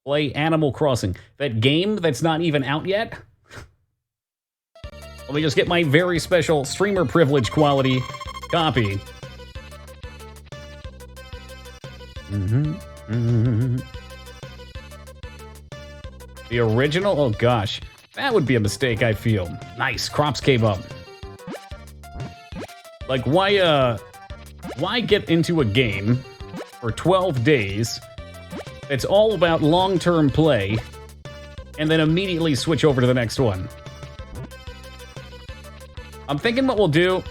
Play Animal Crossing. That game that's not even out yet? Let me just get my very special streamer privilege quality copy. The original? Oh gosh. That would be a mistake, I feel. Nice, crops came up. Like, why get into a game for 12 days that's all about long-term play and then immediately switch over to the next one? I'm thinking what we'll do,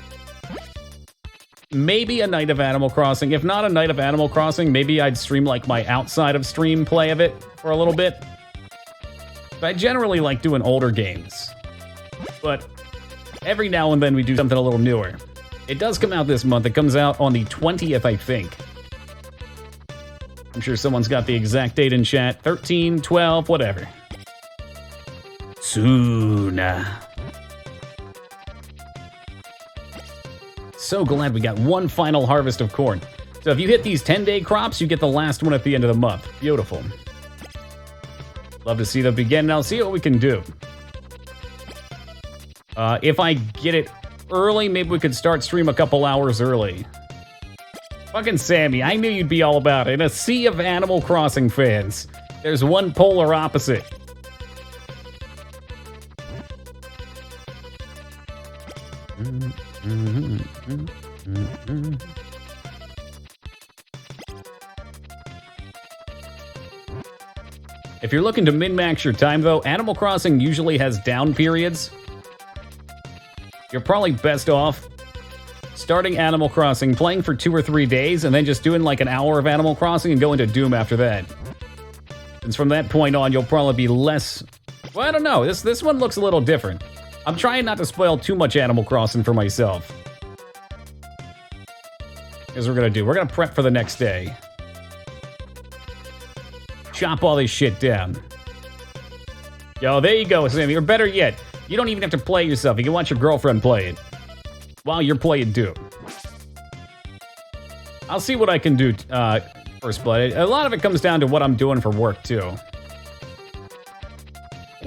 maybe a night of Animal Crossing. If not a night of Animal Crossing, maybe I'd stream like my outside of stream play of it for a little bit. But I generally like doing older games. But every now and then we do something a little newer. It does come out this month. It comes out on the 20th, I think. I'm sure someone's got the exact date in chat. 13, 12, whatever. Soon. So glad we got one final harvest of corn. So if you hit these 10-day crops, you get the last one at the end of the month. Beautiful. Love to see them begin, and I'll see what we can do. If I get it early, maybe we could start stream a couple hours early. Fucking Sammy, I knew you'd be all about it. In a sea of Animal Crossing fans, there's one polar opposite. If you're looking to min-max your time, though, Animal Crossing usually has down periods. You're probably best off starting Animal Crossing, playing for 2 or 3 days, and then just doing like an hour of Animal Crossing and going to Doom after that. Since from that point on, you'll probably be less... Well, I don't know. This one looks a little different. I'm trying not to spoil too much Animal Crossing for myself. Here's what we're gonna do. We're gonna prep for the next day. Chop all this shit down. Yo, there you go, Sammy. Or better yet, you don't even have to play yourself. You can watch your girlfriend play it while you're playing Doom. I'll see what I can do first blood. A lot of it comes down to what I'm doing for work, too.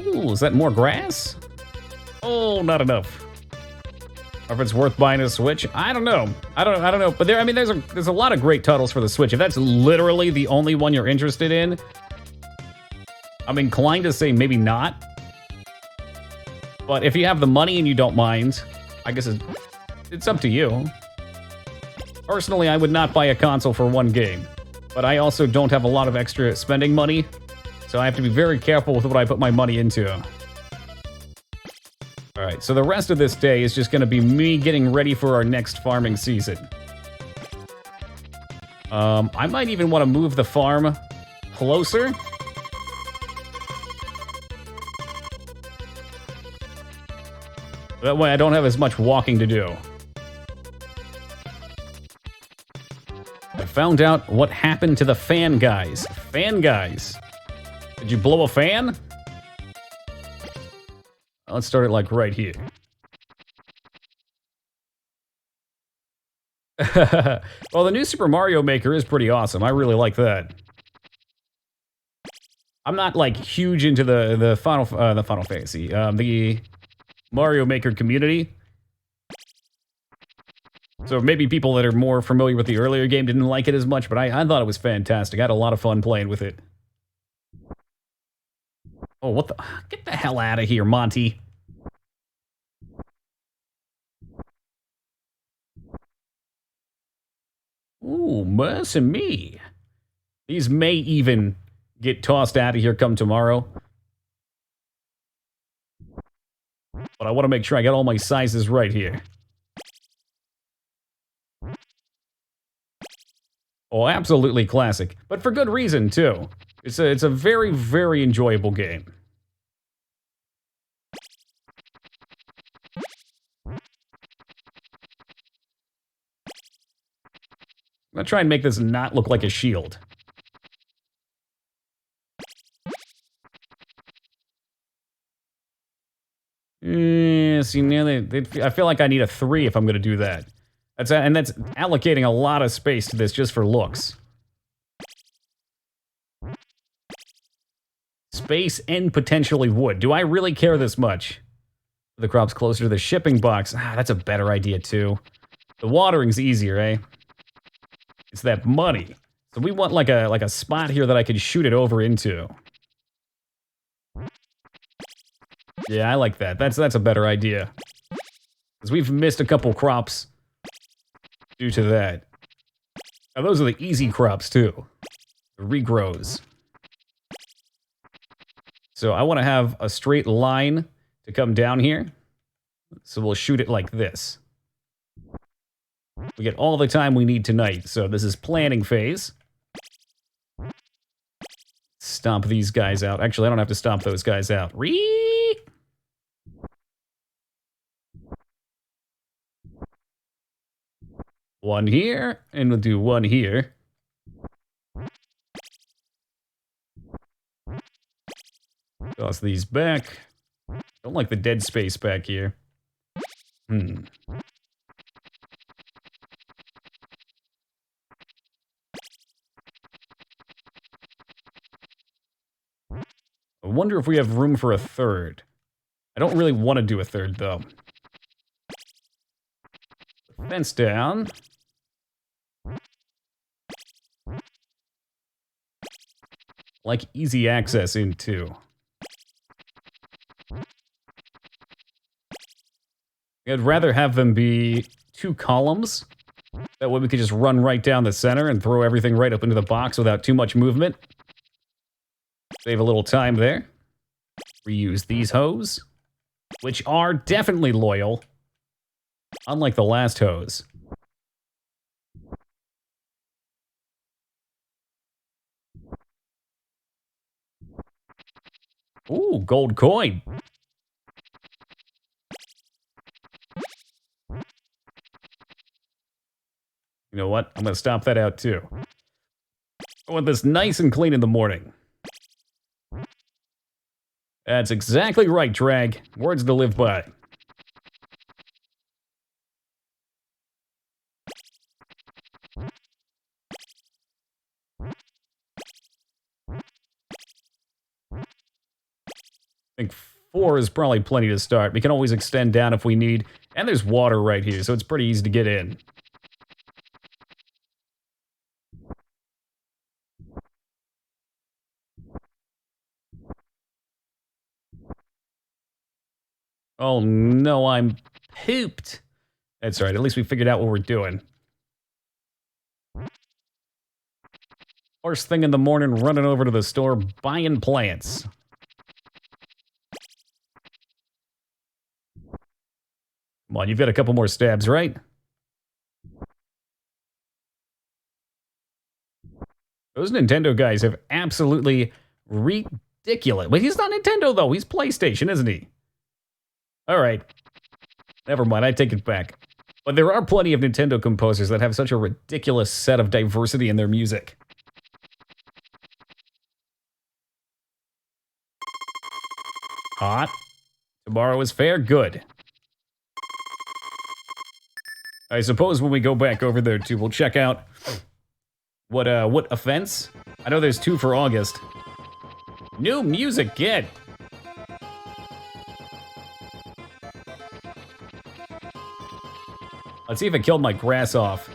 Ooh, is that more grass? Oh, not enough. Or if it's worth buying a Switch, I don't know. I don't know. But there's a lot of great titles for the Switch. If that's literally the only one you're interested in, I'm inclined to say maybe not. But if you have the money and you don't mind, I guess it's up to you. Personally, I would not buy a console for one game. But I also don't have a lot of extra spending money, so I have to be very careful with what I put my money into. Alright, so the rest of this day is just going to be me getting ready for our next farming season. I might even want to move the farm closer. That way I don't have as much walking to do. I found out what happened to the fan guys. Fan guys. Did you blow a fan? Let's start it like right here. Well, the new Super Mario Maker is pretty awesome. I really like that. I'm not like huge into the Final Fantasy, the Mario Maker community. So maybe people that are more familiar with the earlier game didn't like it as much, but I thought it was fantastic. I had a lot of fun playing with it. Oh, what the... Get the hell out of here, Monty. Ooh, mercy me. These may even get tossed out of here come tomorrow. But I want to make sure I got all my sizes right here. Oh, absolutely classic. But for good reason, too. It's a very, very enjoyable game. I'm gonna try and make this not look like a shield. See, now I feel like I need a 3 if I'm gonna do that. That's allocating a lot of space to this just for looks. space and potentially wood. Do I really care this much? The crops closer to the shipping box. Ah, that's a better idea too. The watering's easier, eh? It's that money. So we want like a spot here that I can shoot it over into. Yeah, I like that. That's a better idea. Because we've missed a couple crops due to that. Now those are the easy crops too. The regrows. So I want to have a straight line to come down here. So we'll shoot it like this. We get all the time we need tonight. So this is planning phase. Stomp these guys out. Actually, I don't have to stomp those guys out. One here, and we'll do one here. Toss these back. Don't like the dead space back here. I wonder if we have room for a third. I don't really want to do a third, though. Fence down. Like easy access into. I'd rather have them be 2 columns. That way we could just run right down the center and throw everything right up into the box without too much movement. Save a little time there. Reuse these hose, which are definitely loyal. Unlike the last hose. Ooh, gold coin. You know what? I'm going to stomp that out too. I want this nice and clean in the morning. That's exactly right, Drag. Words to live by. I think 4 is probably plenty to start. We can always extend down if we need. And there's water right here, so it's pretty easy to get in. Oh no, I'm pooped. That's all right, at least we figured out what we're doing. First thing in the morning, running over to the store, buying plants. Come on, you've got a couple more stabs, right? Those Nintendo guys have absolutely ridiculous. Wait, he's not Nintendo, though. He's PlayStation, isn't he? All right. Never mind, I take it back. But there are plenty of Nintendo composers that have such a ridiculous set of diversity in their music. Hot. Tomorrow is fair. Good. I suppose when we go back over there too, we'll check out what offense. I know there's 2 for August. New music, get. Let's see if it killed my grass off.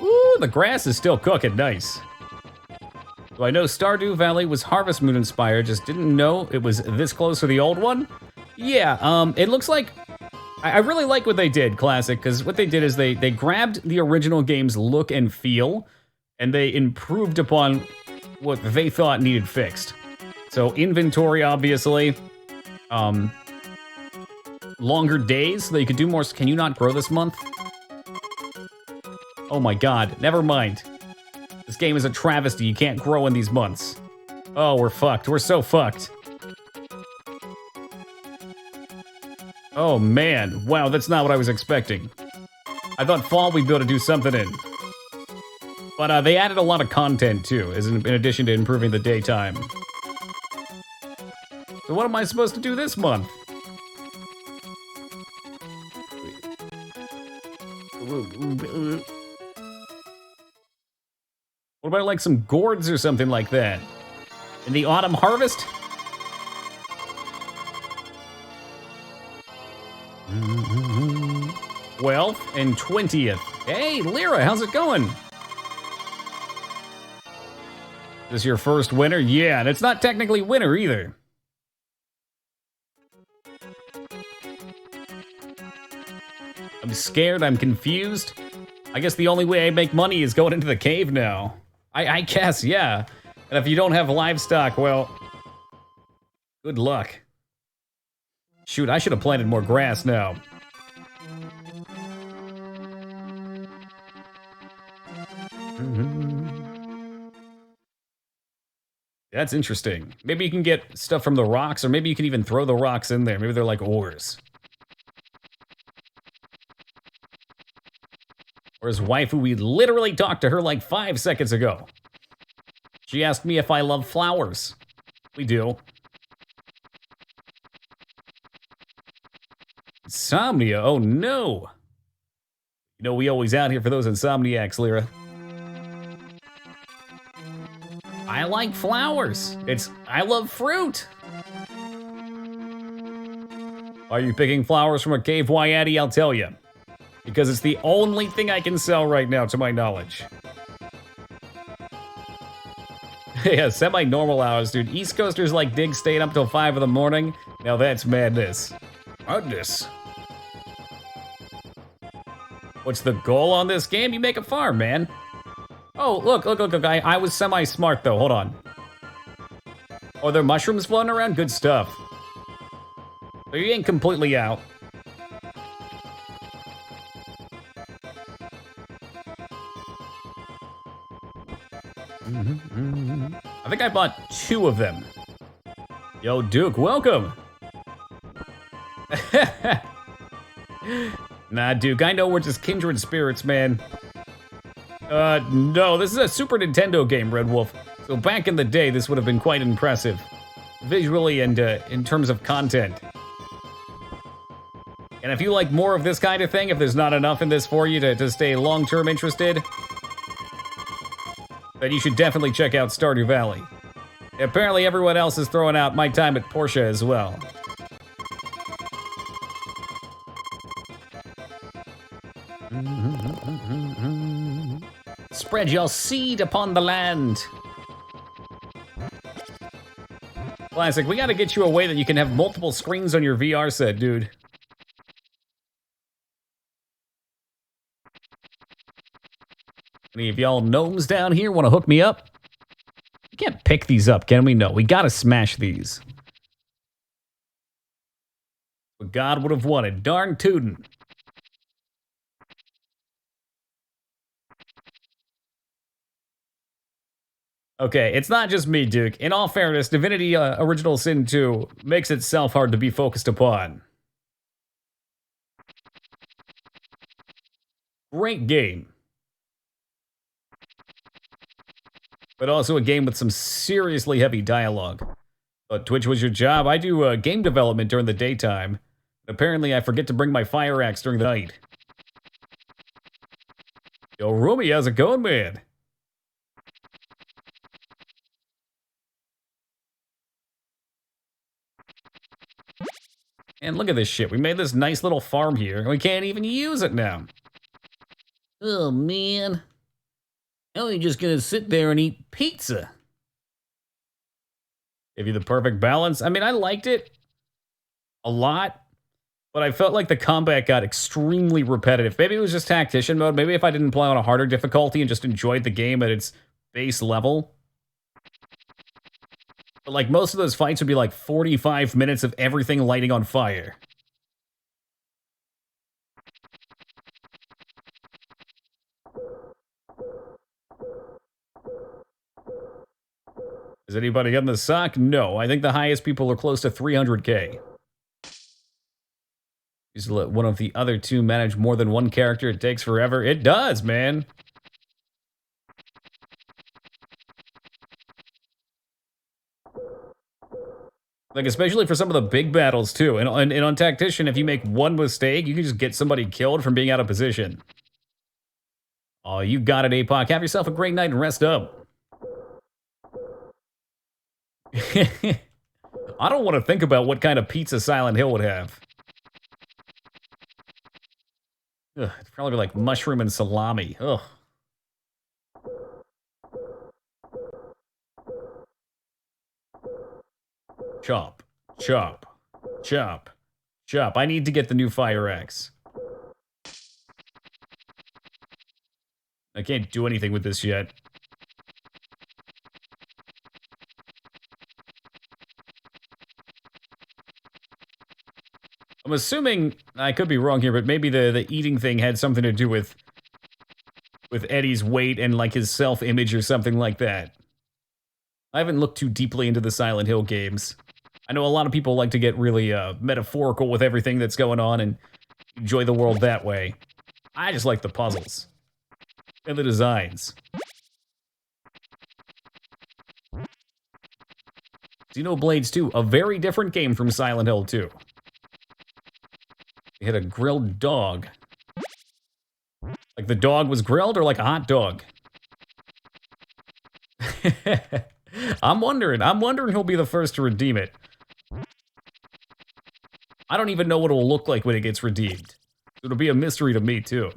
Ooh, the grass is still cooking. Nice. So I know Stardew Valley was Harvest Moon inspired, just didn't know it was this close to the old one. Yeah, it looks like... I really like what they did, Classic, because what they did is they grabbed the original game's look and feel, and they improved upon what they thought needed fixed. So inventory, obviously. Longer days, so that you could do more. Can you not grow this month? Oh my god, never mind. This game is a travesty, you can't grow in these months. Oh, we're fucked, we're so fucked. Oh man, wow, that's not what I was expecting. I thought fall we'd be able to do something in. But they added a lot of content too, in addition to improving the daytime. So what am I supposed to do this month? What about like some gourds or something like that? In the autumn harvest? 12th and 20th. Hey, Lyra, how's it going? Is this your first winter? Yeah, and it's not technically winter either. I'm scared, I'm confused. I guess the only way I make money is going into the cave now. I guess, yeah. And if you don't have livestock, well, good luck. Shoot, I should have planted more grass now. That's interesting. Maybe you can get stuff from the rocks, or maybe you can even throw the rocks in there. Maybe they're like ores. Or his waifu, we literally talked to her like 5 seconds ago. She asked me if I love flowers. We do. Insomnia, oh no! You know, we always out here for those insomniacs, Lyra. I like flowers. I love fruit. Are you picking flowers from a cave, Wyatty? I'll tell you. Because it's the only thing I can sell right now, to my knowledge. Yeah, semi-normal hours, dude. East Coasters like dig staying up till 5 in the morning. Now that's madness. Madness. What's the goal on this game? You make a farm, man. Oh, look, I was semi-smart, though. Hold on. Oh, there are mushrooms floating around? Good stuff. So you ain't completely out. I think I bought 2 of them. Yo, Duke, welcome. Nah, Duke, I know we're just kindred spirits, man. No, this is a Super Nintendo game, Red Wolf. So back in the day, this would have been quite impressive. Visually and in terms of content. And if you like more of this kind of thing, if there's not enough in this for you to stay long-term interested, then you should definitely check out Stardew Valley. Apparently everyone else is throwing out My Time at Portia as well. Spread your seed upon the land. Classic, we gotta get you a way that you can have multiple screens on your VR set, dude. Any of y'all gnomes down here want to hook me up? We can't pick these up, can we? No, we gotta smash these. What God would have wanted. Darn tootin'. Okay, it's not just me, Duke. In all fairness, Divinity Original Sin 2 makes itself hard to be focused upon. Great game. But also a game with some seriously heavy dialogue. But Twitch was your job. I do game development during the daytime. Apparently I forget to bring my fire axe during the night. Yo, Rumi, how's it going, man? And look at this shit. We made this nice little farm here, and we can't even use it now. Oh, man. Now you're just gonna sit there and eat pizza. Give you the perfect balance. I mean, I liked it a lot, but I felt like the combat got extremely repetitive. Maybe it was just tactician mode. Maybe if I didn't play on a harder difficulty and just enjoyed the game at its base level. But like most of those fights would be like 45 minutes of everything lighting on fire. Is anybody getting the sock? No, I think the highest people are close to 300k. Just let one of the other two manage more than one character. It takes forever. It does, man. Like, especially for some of the big battles, too. And on Tactician, if you make one mistake, you can just get somebody killed from being out of position. Oh, you got it, APOC. Have yourself a great night and rest up. I don't want to think about what kind of pizza Silent Hill would have. Ugh, it's probably like mushroom and salami. Ugh. Chop, chop, chop, chop. I need to get the new fire axe. I can't do anything with this yet. I'm assuming, I could be wrong here, but maybe the eating thing had something to do with Eddie's weight and like his self-image or something like that. I haven't looked too deeply into the Silent Hill games. I know a lot of people like to get really metaphorical with everything that's going on and enjoy the world that way. I just like the puzzles. And the designs. Xenoblades 2, a very different game from Silent Hill 2. They had a grilled dog. Like the dog was grilled or like a hot dog? I'm wondering who'll be the first to redeem it. I don't even know what it'll look like when it gets redeemed. It'll be a mystery to me too.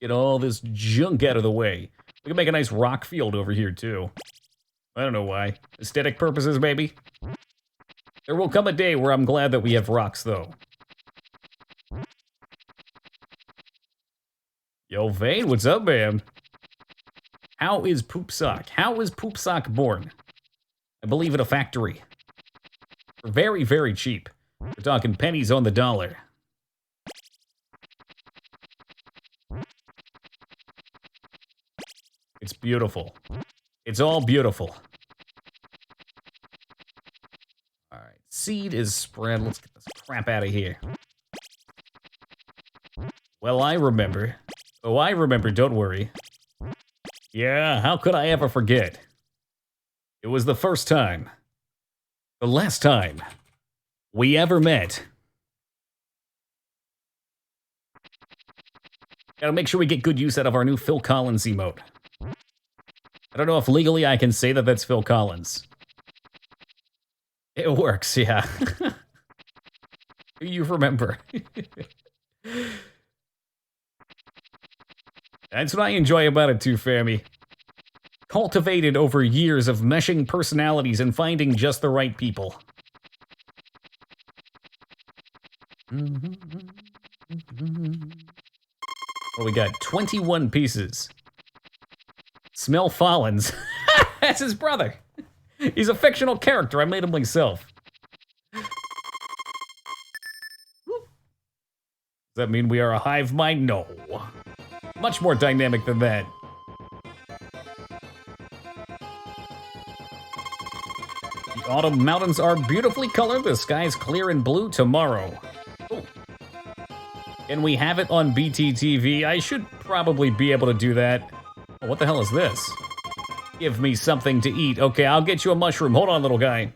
Get all this junk out of the way. We can make a nice rock field over here, too. I don't know why. Aesthetic purposes, maybe? There will come a day where I'm glad that we have rocks, though. Yo, Vane, what's up, man? How is Poop Sock? How is Poop Sock born? I believe at a factory. For very, very cheap. We're talking pennies on the dollar. It's beautiful. It's all beautiful. Alright, seed is spread. Let's get this crap out of here. Well, I remember. Oh, I remember, don't worry. Yeah, how could I ever forget? It was the first time. The last time we ever met. Gotta make sure we get good use out of our new Phil Collins emote. I don't know if legally I can say that that's Phil Collins. It works, yeah. You remember. That's what I enjoy about it too, Fami. Cultivated over years of meshing personalities and finding just the right people. Well, we got 21 pieces. Smell Follins. That's his brother. He's a fictional character. I made him myself. Does that mean we are a hive mind? No. Much more dynamic than that. The autumn mountains are beautifully colored. The sky is clear and blue tomorrow. Oh. Can we have it on BTTV? I should probably be able to do that. Oh, what the hell is this? Give me something to eat. Okay, I'll get you a mushroom. Hold on, little guy.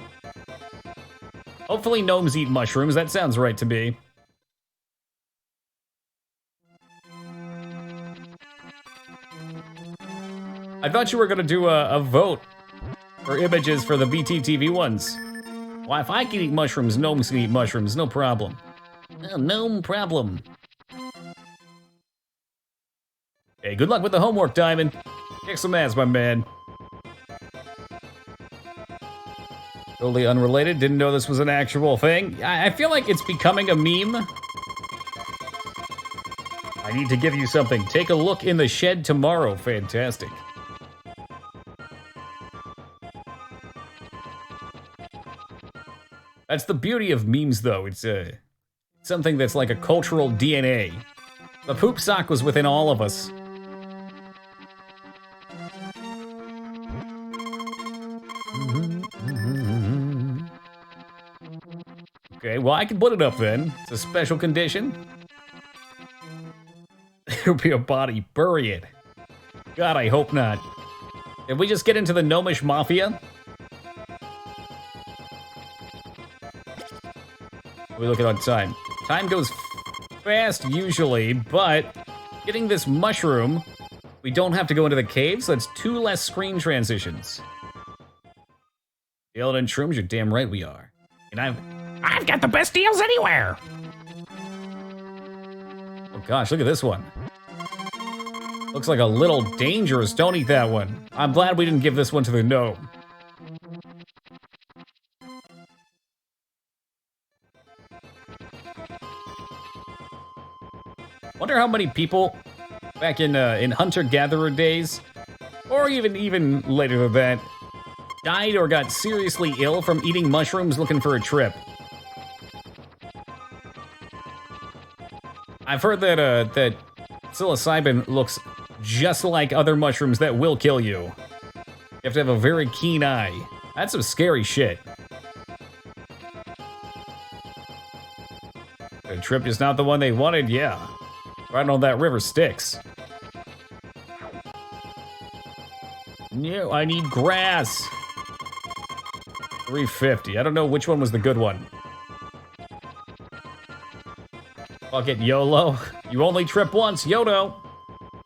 Hopefully gnomes eat mushrooms. That sounds right to me. I thought you were gonna do a vote for images for the BTTV ones. Well, if I can eat mushrooms, gnomes can eat mushrooms. No problem. No problem. Hey, good luck with the homework, Diamond. Kick some ass, my man. Totally unrelated, didn't know this was an actual thing. I feel like it's becoming a meme. I need to give you something. Take a look in the shed tomorrow. Fantastic. That's the beauty of memes, though. It's something that's like a cultural DNA. The poop sock was within all of us. Okay, well, I can put it up then. It's a special condition. There'll be a body. Bury it. God, I hope not. Did we just get into the gnomish mafia? We look at on time. Time goes fast usually, but getting this mushroom, we don't have to go into the cave, so that's 2 less screen transitions. Deal in shrooms, you're damn right we are. And I've got the best deals anywhere. Oh gosh, look at this one. Looks like a little dangerous. Don't eat that one. I'm glad we didn't give this one to the gnome. Wonder how many people back in hunter-gatherer days, or even later than that, died or got seriously ill from eating mushrooms looking for a trip. I've heard that that psilocybin looks just like other mushrooms that will kill you. You have to have a very keen eye. That's some scary shit. The trip is not the one they wanted, yeah. Riding on that river sticks. No, I need grass. 350. I don't know which one was the good one. Fuck it, YOLO. You only trip once, YOLO.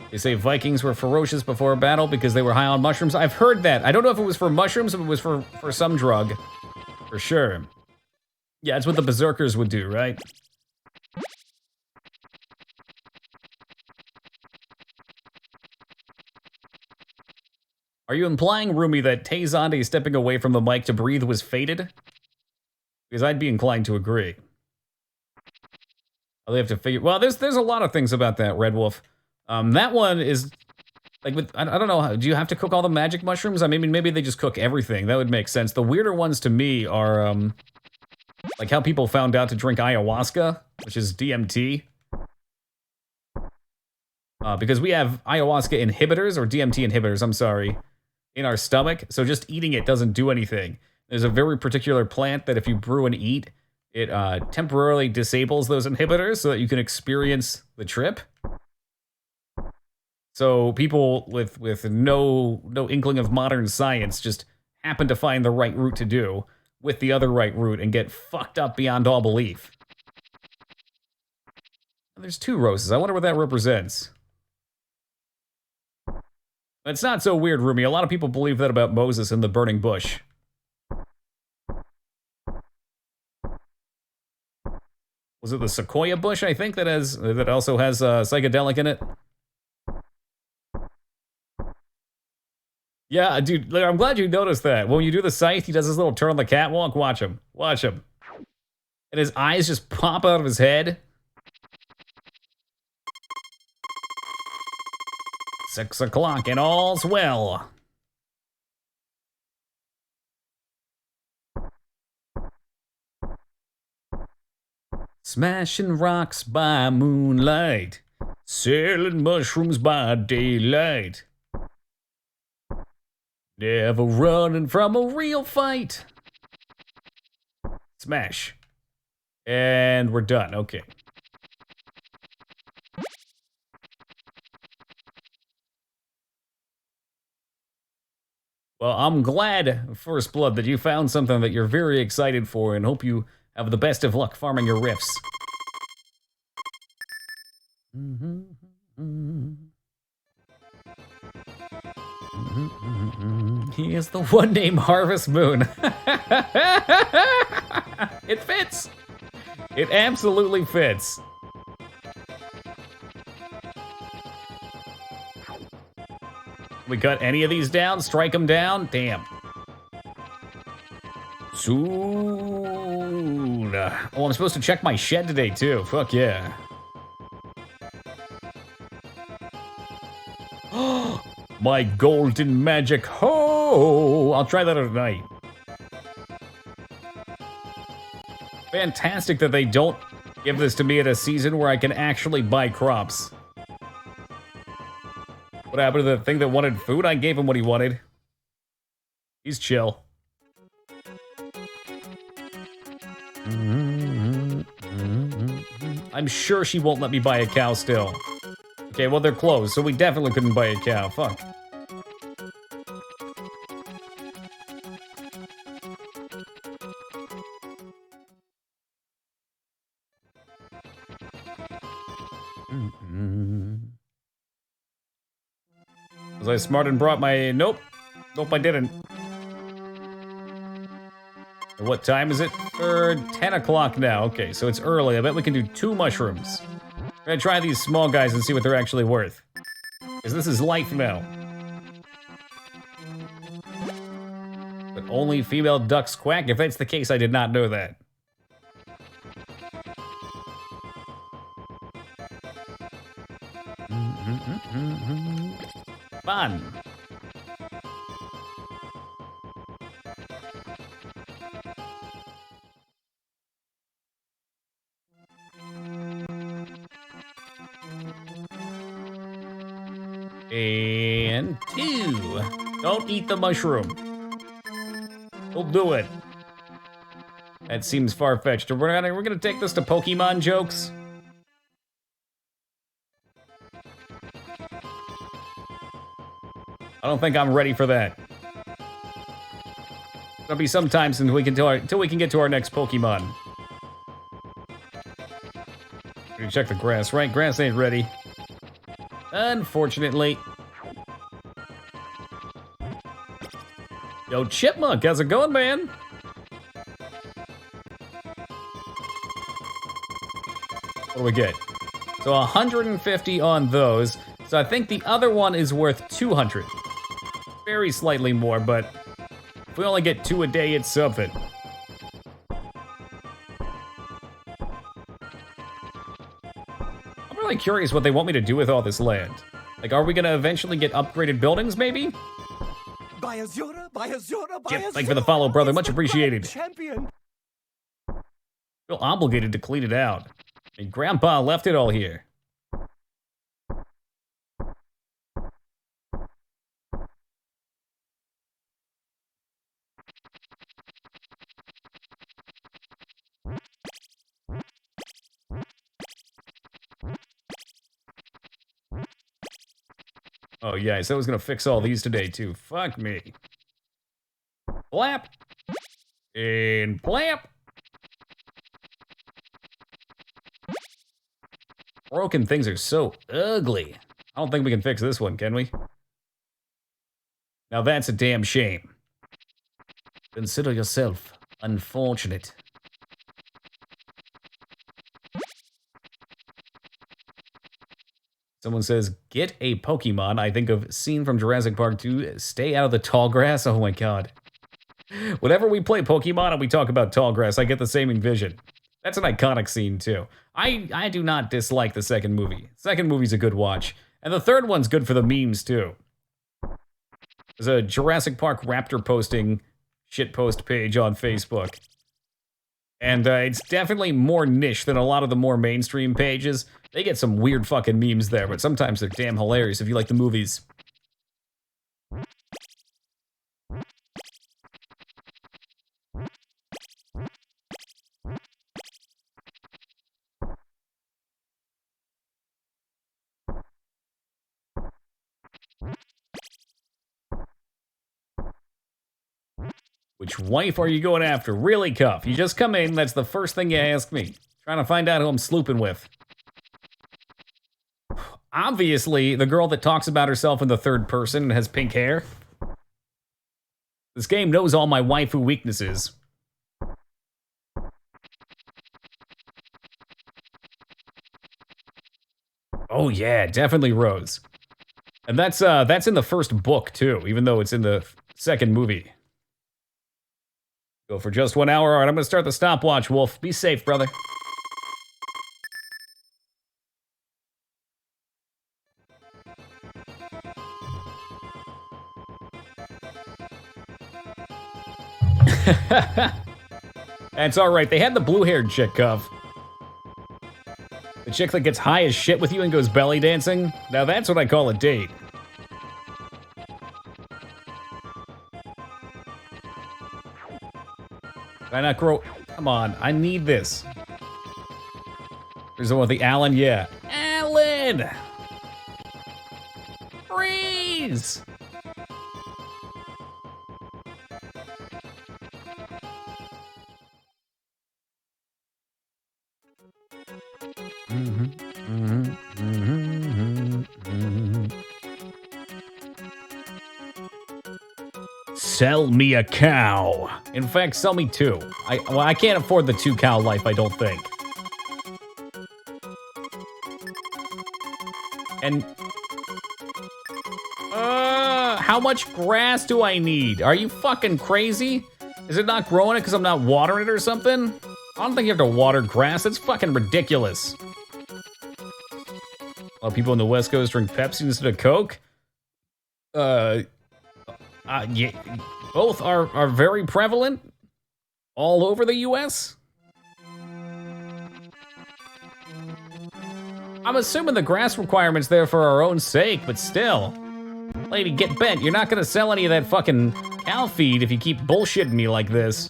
They say Vikings were ferocious before a battle because they were high on mushrooms. I've heard that. I don't know if it was for mushrooms, if it was for some drug. For sure. Yeah, it's what the berserkers would do, right? Are you implying, Rumi, that Tayzande stepping away from the mic to breathe was fated? Because I'd be inclined to agree. They have to figure. Well, there's a lot of things about that, Red Wolf. That one is like with I don't know. Do you have to cook all the magic mushrooms? I mean, maybe they just cook everything. That would make sense. The weirder ones to me are like how people found out to drink ayahuasca, which is DMT. Because we have ayahuasca inhibitors or DMT inhibitors. I'm sorry. In our stomach, so just eating it doesn't do anything. There's a very particular plant that if you brew and eat, it temporarily disables those inhibitors so that you can experience the trip. So people with no inkling of modern science just happen to find the right route to do with the other right route and get fucked up beyond all belief. There's 2 roses. I wonder what that represents. It's not so weird, Rumi. A lot of people believe that about Moses in the burning bush. Was it the sequoia bush, I think, that also has psychedelic in it? Yeah, dude, I'm glad you noticed that. When you do the scythe, he does this little turn on the catwalk. Watch him. Watch him. And his eyes just pop out of his head. 6 o'clock and all's well. Smashing rocks by moonlight, selling mushrooms by daylight. Never running from a real fight. Smash. And we're done, okay. Well, I'm glad, First Blood, that you found something that you're very excited for and hope you have the best of luck farming your riffs. He is the one named Harvest Moon. It fits. It absolutely fits. We cut any of these down? Strike them down? Damn. Soon. Oh, I'm supposed to check my shed today, too. Fuck yeah. My golden magic hoe. I'll try that tonight. Fantastic that they don't give this to me at a season where I can actually buy crops. What happened to the thing that wanted food? I gave him what he wanted. He's chill. I'm sure she won't let me buy a cow still. Okay, well, they're closed, so we definitely couldn't buy a cow. Fuck. Was I smart and brought my... Nope. Nope, I didn't. And what time is it? 10 o'clock now. Okay, so it's early. I bet we can do 2 mushrooms. We're gonna try these small guys and see what they're actually worth. Because this is life now. But only female ducks quack? If that's the case, I did not know that. Fun. And 2. Don't eat the mushroom. Don't do it. That seems far-fetched. We're gonna take this to Pokemon jokes. I don't think I'm ready for that. It'll be some time until we can get to our next Pokemon. We're gonna check the grass, right? Grass ain't ready. Unfortunately. Yo, Chipmunk, how's it going, man? What do we get? So 150 on those. So I think the other one is worth 200. Very slightly more, but if we only get 2 a day, it's something. I'm really curious what they want me to do with all this land. Like, are we gonna eventually get upgraded buildings, maybe? Yep, thank you for the follow, brother. Much appreciated. Champion. Feel obligated to clean it out. And Grandpa left it all here. Oh yeah, I said I was gonna fix all these today too. Fuck me. Blap! And blap! Broken things are so ugly. I don't think we can fix this one, can we? Now that's a damn shame. Consider yourself unfortunate. Someone says, get a Pokemon. I think of scene from Jurassic Park 2, stay out of the tall grass. Oh my god. Whenever we play Pokemon and we talk about tall grass, I get the same vision. That's an iconic scene too. I do not dislike the second movie. Second movie's a good watch. And the third one's good for the memes too. There's a Jurassic Park Raptor posting shitpost page on Facebook. And it's definitely more niche than a lot of the more mainstream pages. They get some weird fucking memes there, but sometimes they're damn hilarious if you like the movies. Which wife are you going after? Really, Cuff? You just come in, that's the first thing you ask me. Trying to find out who I'm slooping with. Obviously, the girl that talks about herself in the third person and has pink hair. This game knows all my waifu weaknesses. Oh yeah, definitely Rose. And that's in the first book too, even though it's in the second movie. Go for just 1 hour. All right, I'm gonna start the stopwatch, Wolf. Be safe, brother. That's all right. They had the blue-haired chick, Cuff. The chick that gets high as shit with you and goes belly dancing. Now that's what I call a date. Can I not grow? Come on, I need this. There's the one with the Alan, yeah. Alan! Freeze! Sell me a cow. In fact, sell me 2. I can't afford the 2 cow life, I don't think. And how much grass do I need? Are you fucking crazy? Is it not growing it because I'm not watering it or something? I don't think you have to water grass. That's fucking ridiculous. A lot of people in the West Coast drink Pepsi instead of Coke. Yeah, both are very prevalent all over the US. I'm assuming the grass requirement's there for our own sake, but still. Lady, get bent. You're not gonna sell any of that fucking cow feed if you keep bullshitting me like this.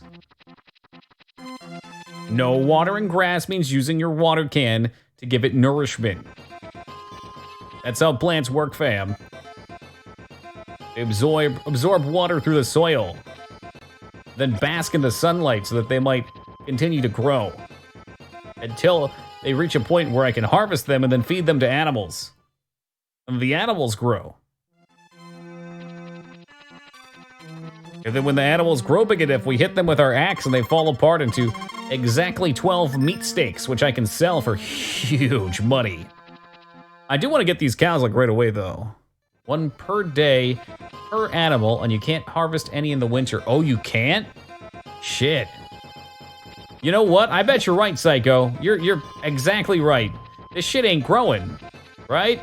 No watering grass means using your water can to give it nourishment. That's how plants work, fam. They absorb water through the soil, then bask in the sunlight so that they might continue to grow until they reach a point where I can harvest them and then feed them to animals. And the animals grow. And then when the animals grow big enough, we hit them with our axe and they fall apart into exactly 12 meat steaks, which I can sell for huge money. I do want to get these cows like right away though. 1 per day per animal, and you can't harvest any in the winter. Oh, you can't? Shit. You know what? I bet you're right, Psycho. You're exactly right. This shit ain't growing, right?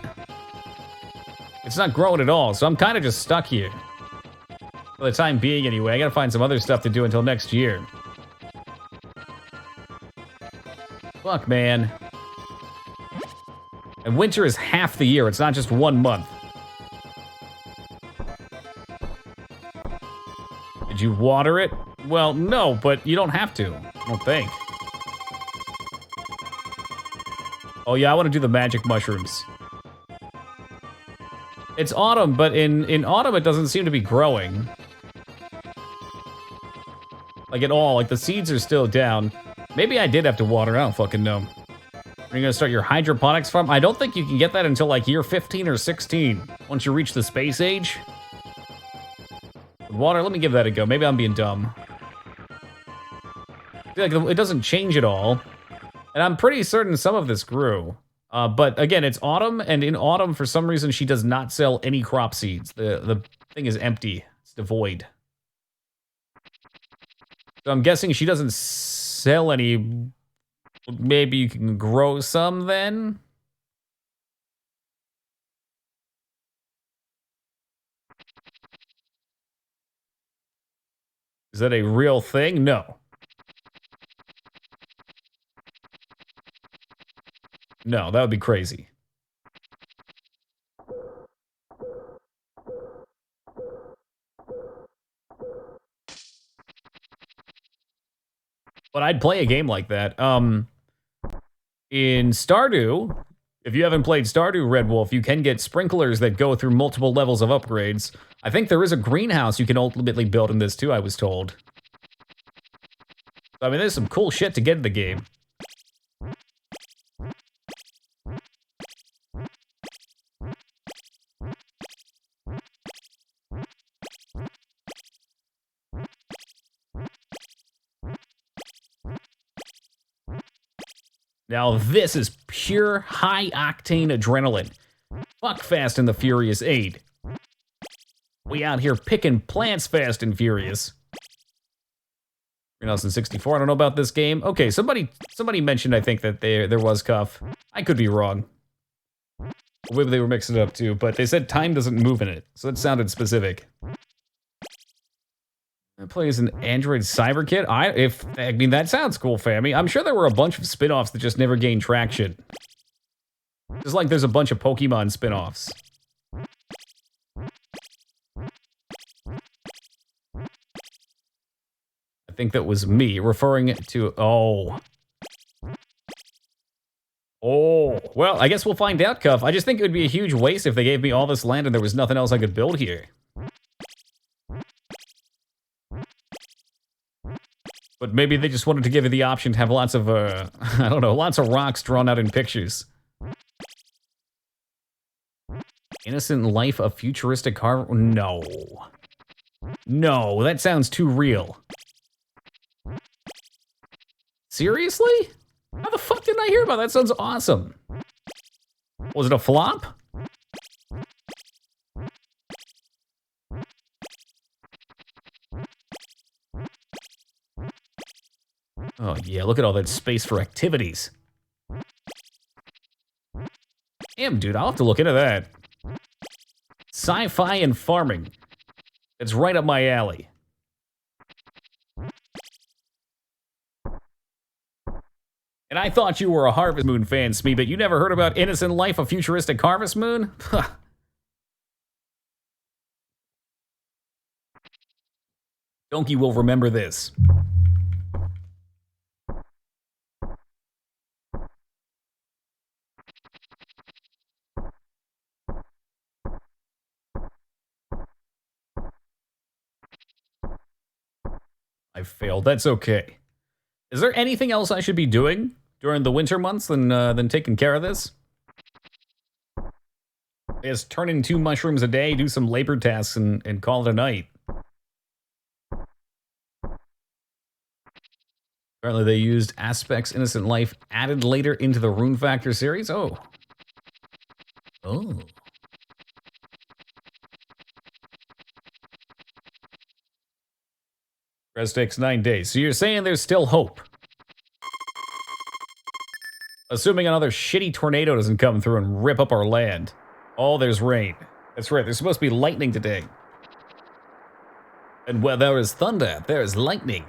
It's not growing at all, so I'm kind of just stuck here. For the time being, anyway. I gotta find some other stuff to do until next year. Fuck, man. And winter is half the year. It's not just 1 month. Did you water it? Well, no, but you don't have to. I don't think. Oh yeah, I want to do the magic mushrooms. It's autumn, but in autumn it doesn't seem to be growing. Like at all, like the seeds are still down. Maybe I did have to water, I don't fucking know. Are you gonna start your hydroponics farm? I don't think you can get that until like year 15 or 16, once you reach the space age. Water, let me give that a go. Maybe I'm being dumb. I feel like it doesn't change at all. And I'm pretty certain some of this grew. But again, it's autumn, and in autumn, for some reason, she does not sell any crop seeds. The thing is empty. It's devoid. So I'm guessing she doesn't sell any. Maybe you can grow some then? Is that a real thing? No. No, that would be crazy. But I'd play a game like that. In Stardew, if you haven't played Stardew Red Wolf, you can get sprinklers that go through multiple levels of upgrades. I think there is a greenhouse you can ultimately build in this too, I was told. I mean, there's some cool shit to get in the game. Now this is pure high-octane adrenaline. Fuck Fast and the Furious 8. We out here picking plants fast and furious. 64. I don't know about this game. Okay, somebody mentioned, I think, that there was Cuff. I could be wrong. Maybe they were mixing it up too, but they said time doesn't move in it, so it sounded specific. It plays an Android Cyber Kid. I mean, that sounds cool, fammy. I'm sure there were a bunch of spin-offs that just never gained traction. Just like there's a bunch of Pokemon spin-offs. I think that was me referring to, oh. Oh, well, I guess we'll find out, Cuff. I just think it would be a huge waste if they gave me all this land and there was nothing else I could build here. But maybe they just wanted to give you the option to have lots of, I don't know, lots of rocks drawn out in pictures. Innocent Life of Futuristic Car? No. No, that sounds too real. Seriously? How the fuck didn't I hear about that? That sounds awesome. Was it a flop? Oh yeah, look at all that space for activities. Damn, dude, I'll have to look into that. Sci-fi and farming. It's right up my alley. And I thought you were a Harvest Moon fan, Smee, but you never heard about Innocent Life, a futuristic Harvest Moon? Donkey will remember this. I failed. That's okay. Is there anything else I should be doing during the winter months than taking care of this? Just turn in 2 mushrooms a day, do some labor tasks, and call it a night. Apparently they used Aspect's Innocent Life added later into the Rune Factor series. Oh. Oh. Rest takes 9 days. So you're saying there's still hope? Assuming another shitty tornado doesn't come through and rip up our land. Oh, there's rain. That's right, there's supposed to be lightning today. And where there is thunder, there is lightning.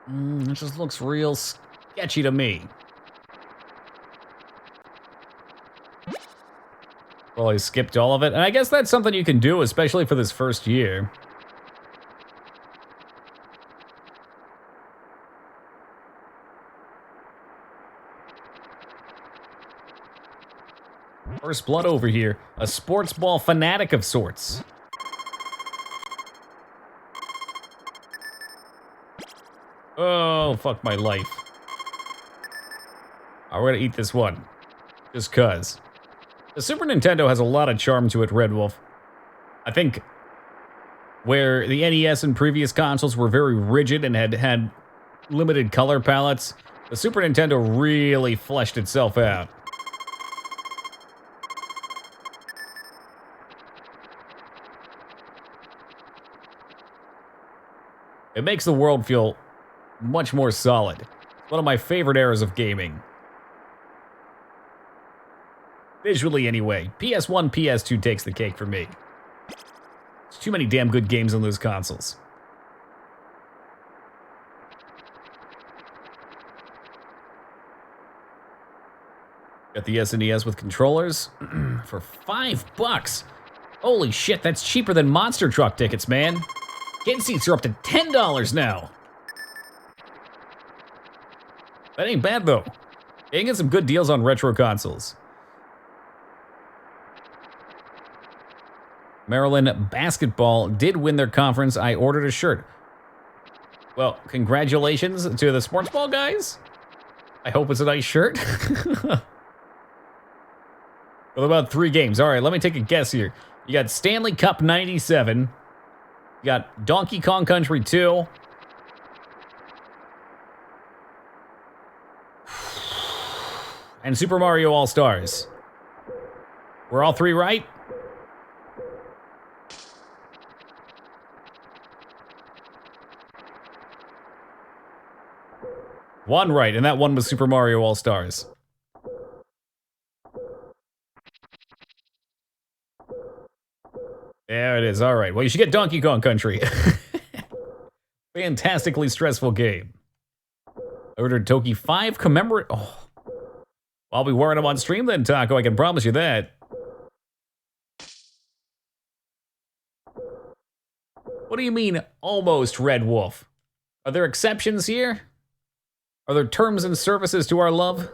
It just looks real sketchy to me. Well, I skipped all of it, and I guess that's something you can do, especially for this first year. First blood over here. A sports ball fanatic of sorts. Oh, fuck my life. We're gonna eat this one. Just cuz. The Super Nintendo has a lot of charm to it, Red Wolf. I think where the NES and previous consoles were very rigid and had limited color palettes, the Super Nintendo really fleshed itself out. It makes the world feel much more solid. It's one of my favorite eras of gaming. Visually, anyway. PS1, PS2 takes the cake for me. There's too many damn good games on those consoles. Got the SNES with controllers for $5. Holy shit, that's cheaper than Monster Truck tickets, man. Kid seats are up to $10 now. That ain't bad, though. You can get some good deals on retro consoles. Maryland basketball did win their conference. I ordered a shirt. Well, congratulations to the sports ball guys. I hope it's a nice shirt. Well, about 3 games. All right, let me take a guess here. You got Stanley Cup 97. You got Donkey Kong Country 2. And Super Mario All-Stars. Were all 3 right? One right, and that one was Super Mario All-Stars. There it is, all right. Well, you should get Donkey Kong Country. Fantastically stressful game. I ordered Toki 5 commemorate... Oh. I'll be wearing them on stream then, Taco, I can promise you that. What do you mean, almost, Red Wolf? Are there exceptions here? Are there terms and services to our love?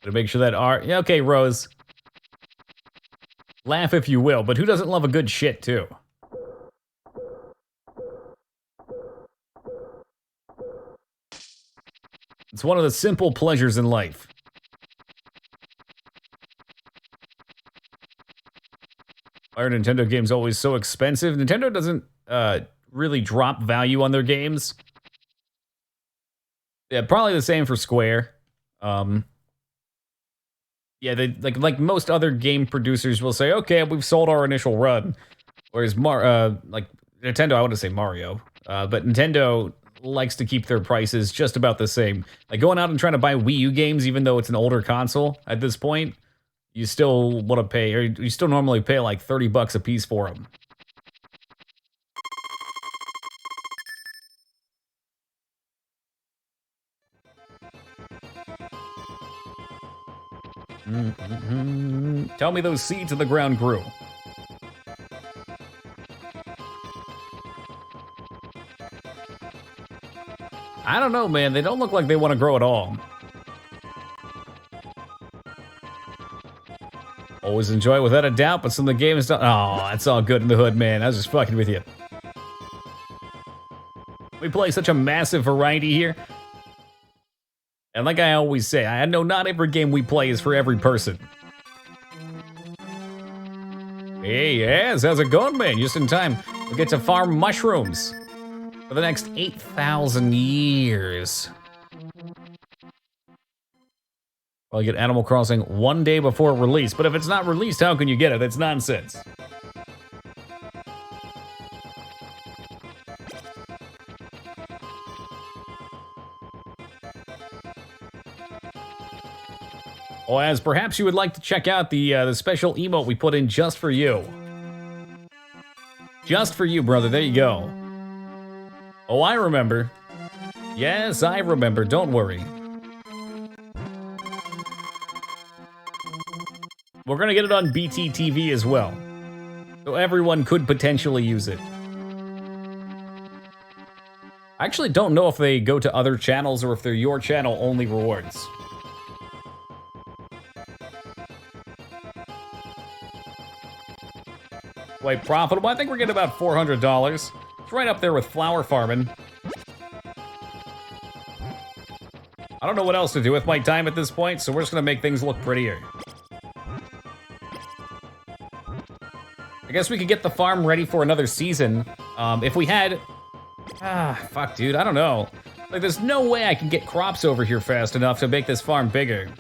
To make sure that our... Yeah, okay, Rose. Laugh if you will, but who doesn't love a good shit, too? It's one of the simple pleasures in life. Why are Nintendo games always so expensive? Nintendo doesn't really drop value on their games. Yeah, probably the same for Square. Yeah, they like most other game producers will say, okay, we've sold our initial run. Whereas like Nintendo, I want to say Mario, but Nintendo likes to keep their prices just about the same. Like going out and trying to buy Wii U games, even though it's an older console at this point, you still want to pay, or you still normally pay like $30 a piece for them. Tell me those seeds in the ground grew. I don't know, man. They don't look like they want to grow at all. Always enjoy it without a doubt, but some of the game is done. Oh, that's all good in the hood, man. I was just fucking with you. We play such a massive variety here. And like I always say, I know not every game we play is for every person. Hey, yes, how's it going, man? Just in time. We'll get to farm mushrooms for the next 8,000 years. I'll get Animal Crossing one day before release, but if it's not released, how can you get it? That's nonsense. Oh, as perhaps you would like to check out the special emote we put in just for you. Just for you, brother. There you go. Oh, I remember. Yes, I remember. Don't worry. We're gonna get it on BTTV as well, so everyone could potentially use it. I actually don't know if they go to other channels or if they're your channel only rewards. Quite profitable. I think we're getting about $400. It's right up there with flower farming. I don't know what else to do with my time at this point, so we're just gonna make things look prettier. I guess we could get the farm ready for another season. If we had... fuck, dude, I don't know. Like, there's no way I can get crops over here fast enough to make this farm bigger.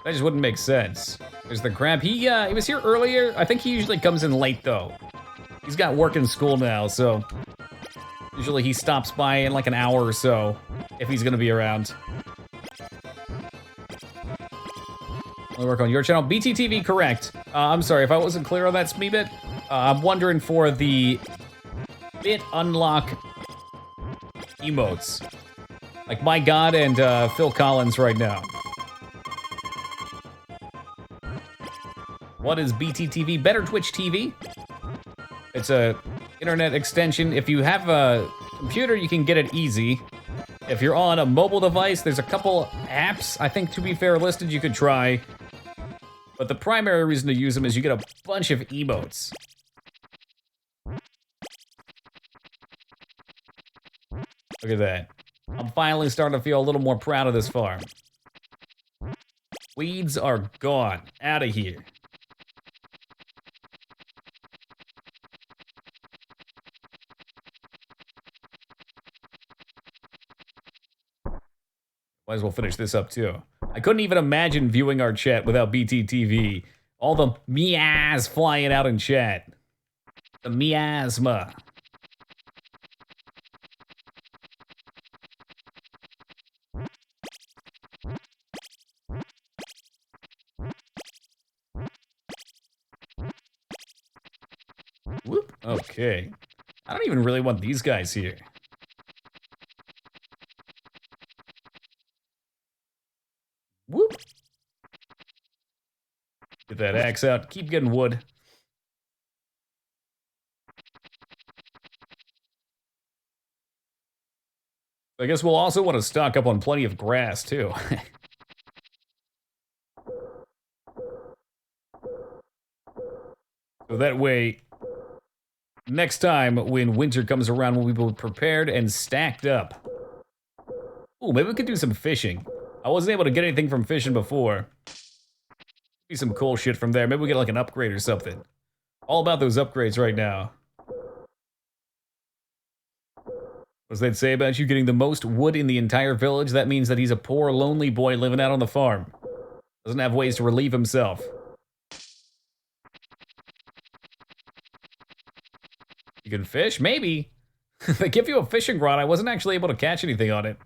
That just wouldn't make sense. There's the crab. He was here earlier. I think he usually comes in late, though. He's got work in school now, so... usually he stops by in like an hour or so, if he's gonna be around. Only work on your channel. BTTV, correct. I'm sorry if I wasn't clear on that, Smeebit. I'm wondering for the bit unlock emotes. Like My God and Phil Collins right now. What is BTTV? Better Twitch TV. It's a internet extension. If you have a computer, you can get it easy. If you're on a mobile device, there's a couple apps, I think, to be fair, listed you could try. But the primary reason to use them is you get a bunch of emotes. Look at that. I'm finally starting to feel a little more proud of this farm. Weeds are gone. Out of here. Might as well finish this up, too. I couldn't even imagine viewing our chat without BTTV. All the meows flying out in chat. The miasma. Whoop. Okay. I don't even really want these guys here. Whoop. Get that axe out. Keep getting wood. I guess we'll also want to stock up on plenty of grass, too. So that way, next time when winter comes around, we'll be prepared and stacked up. Ooh, maybe we could do some fishing. I wasn't able to get anything from fishing before. Be some cool shit from there. Maybe we get like an upgrade or something. All about those upgrades right now. What does that say about you getting the most wood in the entire village? That means that he's a poor, lonely boy living out on the farm. Doesn't have ways to relieve himself. You can fish? Maybe. They give you a fishing rod. I wasn't actually able to catch anything on it.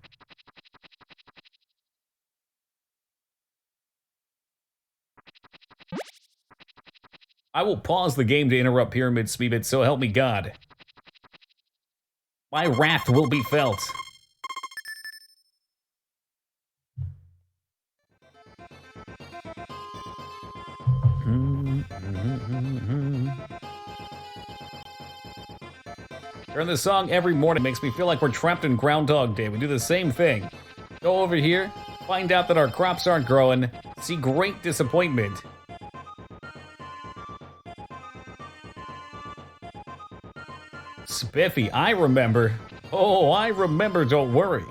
I will pause the game to interrupt Pyramid Speedbit, so help me God. My wrath will be felt. Hearing this song every morning makes me feel like we're trapped in Groundhog Day. We do the same thing. Go over here, find out that our crops aren't growing, see great disappointment. Spiffy, I remember. Oh, I remember, don't worry.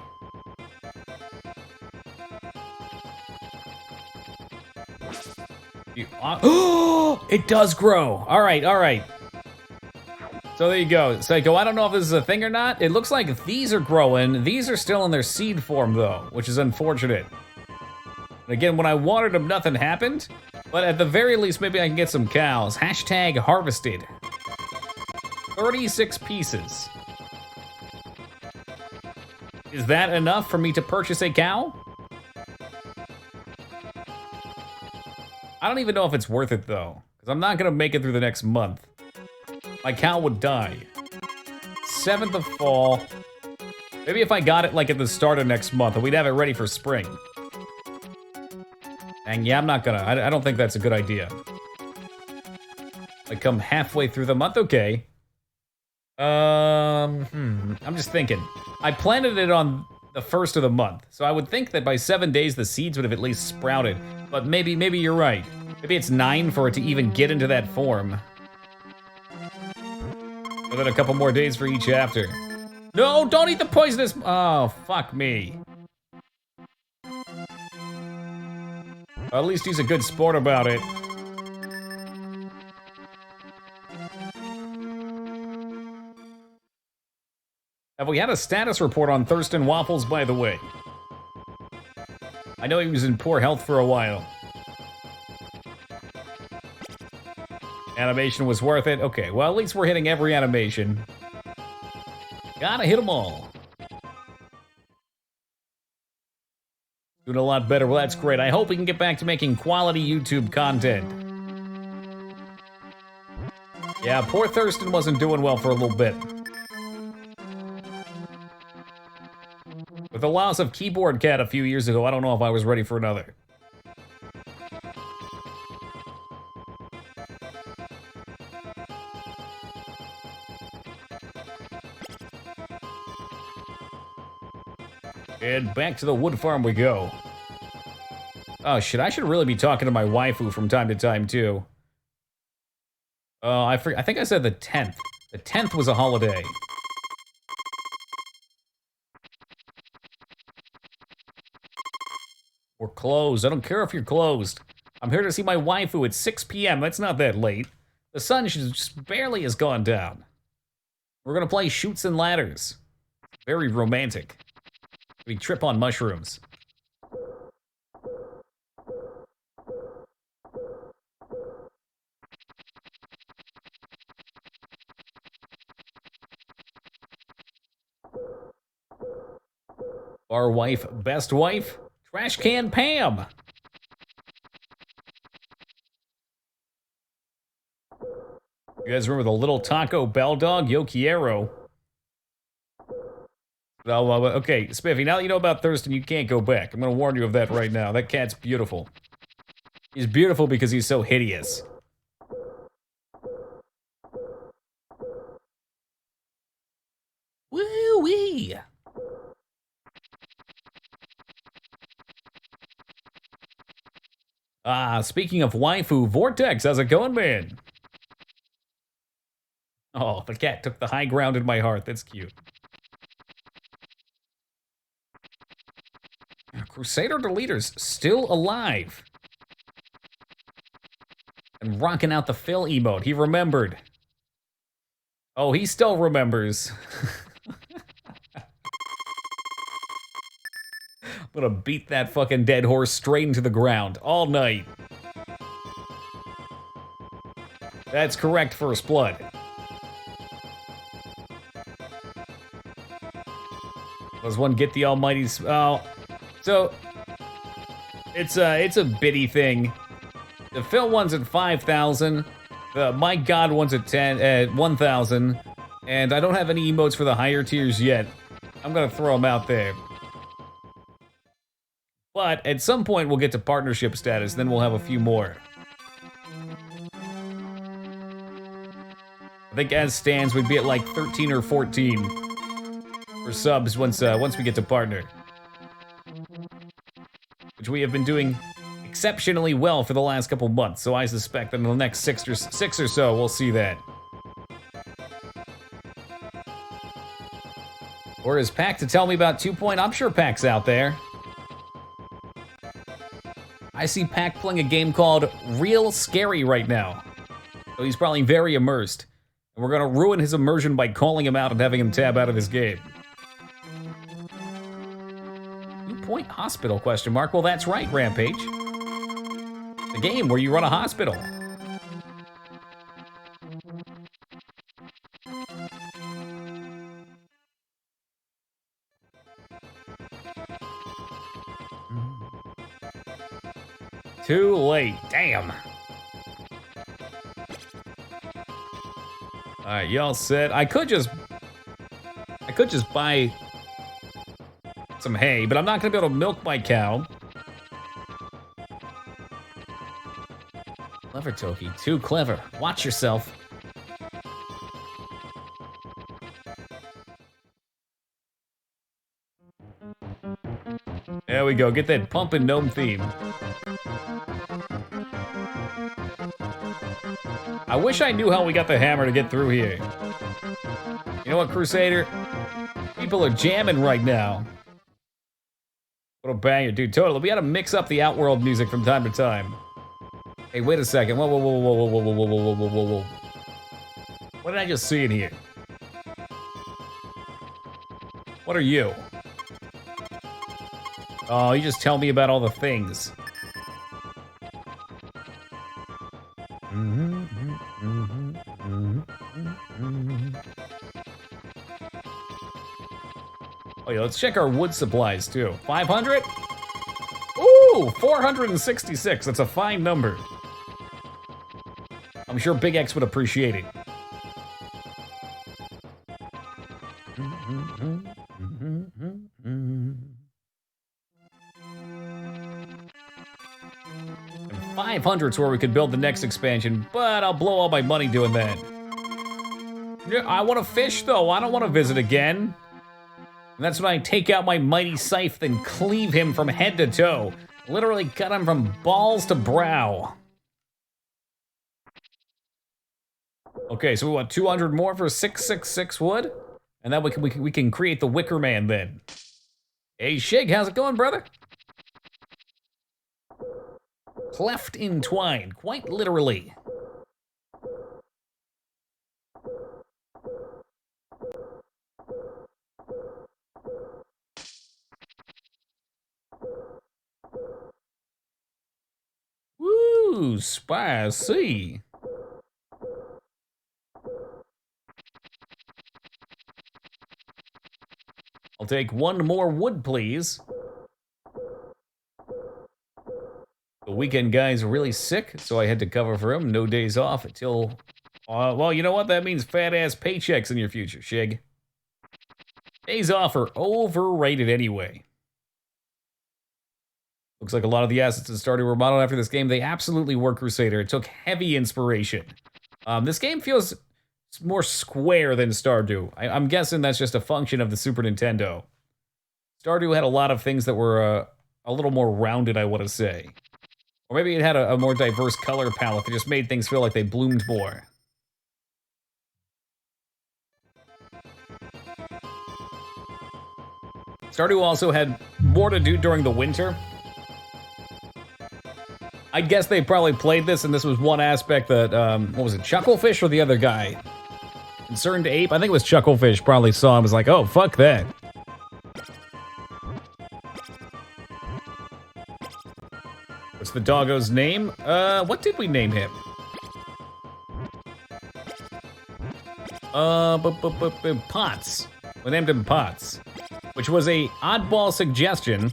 Oh, it does grow. All right, all right. So there you go. Psycho, I don't know if this is a thing or not. It looks like these are growing. These are still in their seed form, though, which is unfortunate. And again, when I watered them, nothing happened. But at the very least, maybe I can get some cows. Hashtag harvested. 36 pieces. Is that enough for me to purchase a cow? I don't even know if it's worth it, though, because I'm not going to make it through the next month. My cow would die. 7th of fall. Maybe if I got it, like, at the start of next month, we'd have it ready for spring. And yeah, I'm not gonna. I don't think that's a good idea. Like, come halfway through the month? Okay. I'm just thinking. I planted it on the 1st of the month, so I would think that by 7 days the seeds would have at least sprouted. But maybe you're right. Maybe it's 9 for it to even get into that form. And then a couple more days for each after. No, don't eat the poisonous. Oh, fuck me. Well, at least he's a good sport about it. Have we had a status report on Thurston Waffles, by the way? I know he was in poor health for a while. Animation was worth it. Okay, well, at least we're hitting every animation. Gotta hit them all. Doing a lot better. Well, that's great. I hope we can get back to making quality YouTube content. Yeah, poor Thurston wasn't doing well for a little bit. With the loss of Keyboard Cat a few years ago, I don't know if I was ready for another. And back to the wood farm we go. Oh shit, I should really be talking to my waifu from time to time too. Oh, I think I said the 10th. The 10th was a holiday. We're closed. I don't care if you're closed. I'm here to see my waifu at 6 p.m. That's not that late. The sun just barely has gone down. We're gonna play Chutes and Ladders. Very romantic. We trip on mushrooms. Our wife, best wife, Trash Can Pam. You guys remember the little Taco Bell dog, Yo Quiero? Oh, okay, Spiffy, now that you know about Thurston, you can't go back. I'm gonna warn you of that right now. That cat's beautiful. He's beautiful because he's so hideous. Woo-wee! Ah, speaking of waifu, Vortex, how's it going, man? Oh, the cat took the high ground in my heart. That's cute. Crusader Deleter's still alive. And rocking out the Phil emote. He remembered. Oh, he still remembers. I'm gonna beat that fucking dead horse straight into the ground all night. That's correct, First Blood. Does one get the almighty... Oh, so... It's a bitty thing. The Phil one's at 5,000. The My God one's at 1,000. And I don't have any emotes for the higher tiers yet. I'm gonna throw them out there. But at some point we'll get to partnership status, then we'll have a few more. I think as stands, we'd be at like 13 or 14 for subs once we get to partner. Which we have been doing exceptionally well for the last couple months, so I suspect that in the next six or so, we'll see that. Or is Pac to tell me about 2 Point? I'm sure Pac's out there. I see Pac playing a game called Real Scary right now. So he's probably very immersed. And we're gonna ruin his immersion by calling him out and having him tab out of his game. 2 Point Hospital, question mark. Well, that's right, Rampage. The game where you run a hospital. Too late, damn. All right, y'all set. I could just buy some hay, but I'm not gonna be able to milk my cow. Clever, Toki, too clever. Watch yourself. There we go, get that pumpin' gnome theme. I wish I knew how we got the hammer to get through here. You know what, Crusader? People are jamming right now. What a banger, dude, totally. We gotta mix up the Outworld music from time to time. Hey, wait a second. Whoa, whoa, whoa, whoa, whoa, whoa, whoa, whoa, whoa, whoa, whoa. What did I just see in here? What are you? Oh, you just tell me about all the things. Oh yeah, let's check our wood supplies too. 500? Ooh, 466. That's a fine number. I'm sure Big X would appreciate it. And 500's where we could build the next expansion, but I'll blow all my money doing that. Yeah, I want to fish though. I don't want to visit again. And that's when I take out my mighty scythe and cleave him from head to toe. Literally cut him from balls to brow. Okay, so we want 200 more for 666 wood? And then we can create the Wicker Man then. Hey, Shig, how's it going, brother? Cleft in twine, quite literally. Woo, spicy. I'll take one more wood, please. The weekend guy's really sick, so I had to cover for him. No days off until... well, you know what? That means fat-ass paychecks in your future, Shig. Days off are overrated anyway. Looks like a lot of the assets in Stardew were modeled after this game. They absolutely were, Crusader. It took heavy inspiration. This game feels more square than Stardew. I'm guessing that's just a function of the Super Nintendo. Stardew had a lot of things that were a little more rounded, I want to say. Or maybe it had a more diverse color palette that just made things feel like they bloomed more. Stardew also had more to do during the winter. I guess they probably played this, and this was one aspect that, what was it, Chucklefish or the other guy? Concerned Ape? I think it was Chucklefish probably saw him, was like, oh, fuck that. What's the doggo's name? What did we name him? Potts. We named him Potts, which was a oddball suggestion.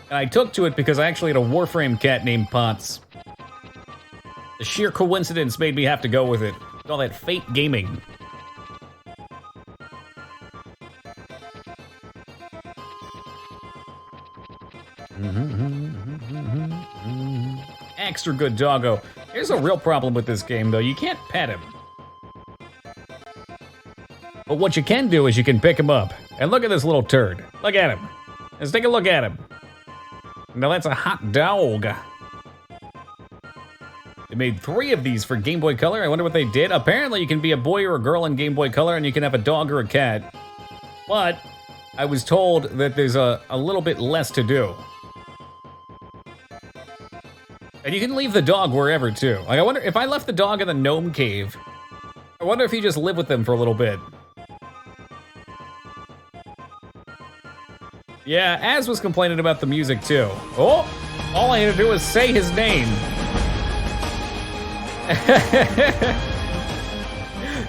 And I took to it because I actually had a Warframe cat named Potts. The sheer coincidence made me have to go with it. All that fate gaming. Extra good doggo. Here's a real problem with this game, though. You can't pet him. But what you can do is you can pick him up. And look at this little turd. Look at him. Let's take a look at him. Now that's a hot dog. They made 3 of these for Game Boy Color. I wonder what they did. Apparently you can be a boy or a girl in Game Boy Color and you can have a dog or a cat. But I was told that there's a little bit less to do. And you can leave the dog wherever too. Like I wonder if I left the dog in the gnome cave, I wonder if you just live with them for a little bit. Yeah, Az was complaining about the music too. Oh, all I had to do was say his name.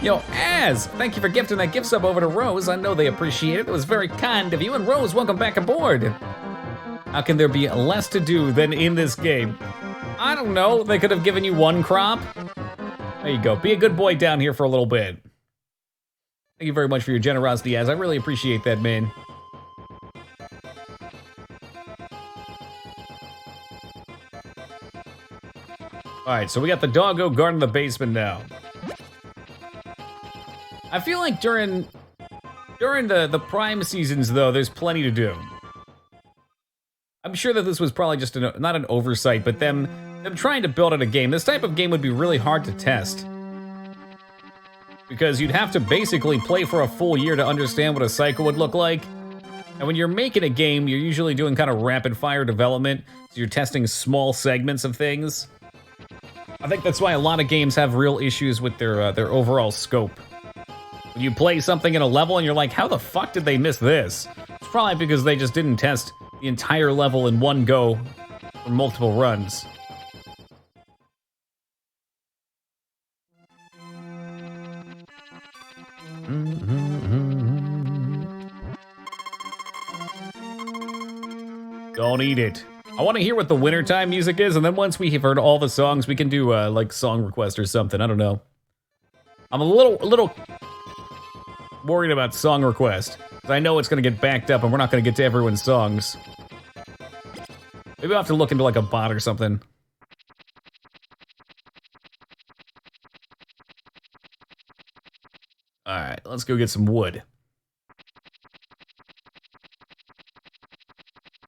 Yo, Az, thank you for gifting that gift sub over to Rose. I know they appreciate it. It was very kind of you. And Rose, welcome back aboard. How can there be less to do than in this game? I don't know. They could have given you 1 crop. There you go. Be a good boy down here for a little bit. Thank you very much for your generosity, Az. I really appreciate that, man. Alright, so we got the doggo guarding the basement now. I feel like during the prime seasons, though, there's plenty to do. I'm sure that this was probably just not an oversight, but them trying to build out a game. This type of game would be really hard to test. Because you'd have to basically play for a full year to understand what a cycle would look like. And when you're making a game, you're usually doing kind of rapid fire development, so you're testing small segments of things. I think that's why a lot of games have real issues with their overall scope. When you play something in a level and you're like, how the fuck did they miss this? It's probably because they just didn't test the entire level in one go for multiple runs. Don't eat it. I want to hear what the wintertime music is, and then once we have heard all the songs, we can do like song request or something. I don't know. I'm a little worried about song request, because I know it's going to get backed up, and we're not going to get to everyone's songs. Maybe I'll have to look into like a bot or something. All right, let's go get some wood.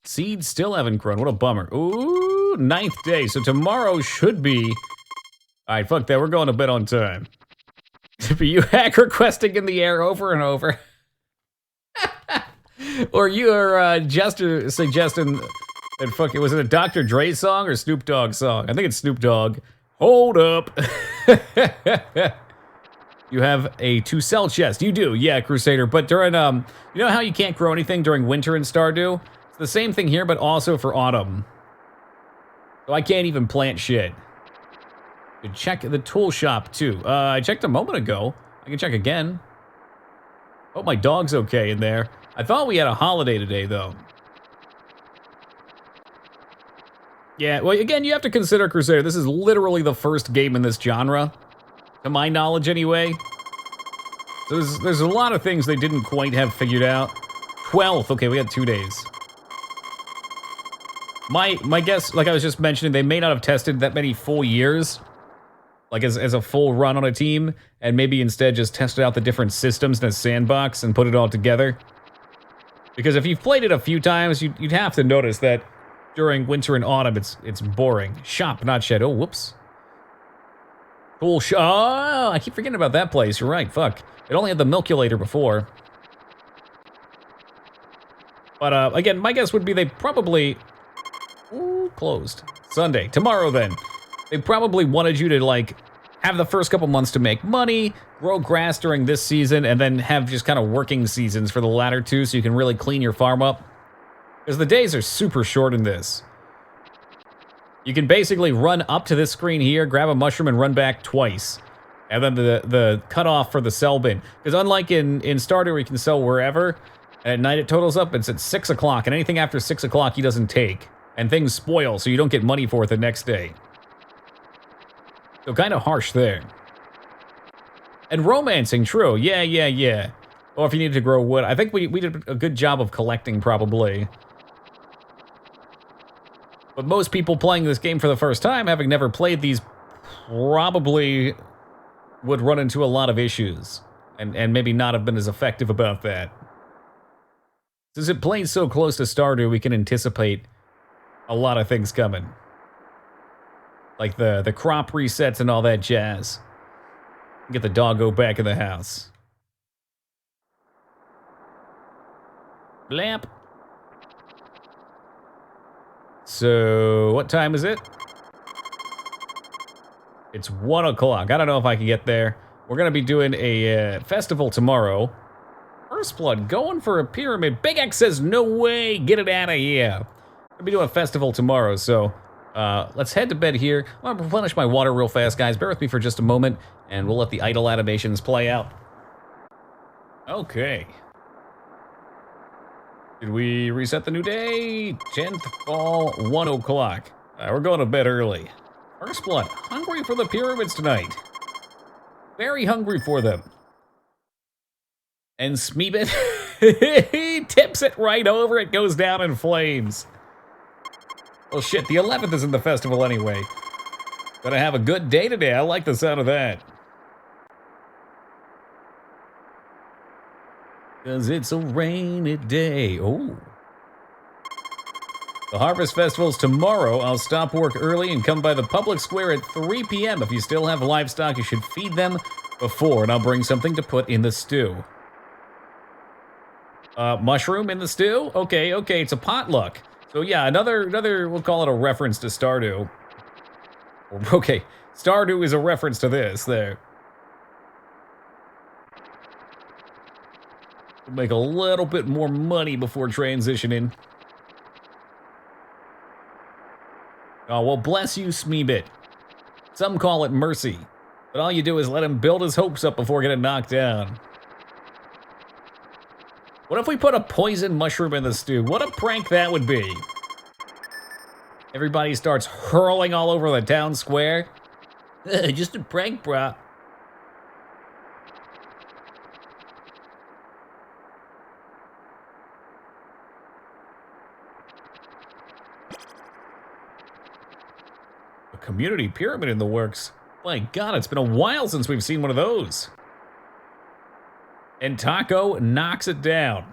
Seeds still haven't grown. What a bummer. Ooh, 9th day. So tomorrow should be... All right, fuck that. We're going to bed on time. You hack requesting in the air over and over. Or you are just suggesting that fucking... Was it a Dr. Dre song or Snoop Dogg song? I think it's Snoop Dogg. Hold up. You have a to-sell chest. You do, yeah, Crusader. But during, you know how you can't grow anything during winter in Stardew? It's the same thing here, but also for autumn. So I can't even plant shit. You check the tool shop, too. I checked a moment ago. I can check again. Oh, my dog's okay in there. I thought we had a holiday today, though. Yeah, well, again, you have to consider, Crusader, this is literally the first game in this genre. To my knowledge, anyway. So there's a lot of things they didn't quite have figured out. 12th, okay, we had 2 days. My guess, like I was just mentioning, they may not have tested that many full years, like as a full run on a team, and maybe instead just tested out the different systems in a sandbox and put it all together. Because if you've played it a few times, you'd have to notice that during winter and autumn, it's boring. Shop, not shed. Oh, whoops. Cool shop. Oh, I keep forgetting about that place. You're right. Fuck. It only had the milkulator before. But again, my guess would be they probably... Ooh, closed. Sunday. Tomorrow, then. They probably wanted you to, like, have the first couple months to make money, grow grass during this season, and then have just kind of working seasons for the latter two so you can really clean your farm up. Because the days are super short in this. You can basically run up to this screen here, grab a mushroom, and run back twice. And then the cutoff for the sell bin. Because unlike in Stardew where you can sell wherever, at night it totals up, it's at 6 o'clock, and anything after 6 o'clock he doesn't take. And things spoil, so you don't get money for it the next day. So kind of harsh there. And romancing, true. Yeah. Or if you need to grow wood. I think we did a good job of collecting, probably. But most people playing this game for the first time, having never played these, probably would run into a lot of issues. And maybe not have been as effective about that. Since it plays so close to Stardew, we can anticipate a lot of things coming. Like the crop resets and all that jazz. Get the doggo back in the house. Blamp. So, what time is it? It's 1 o'clock. I don't know if I can get there. We're gonna be doing a festival tomorrow. First Blood going for a pyramid. Big X says, no way, get it out of here. We're gonna be doing a festival tomorrow, so let's head to bed here. I'm gonna replenish my water real fast, guys. Bear with me for just a moment, and we'll let the idle animations play out. Okay. Did we reset the new day? 10th fall, 1 o'clock. We're going to bed early. First Blood, hungry for the pyramids tonight. Very hungry for them. And Smeebit, he tips it right over, it goes down in flames. Well shit, the 11th is in the festival anyway. Gonna have a good day today, I like the sound of that. Cause it's a rainy day. Oh. The Harvest Festival's tomorrow. I'll stop work early and come by the public square at 3 p.m. If you still have livestock, you should feed them before, and I'll bring something to put in the stew. Mushroom in the stew? Okay, it's a potluck. So yeah, another, we'll call it a reference to Stardew. Okay, Stardew is a reference to this, there. We'll make a little bit more money before transitioning. Oh, well, bless you, Smeebit. Some call it mercy. But all you do is let him build his hopes up before getting knocked down. What if we put a poison mushroom in the stew? What a prank that would be. Everybody starts hurling all over the town square. Just a prank, brah. A community pyramid in the works. My God, it's been a while since we've seen one of those. And Taco knocks it down.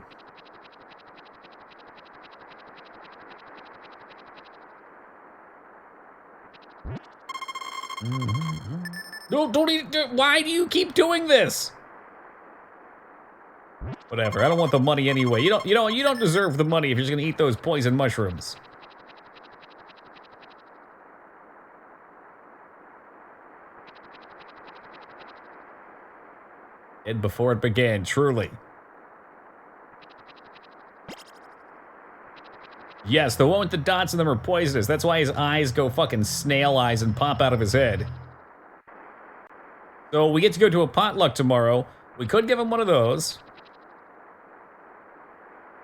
Don't eat it. Why do you keep doing this? Whatever. I don't want the money anyway. You don't deserve the money if you're just gonna eat those poison mushrooms. And before it began, truly. Yes, the one with the dots in them are poisonous. That's why his eyes go fucking snail eyes and pop out of his head. So we get to go to a potluck tomorrow. We could give him one of those.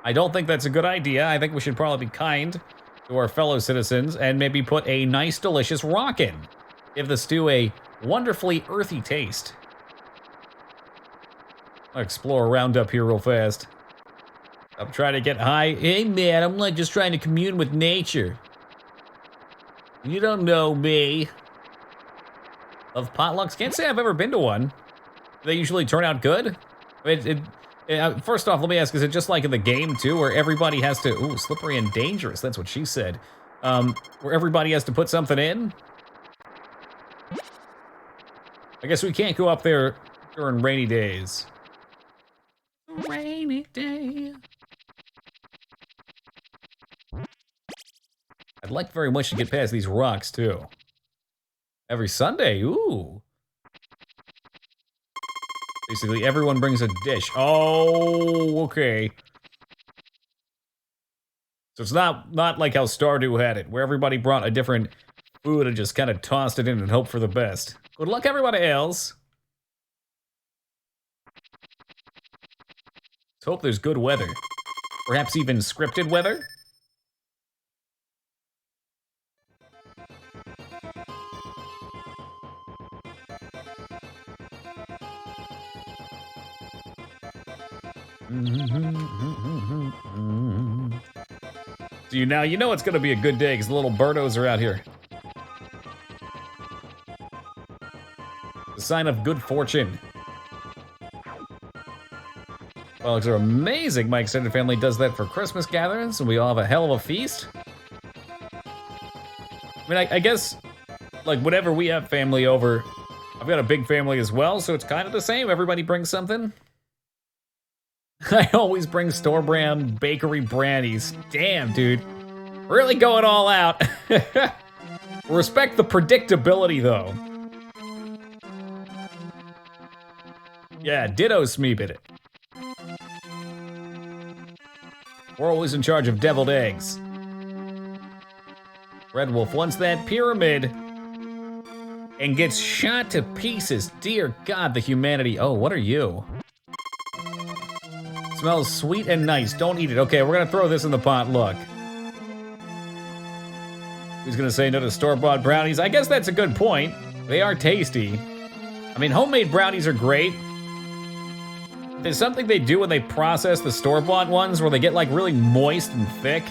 I don't think that's a good idea. I think we should probably be kind to our fellow citizens and maybe put a nice, delicious rock in. Give the stew a wonderfully earthy taste. I'll explore around up here real fast. I'm trying to get high. Hey man, I'm like just trying to commune with nature. You don't know me. Love potlucks. Can't say I've ever been to one. Do they usually turn out good? First off, let me ask, is it just like in the game too, where everybody has to, ooh, slippery and dangerous, that's what she said. Where everybody has to put something in? I guess we can't go up there during rainy days. Rainy day. I'd like very much to get past these rocks, too. Every Sunday, ooh. Basically, everyone brings a dish. Oh, okay. So it's not like how Stardew had it, where everybody brought a different food and just kind of tossed it in and hoped for the best. Good luck, everybody else. Let's hope there's good weather. Perhaps even scripted weather? So you know it's gonna be a good day because the little birdos are out here. The sign of good fortune. Dogs are amazing. My extended family does that for Christmas gatherings, and we all have a hell of a feast. I mean, I guess, like, whenever we have family over, I've got a big family as well, so it's kind of the same. Everybody brings something. I always bring store-brand bakery brownies. Damn, dude. Really going all out. Respect the predictability, though. Yeah, ditto Smeebit it. We're always in charge of deviled eggs. Red Wolf wants that pyramid and gets shot to pieces. Dear God, the humanity. Oh, what are you? Smells sweet and nice. Don't eat it. Okay, we're gonna throw this in the pot. Look. Who's gonna say no to store-bought brownies? I guess that's a good point. They are tasty. I mean, homemade brownies are great. There's something they do when they process the store-bought ones where they get like really moist and thick.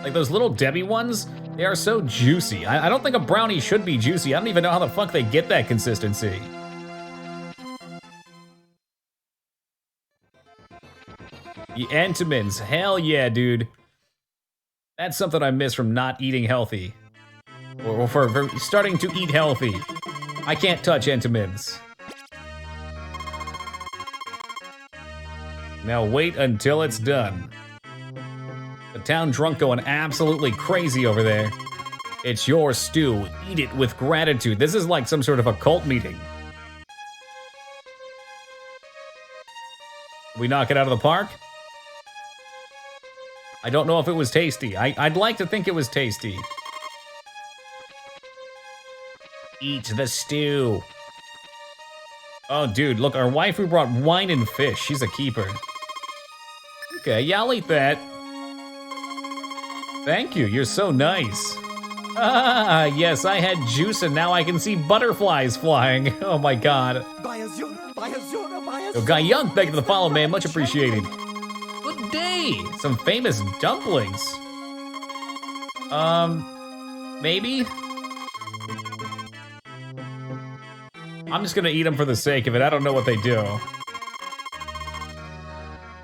Like those little Debbie ones, they are so juicy. I don't think a brownie should be juicy. I don't even know how the fuck they get that consistency. The Entenmann's, hell yeah, dude. That's something I miss from not eating healthy. Or for starting to eat healthy. I can't touch Entenmann's. Now wait until it's done. The town drunk going absolutely crazy over there. It's your stew. Eat it with gratitude. This is like some sort of a cult meeting. We knock it out of the park? I don't know if it was tasty. I'd like to think it was tasty. Eat the stew. Oh, dude, look, our waifu brought wine and fish. She's a keeper. Okay, yeah, I'll eat that. Thank you, you're so nice. Ah, yes, I had juice and now I can see butterflies flying. Oh my God. Yo, Guy Young, thank you for the follow, man, much appreciated. Good day, some famous dumplings. Maybe? I'm just gonna eat them for the sake of it. I don't know what they do.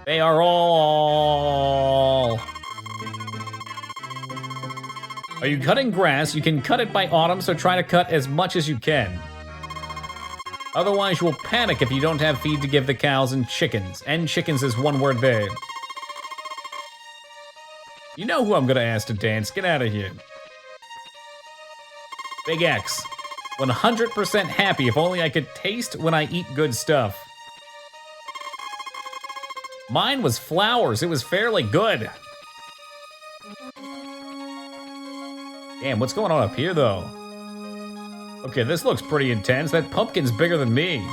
They are all... Are you cutting grass? You can cut it by autumn, so try to cut as much as you can. Otherwise, you will panic if you don't have feed to give the cows and chickens. And chickens is one word there. You know who I'm gonna ask to dance. Get out of here. Big X. 100% happy. If only I could taste when I eat good stuff. Mine was flowers. It was fairly good. Damn, what's going on up here, though? Okay, this looks pretty intense. That pumpkin's bigger than me.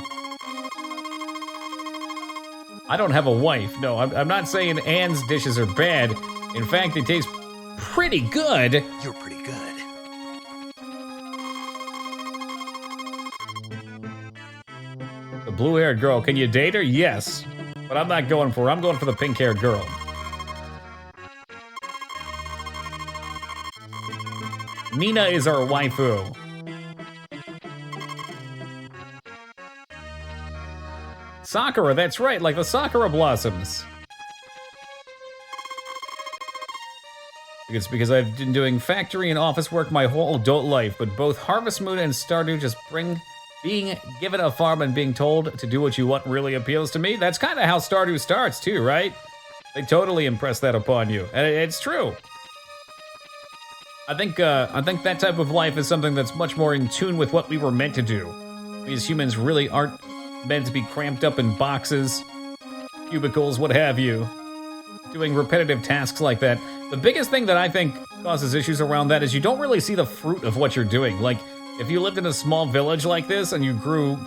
I don't have a wife. No, I'm not saying Anne's dishes are bad. In fact, they taste pretty good. You're pretty good. The blue-haired girl, can you date her? Yes. But I'm not going for her. I'm going for the pink-haired girl. Nina is our waifu. Sakura, that's right, like the Sakura blossoms. It's because I've been doing factory and office work my whole adult life, but both Harvest Moon and Stardew just bring being given a farm and being told to do what you want really appeals to me. That's kind of how Stardew starts too, right? They totally impress that upon you, and it's true. I think that type of life is something that's much more in tune with what we were meant to do. These humans really aren't meant to be cramped up in boxes, cubicles, what have you, doing repetitive tasks like that. The biggest thing that I think causes issues around that is you don't really see the fruit of what you're doing. Like, if you lived in a small village like this and you grew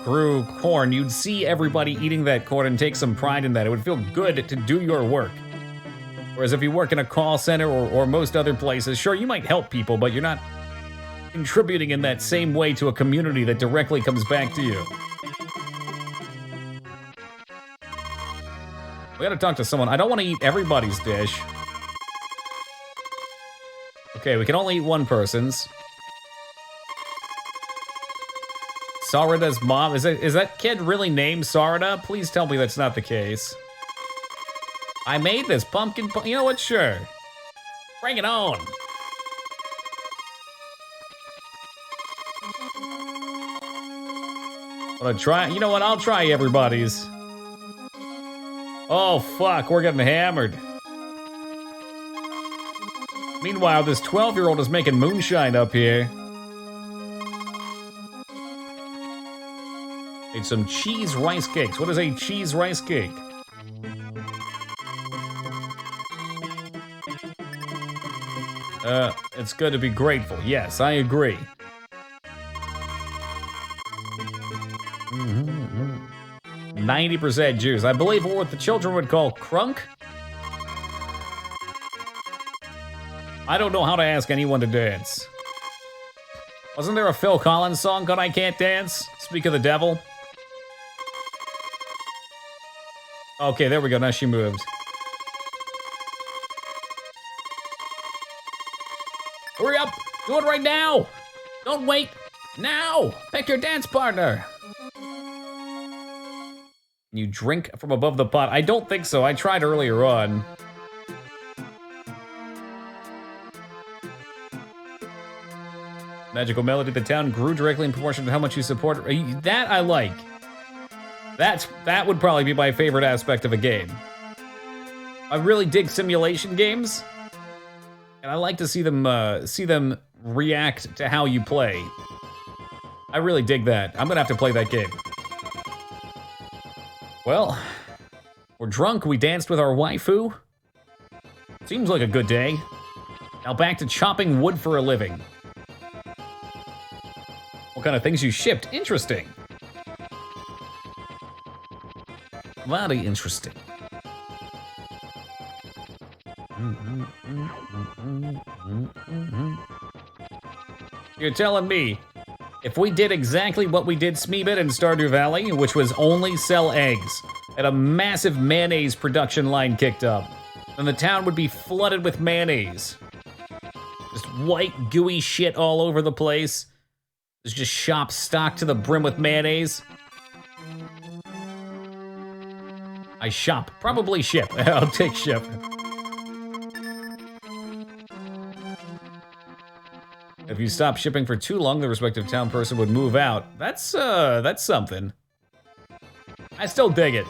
corn, you'd see everybody eating that corn and take some pride in that. It would feel good to do your work. Whereas if you work in a call center or most other places, sure, you might help people, but you're not contributing in that same way to a community that directly comes back to you. We gotta talk to someone. I don't want to eat everybody's dish. Okay, we can only eat one person's. Sarada's mom, is that kid really named Sarada? Please tell me that's not the case. I made this pumpkin, you know what, sure. Bring it on. Wanna try, you know what, I'll try everybody's. Oh fuck, we're getting hammered. Meanwhile, this 12-year-old is making moonshine up here. Made some cheese rice cakes. What is a cheese rice cake? It's good to be grateful. Yes, I agree. 90% juice. I believe what the children would call crunk. I don't know how to ask anyone to dance. Wasn't there a Phil Collins song called I Can't Dance? Speak of the devil. Okay, there we go. Now she moved. Hurry up! Do it right now! Don't wait! Now! Pick your dance partner! You drink from above the pot. I don't think so. I tried earlier on. Magical melody. The town grew directly in proportion to how much you support. That I like. That would probably be my favorite aspect of a game. I really dig simulation games, and I like to see them react to how you play. I really dig that. I'm gonna have to play that game. Well, we're drunk. We danced with our waifu. Seems like a good day. Now back to chopping wood for a living. What kind of things you shipped? Interesting. Very interesting. You're telling me, if we did exactly what we did Smeebit in Stardew Valley, which was only sell eggs, and a massive mayonnaise production line kicked up, then the town would be flooded with mayonnaise. Just white, gooey shit all over the place. There's just shops stocked to the brim with mayonnaise. I shop. Probably ship. I'll take ship. If you stop shipping for too long, the respective town person would move out. That's something. I still dig it.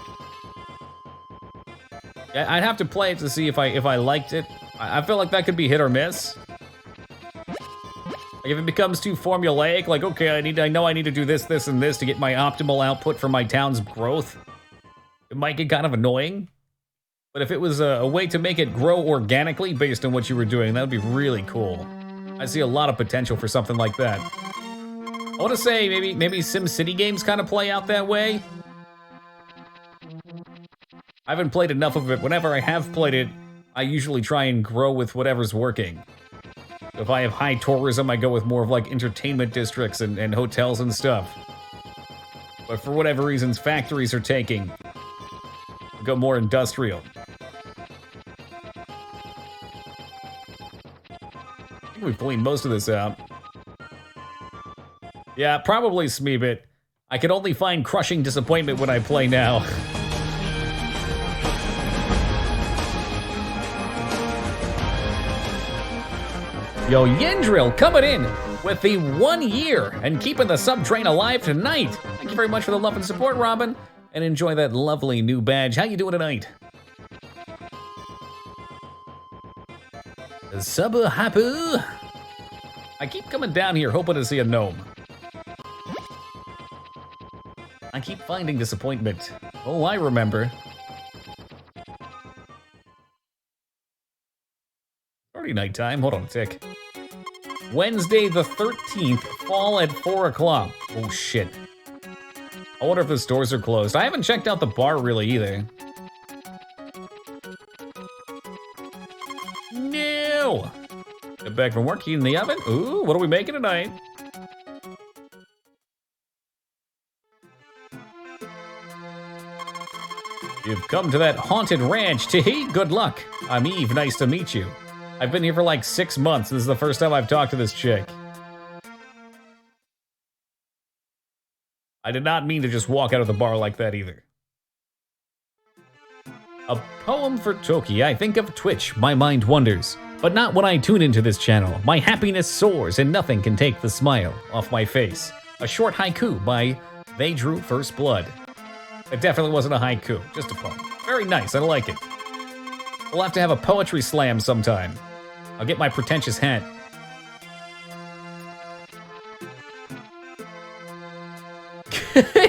I'd have to play it to see if I liked it. I feel like that could be hit or miss. Like if it becomes too formulaic, like okay, I know I need to do this, this, and this to get my optimal output for my town's growth. It might get kind of annoying. But if it was a way to make it grow organically based on what you were doing, that would be really cool. I see a lot of potential for something like that. I want to say maybe SimCity games kind of play out that way. I haven't played enough of it. Whenever I have played it, I usually try and grow with whatever's working. If I have high tourism, I go with more of like entertainment districts and hotels and stuff. But for whatever reasons, factories are taking. I go more industrial. I think we've cleaned most of this out. Yeah, probably Smeebit. I can only find crushing disappointment when I play now. Yo, Yendril coming in with the 1 year and keeping the sub train alive tonight. Thank you very much for the love and support, Robin, and enjoy that lovely new badge. How you doing tonight? Sub happy. I keep coming down here hoping to see a gnome. I keep finding disappointment. Oh, I remember. Already nighttime. Hold on a tick. Wednesday the 13th, fall at 4 o'clock. Oh, shit. I wonder if the stores are closed. I haven't checked out the bar really either. No! Get back from work, heat in the oven. Ooh, what are we making tonight? You've come to that haunted ranch. Tee, good luck. I'm Eve, nice to meet you. I've been here for like 6 months. This is the first time I've talked to this chick. I did not mean to just walk out of the bar like that either. A poem for Toki. I think of Twitch, my mind wanders. But not when I tune into this channel. My happiness soars and nothing can take the smile off my face. A short haiku by They Drew First Blood. It definitely wasn't a haiku, just a poem. Very nice, I like it. We'll have to have a poetry slam sometime. I'll get my pretentious hat.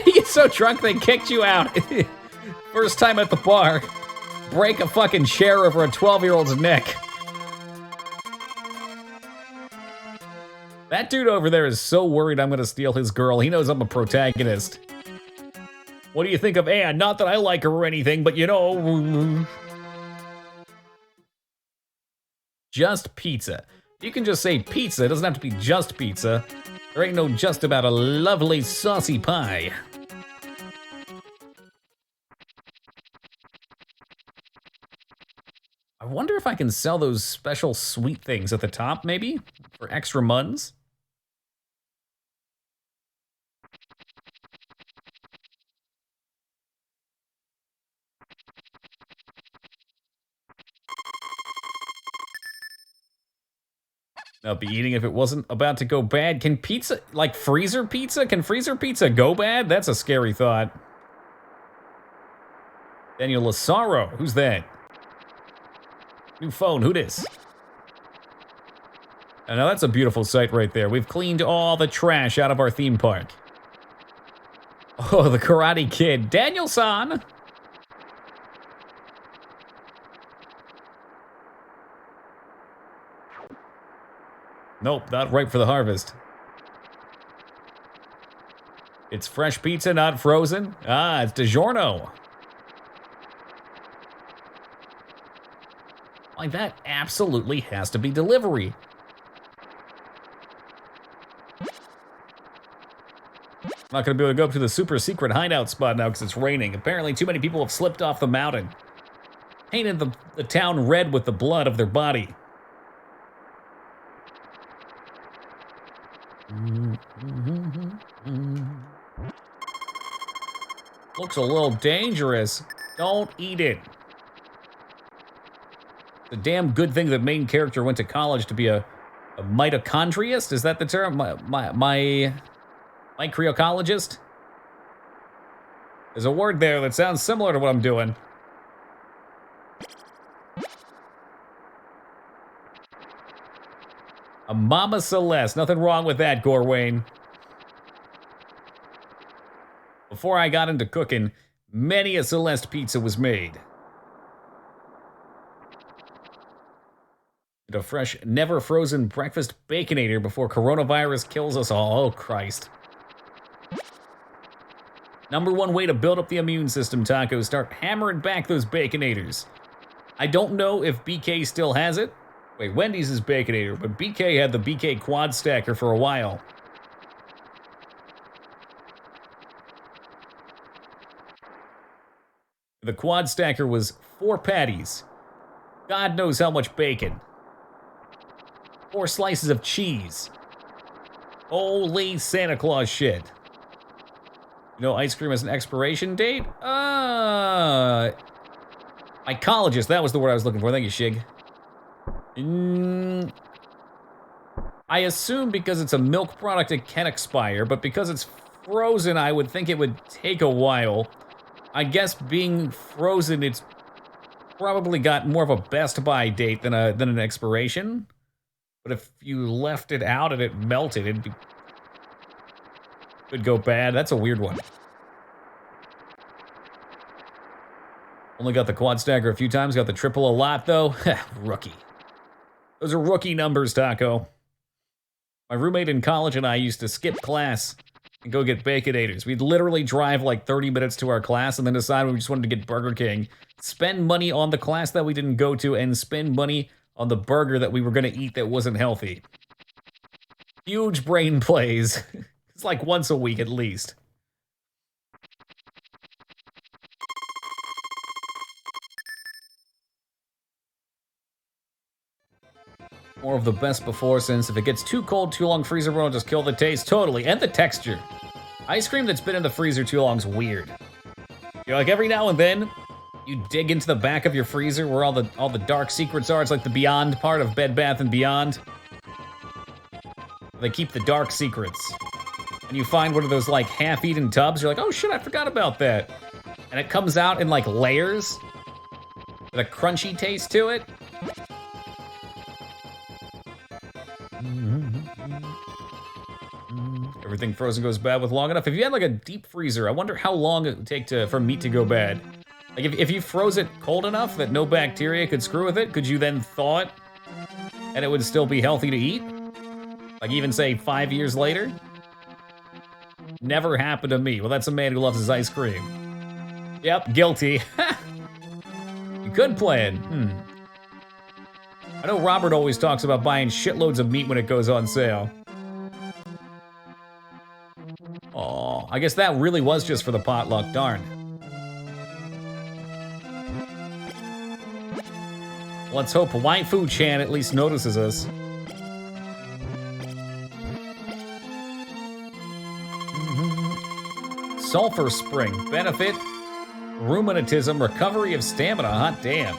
You're so drunk they kicked you out. First time at the bar. Break a fucking chair over a 12-year-old's neck. That dude over there is so worried I'm gonna steal his girl. He knows I'm a protagonist. What do you think of Anne? Not that I like her or anything, but you know. Just pizza. You can just say pizza. It doesn't have to be just pizza. There ain't no just about a lovely saucy pie. I wonder if I can sell those special sweet things at the top, maybe? For extra muns? I'll be eating if it wasn't about to go bad. Can pizza, like freezer pizza? Can freezer pizza go bad? That's a scary thought. Daniel Lazaro, who's that? New phone, who dis? I know that's a beautiful sight right there. We've cleaned all the trash out of our theme park. Oh, the Karate Kid. Daniel-san! Nope, not ripe for the harvest. It's fresh pizza, not frozen. Ah, it's DiGiorno. Like, that absolutely has to be delivery. I'm not gonna be able to go up to the super secret hideout spot now because it's raining. Apparently too many people have slipped off the mountain. Painted the town red with the blood of their body. Looks a little dangerous. Don't eat it. It's a damn good thing the main character went to college to be a mitochondriast? Is that the term? My microecologist? There's a word there that sounds similar to what I'm doing. A Mama Celeste. Nothing wrong with that, Gorwayne. Before I got into cooking, many a Celeste pizza was made. And a fresh, never frozen breakfast Baconator before coronavirus kills us all. Oh, Christ. #1 way to build up the immune system, Taco. Start hammering back those Baconators. I don't know if BK still has it. Wait, Wendy's is Baconator, but BK had the BK Quad Stacker for a while. The Quad Stacker was 4 patties. God knows how much bacon. 4 slices of cheese. Holy Santa Claus shit. You know, ice cream has an expiration date? Mycologist, that was the word I was looking for. Thank you, Shig. I assume because it's a milk product it can expire, but because it's frozen, I would think it would take a while. I guess being frozen, it's probably got more of a best by date than an expiration. But if you left it out and it melted, could go bad. That's a weird one. Only got the quad stagger a few times, got the triple a lot though. Rookie. Those are rookie numbers, Taco. My roommate in college and I used to skip class and go get Baconators. We'd literally drive like 30 minutes to our class and then decide we just wanted to get Burger King, spend money on the class that we didn't go to, and spend money on the burger that we were gonna eat that wasn't healthy. Huge brain plays. It's like once a week at least. More of the best before, since if it gets too cold too long, freezer will just kill the taste. Totally, and the texture. Ice cream that's been in the freezer too long is weird. You're like, every now and then, you dig into the back of your freezer where all the dark secrets are. It's like the Beyond part of Bed Bath & Beyond. They keep the dark secrets. And you find one of those like half-eaten tubs. You're like, oh shit, I forgot about that. And it comes out in like layers with a crunchy taste to it. Everything frozen goes bad with long enough. If you had like a deep freezer, I wonder how long it would take for meat to go bad. Like if you froze it cold enough that no bacteria could screw with it, could you then thaw it and it would still be healthy to eat? Like even say 5 years later? Never happened to me. Well, that's a man who loves his ice cream. Yep, guilty. You could plan. I know Robert always talks about buying shitloads of meat when it goes on sale. Aw, I guess that really was just for the potluck, darn. Let's hope Waifu Chan at least notices us. Sulfur Spring, benefit, rheumatism, recovery of stamina, hot damn.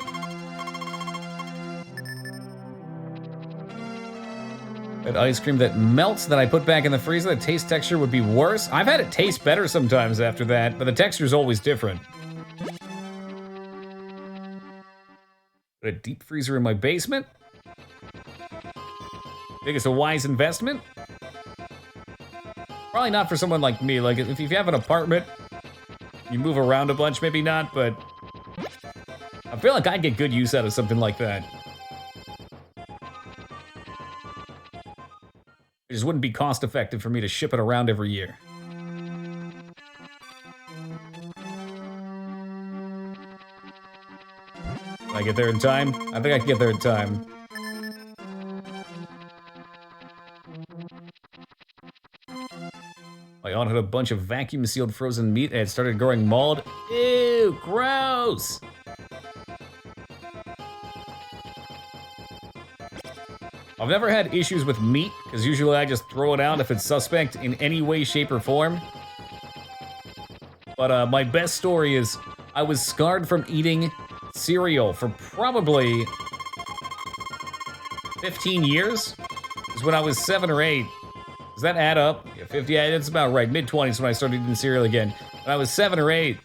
That ice cream that melts that I put back in the freezer, the taste texture would be worse. I've had it taste better sometimes after that, but the texture's always different. Put a deep freezer in my basement? Think it's a wise investment? Probably not for someone like me. Like, if you have an apartment, you move around a bunch, maybe not, but I feel like I'd get good use out of something like that. It just wouldn't be cost effective for me to ship it around every year. Can I get there in time? I think I can get there in time. My aunt had a bunch of vacuum sealed frozen meat and it started growing mold. Ew, gross! I've never had issues with meat, because usually I just throw it out if it's suspect in any way, shape, or form. But my best story is I was scarred from eating cereal for probably 15 years. It was when I was 7 or 8. Does that add up? Yeah, 50, yeah, that's about right. Mid-20s when I started eating cereal again. When I was 7 or 8,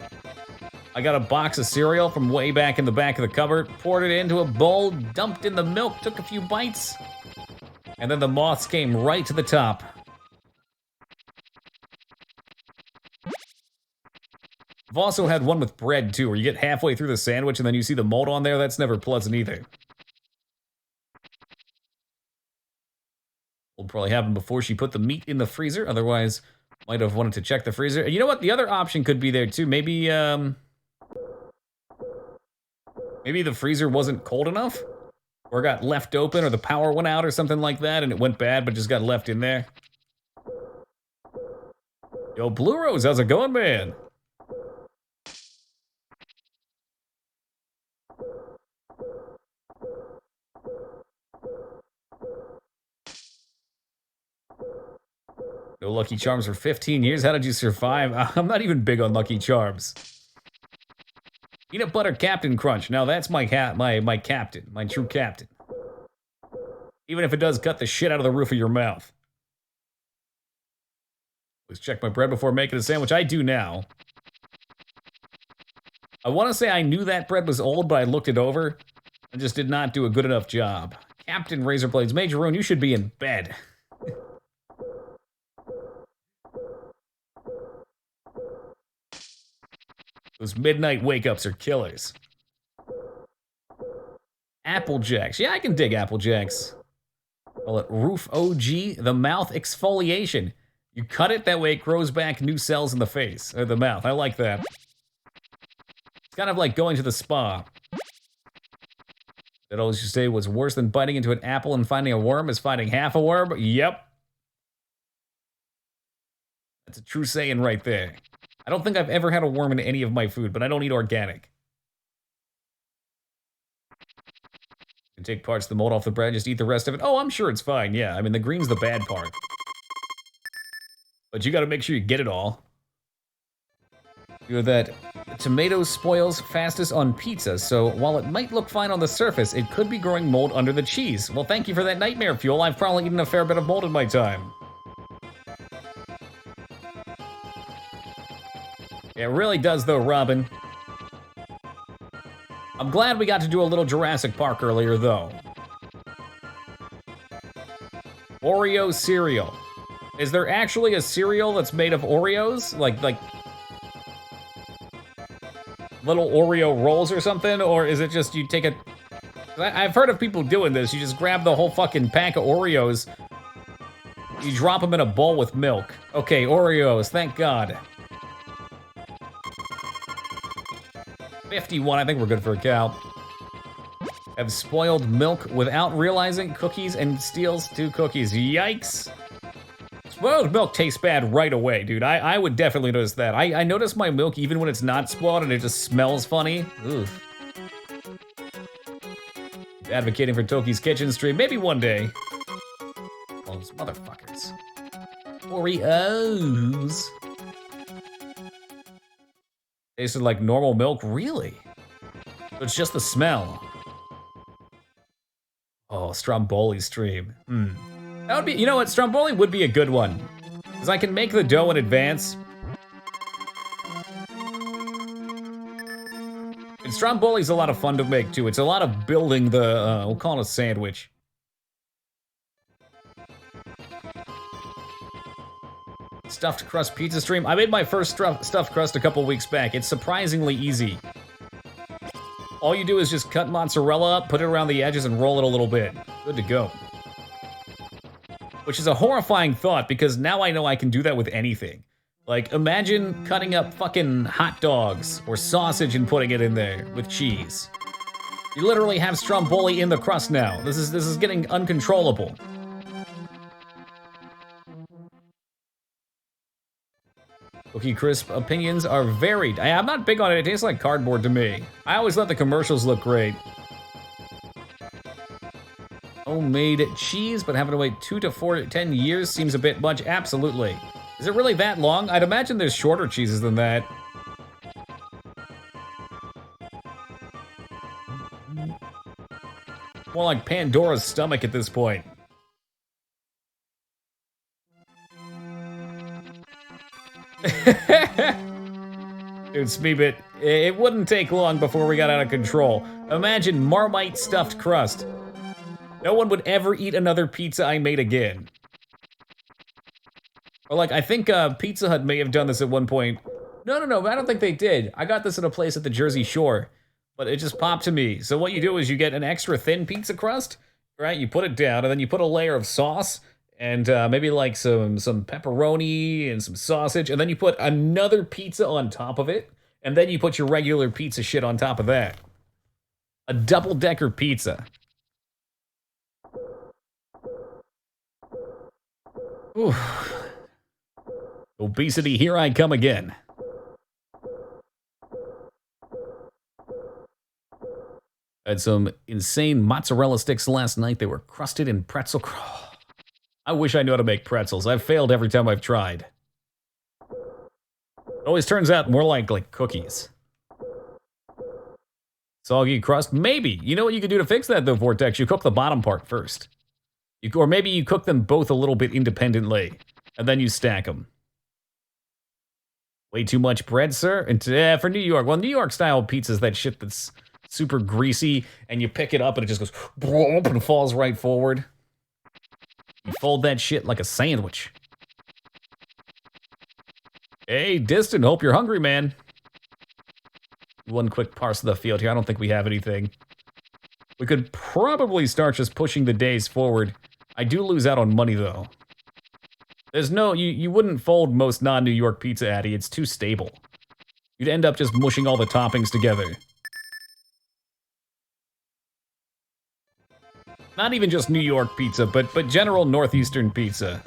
I got a box of cereal from way back in the back of the cupboard, poured it into a bowl, dumped in the milk, took a few bites, and then the moths came right to the top. I've also had one with bread, too, where you get halfway through the sandwich and then you see the mold on there. That's never pleasant either. Will probably happen before she put the meat in the freezer, otherwise might have wanted to check the freezer. You know what? The other option could be there, too. Maybe the freezer wasn't cold enough? Or got left open, or the power went out or something like that, and it went bad, but just got left in there. Yo, Blue Rose, how's it going, man? No Lucky Charms for 15 years? How did you survive? I'm not even big on Lucky Charms. Peanut Butter Captain Crunch. Now that's my captain, my true captain. Even if it does cut the shit out of the roof of your mouth. Let's check my bread before making a sandwich. I do now. I want to say I knew that bread was old, but I looked it over and just did not do a good enough job. Captain Razor Blades. Major Rune, you should be in bed. Those midnight wake-ups are killers. Applejacks. Yeah, I can dig Applejacks. Call it Roof OG, the mouth exfoliation. You cut it, that way it grows back new cells in the face, or the mouth. I like that. It's kind of like going to the spa. That always used to say was worse than biting into an apple and finding a worm is finding half a worm. Yep. That's a true saying right there. I don't think I've ever had a worm in any of my food, but I don't eat organic. You can take parts of the mold off the bread, just eat the rest of it. Oh, I'm sure it's fine, yeah. I mean, the green's the bad part. But you gotta make sure you get it all. You know that tomato spoils fastest on pizza, so while it might look fine on the surface, it could be growing mold under the cheese. Well, thank you for that nightmare fuel. I've probably eaten a fair bit of mold in my time. It really does, though, Robin. I'm glad we got to do a little Jurassic Park earlier, though. Oreo cereal. Is there actually a cereal that's made of Oreos? Like little Oreo rolls or something? Or is it just you take a... I've heard of people doing this. You just grab the whole fucking pack of Oreos. You drop them in a bowl with milk. Okay, Oreos, thank God. 51, I think we're good for a cow. Have spoiled milk without realizing cookies and steals 2 cookies. Yikes. Spoiled milk tastes bad right away, dude. I would definitely notice that. I notice my milk even when it's not spoiled and it just smells funny. Oof. Advocating for Toki's Kitchen stream. Maybe one day. Those motherfuckers. Oreos. Tasted like normal milk? Really? So it's just the smell. Oh, Stromboli stream. That would be, you know what, Stromboli would be a good one. Because I can make the dough in advance. And Stromboli's a lot of fun to make too. It's a lot of building the, we'll call it a sandwich. Stuffed crust pizza stream. I made my first stuffed crust a couple weeks back. It's surprisingly easy. All you do is just cut mozzarella up, put it around the edges, and roll it a little bit. Good to go. Which is a horrifying thought, because now I know I can do that with anything. Like, imagine cutting up fucking hot dogs or sausage and putting it in there with cheese. You literally have Stromboli in the crust now. This is getting uncontrollable. Cookie Crisp opinions are varied. I'm not big on it. It tastes like cardboard to me. I always let the commercials look great. Homemade cheese, but having to wait 2 to 10 years seems a bit much. Absolutely. Is it really that long? I'd imagine there's shorter cheeses than that. More like Pandora's stomach at this point. Dude, Smeebit, it wouldn't take long before we got out of control. Imagine Marmite stuffed crust. No one would ever eat another pizza I made again. Or like, I think Pizza Hut may have done this at one point. No, I don't think they did. I got this at a place at the Jersey Shore, but it just popped to me. So what you do is you get an extra thin pizza crust, right? You put it down, and then you put a layer of sauce, and maybe like some pepperoni and some sausage, and then you put another pizza on top of it, and then you put your regular pizza shit on top of that. A double-decker pizza. Oof. Obesity, here I come again. I had some insane mozzarella sticks last night. They were crusted in pretzel. I wish I knew how to make pretzels. I've failed every time I've tried. It always turns out more like cookies. Soggy crust? Maybe. You know what you could do to fix that, though, Vortex? You cook the bottom part first. Or maybe you cook them both a little bit independently, and then you stack them. Way too much bread, sir? And for New York, well, New York-style pizza's that shit that's super greasy, and you pick it up and it just goes and falls right forward. You fold that shit like a sandwich. Hey, Distant, hope you're hungry, man. One quick parse of the field here. I don't think we have anything. We could probably start just pushing the days forward. I do lose out on money, though. There's no, you wouldn't fold most non-New York pizza, Addy. It's too stable. You'd end up just mushing all the toppings together. Not even just New York pizza, but general Northeastern pizza.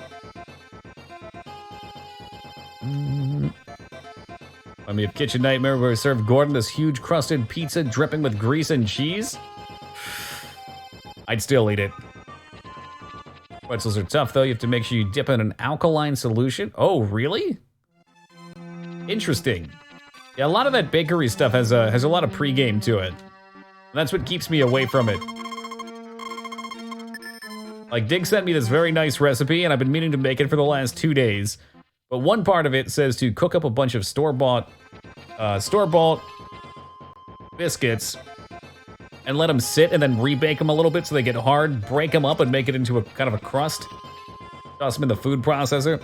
I mean, of Kitchen Nightmare where we served Gordon this huge crusted pizza dripping with grease and cheese. I'd still eat it. Pretzels are tough, though. You have to make sure you dip in an alkaline solution. Oh, really? Interesting. Yeah, a lot of that bakery stuff has a lot of pregame to it. And that's what keeps me away from it. Like, Dig sent me this very nice recipe, and I've been meaning to make it for the last 2 days. But one part of it says to cook up a bunch of store-bought biscuits and let them sit and then rebake them a little bit so they get hard, break them up and make it into a kind of a crust, toss them in the food processor.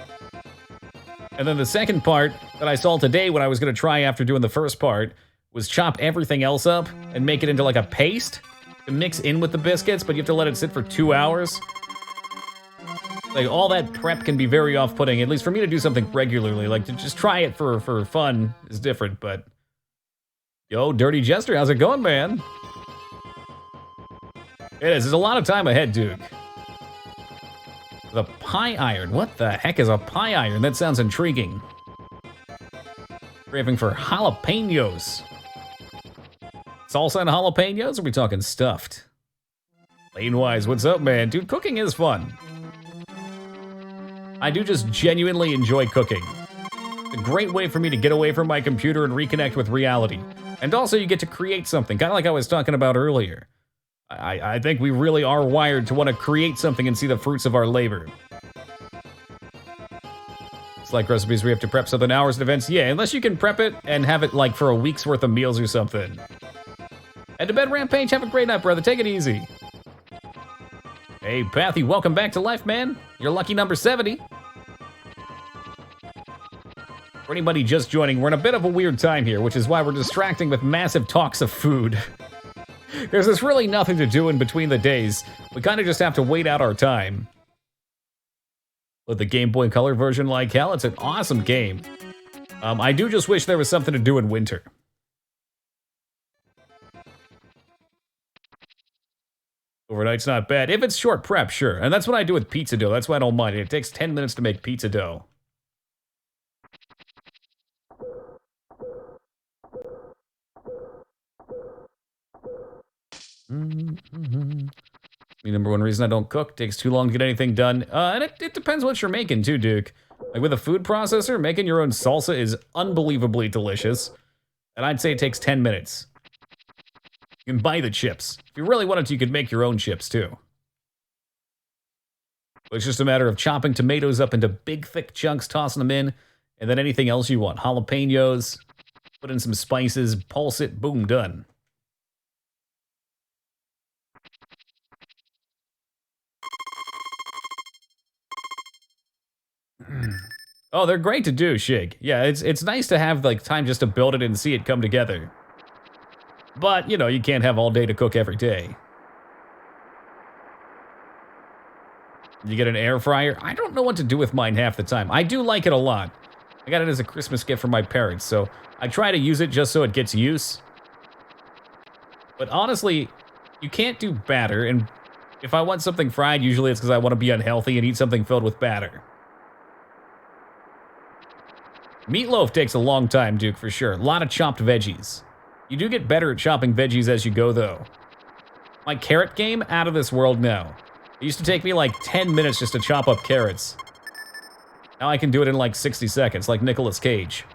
And then the second part that I saw today when I was gonna try after doing the first part was chop everything else up and make it into like a paste to mix in with the biscuits, but you have to let it sit for 2 hours. Like, all that prep can be very off-putting, at least for me to do something regularly. Like, to just try it for fun is different, but... Yo, Dirty Jester, how's it going, man? It is. There's a lot of time ahead, Duke. The pie iron. What the heck is a pie iron? That sounds intriguing. Craving for jalapenos. Salsa and jalapenos? Or are we talking stuffed? Lane-wise, what's up, man? Dude, cooking is fun. I do just genuinely enjoy cooking. It's a great way for me to get away from my computer and reconnect with reality. And also you get to create something, kind of like I was talking about earlier. I think we really are wired to want to create something and see the fruits of our labor. It's like recipes where you have to prep something hours in advance. Yeah, unless you can prep it and have it like for a week's worth of meals or something. Head to bed, Rampage. Have a great night, brother. Take it easy. Hey, Pathy, welcome back to life, man. You're lucky number 70. For anybody just joining, we're in a bit of a weird time here, which is why we're distracting with massive talks of food. There's just really nothing to do in between the days. We kind of just have to wait out our time. With the Game Boy Color version like hell, it's an awesome game. I do just wish there was something to do in winter. Overnight's not bad. If it's short prep, sure. And that's what I do with pizza dough. That's why I don't mind it. It takes 10 minutes to make pizza dough. The number one reason I don't cook, takes too long to get anything done. And it depends what you're making too, Duke. Like with a food processor, making your own salsa is unbelievably delicious. And I'd say it takes 10 minutes. You can buy the chips. If you really wanted to, you could make your own chips too. It's just a matter of chopping tomatoes up into big, thick chunks, tossing them in, and then anything else you want. Jalapenos, put in some spices, pulse it, boom, done. Oh, they're great to do, Shig. Yeah, it's nice to have like time just to build it and see it come together. But, you know, you can't have all day to cook every day. You get an air fryer? I don't know what to do with mine half the time. I do like it a lot. I got it as a Christmas gift from my parents, so I try to use it just so it gets use. But honestly, you can't do batter, and if I want something fried, usually it's because I want to be unhealthy and eat something filled with batter. Meatloaf takes a long time, Duke, for sure. A lot of chopped veggies. You do get better at chopping veggies as you go, though. My carrot game, out of this world now. It used to take me like 10 minutes just to chop up carrots. Now I can do it in like 60 seconds, like Nicolas Cage.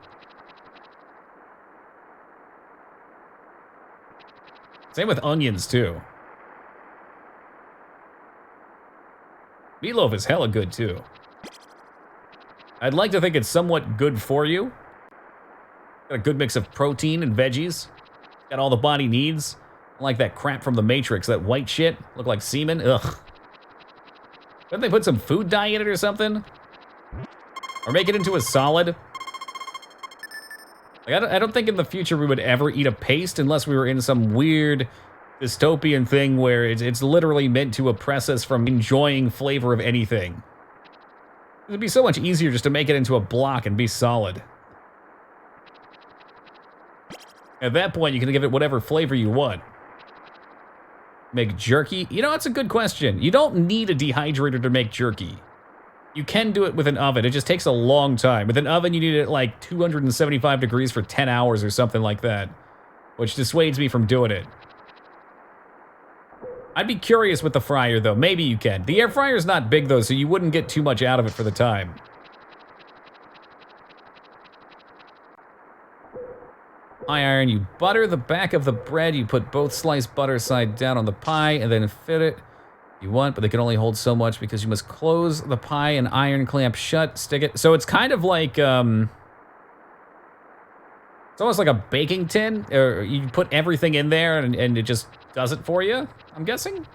Same with onions, too. Meatloaf is hella good, too. I'd like to think it's somewhat good for you. Got a good mix of protein and veggies. Got all the body needs. Like that crap from the Matrix, that white shit. Look like semen. Ugh. Couldn't they put some food dye in it or something? Or make it into a solid? Like, I don't think in the future we would ever eat a paste unless we were in some weird dystopian thing where it's literally meant to oppress us from enjoying flavor of anything. It'd be so much easier just to make it into a block and be solid. At that point, you can give it whatever flavor you want. Make jerky? You know, that's a good question. You don't need a dehydrator to make jerky. You can do it with an oven. It just takes a long time. With an oven, you need it at like 275 degrees for 10 hours or something like that, which dissuades me from doing it. I'd be curious with the fryer, though. Maybe you can. The air fryer's not big, though, so you wouldn't get too much out of it for the time. Pie iron, you butter the back of the bread. You put both sliced butter side down on the pie, and then fit it. You want, but they can only hold so much because you must close the pie and iron clamp shut, stick it. So it's kind of like, it's almost like a baking tin, or you put everything in there and it just does it for you, I'm guessing?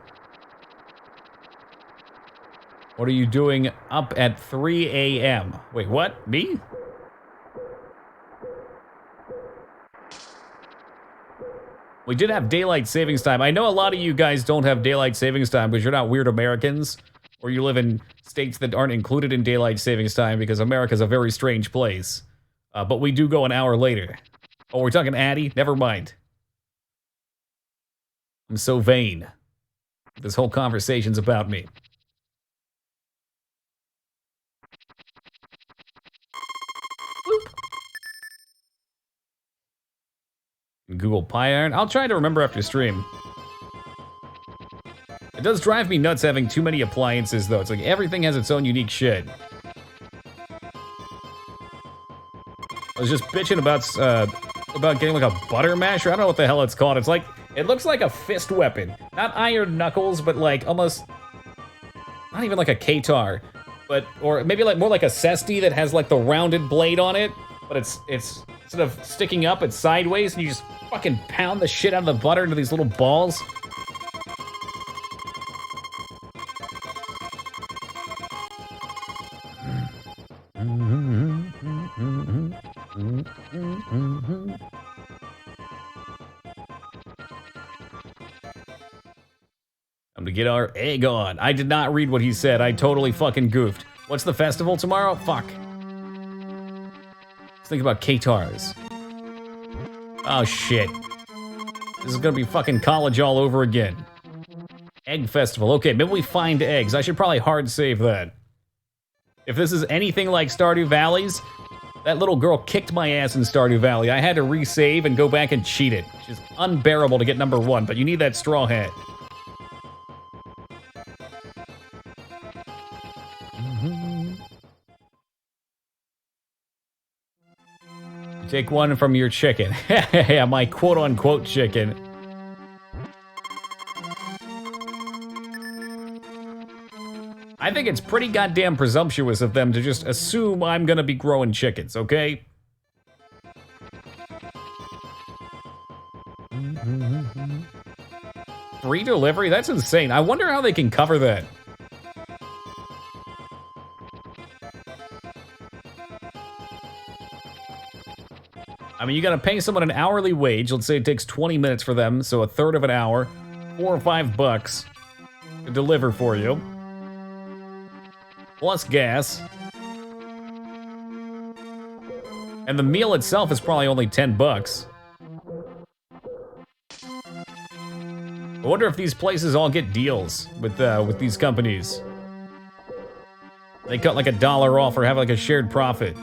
What are you doing up at 3 a.m.? Wait, what? Me? We did have daylight savings time. I know a lot of you guys don't have daylight savings time because you're not weird Americans, or you live in states that aren't included in daylight savings time because America's a very strange place. But we do go an hour later. Oh, we're talking Addy? Never mind. I'm so vain. This whole conversation's about me. Google Pie Iron. I'll try to remember after stream. It does drive me nuts having too many appliances, though. It's like everything has its own unique shit. I was just bitching about getting like a butter masher. I don't know what the hell it's called. It's like, it looks like a fist weapon. Not iron knuckles, but like almost, not even like a Katar, but, or maybe like more like a Sesti that has like the rounded blade on it, but it's instead of sticking up, it's sideways, and you just fucking pound the shit out of the butter into these little balls. Time to get our egg on. I did not read what he said. I totally fucking goofed. What's the festival tomorrow? Fuck. Let's think about Katars. Oh shit. This is gonna be fucking college all over again. Egg festival. Okay, maybe we find eggs. I should probably hard save that. If this is anything like Stardew Valley's, that little girl kicked my ass in Stardew Valley. I had to resave and go back and cheat it. Which is unbearable to get number 1, but you need that straw hat. Take one from your chicken. Yeah, my quote-unquote chicken. I think it's pretty goddamn presumptuous of them to just assume I'm gonna be growing chickens, okay? Free delivery? That's insane. I wonder how they can cover that. I mean, you gotta pay someone an hourly wage. Let's say it takes 20 minutes for them, so a third of an hour, $4 or $5 to deliver for you. Plus gas. And the meal itself is probably only $10. I wonder if these places all get deals with these companies. They cut like $1 off or have like a shared profit.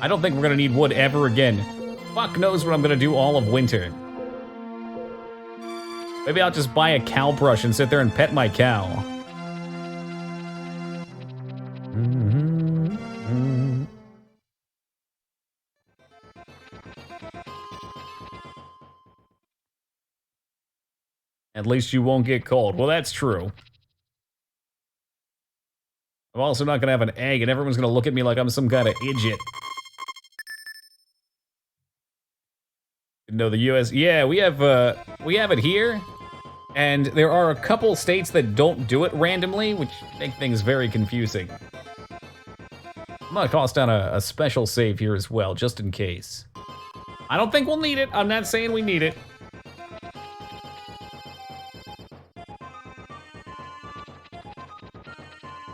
I don't think we're gonna need wood ever again. Fuck knows what I'm gonna do all of winter. Maybe I'll just buy a cow brush and sit there and pet my cow. At least you won't get cold. Well, that's true. I'm also not gonna have an egg, and everyone's gonna look at me like I'm some kind of idiot. No, the U.S. Yeah, we have it here, and there are a couple states that don't do it randomly, which make things very confusing. I'm gonna toss down a special save here as well, just in case. I don't think we'll need it. I'm not saying we need it.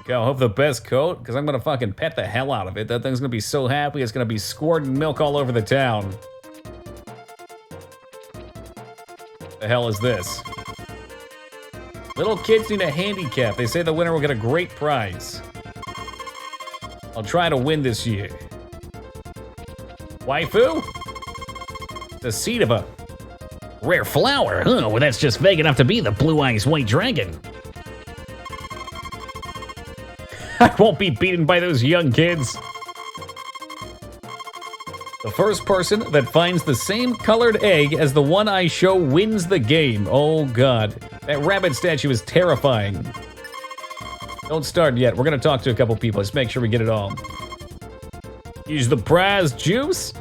Okay, I'll hope the best coat, because I'm gonna fucking pet the hell out of it. That thing's gonna be so happy, it's gonna be squirting milk all over the town. The hell is this? Little kids need a handicap. They say the winner will get a great prize. I'll try to win this year. Waifu? The seed of a rare flower. Oh, well, that's just vague enough to be the Blue Eyes White Dragon. I won't be beaten by those young kids. The first person that finds the same colored egg as the one I show wins the game. Oh god, that rabbit statue is terrifying. Don't start yet, we're gonna talk to a couple people. Let's make sure we get it all. Use the prize juice?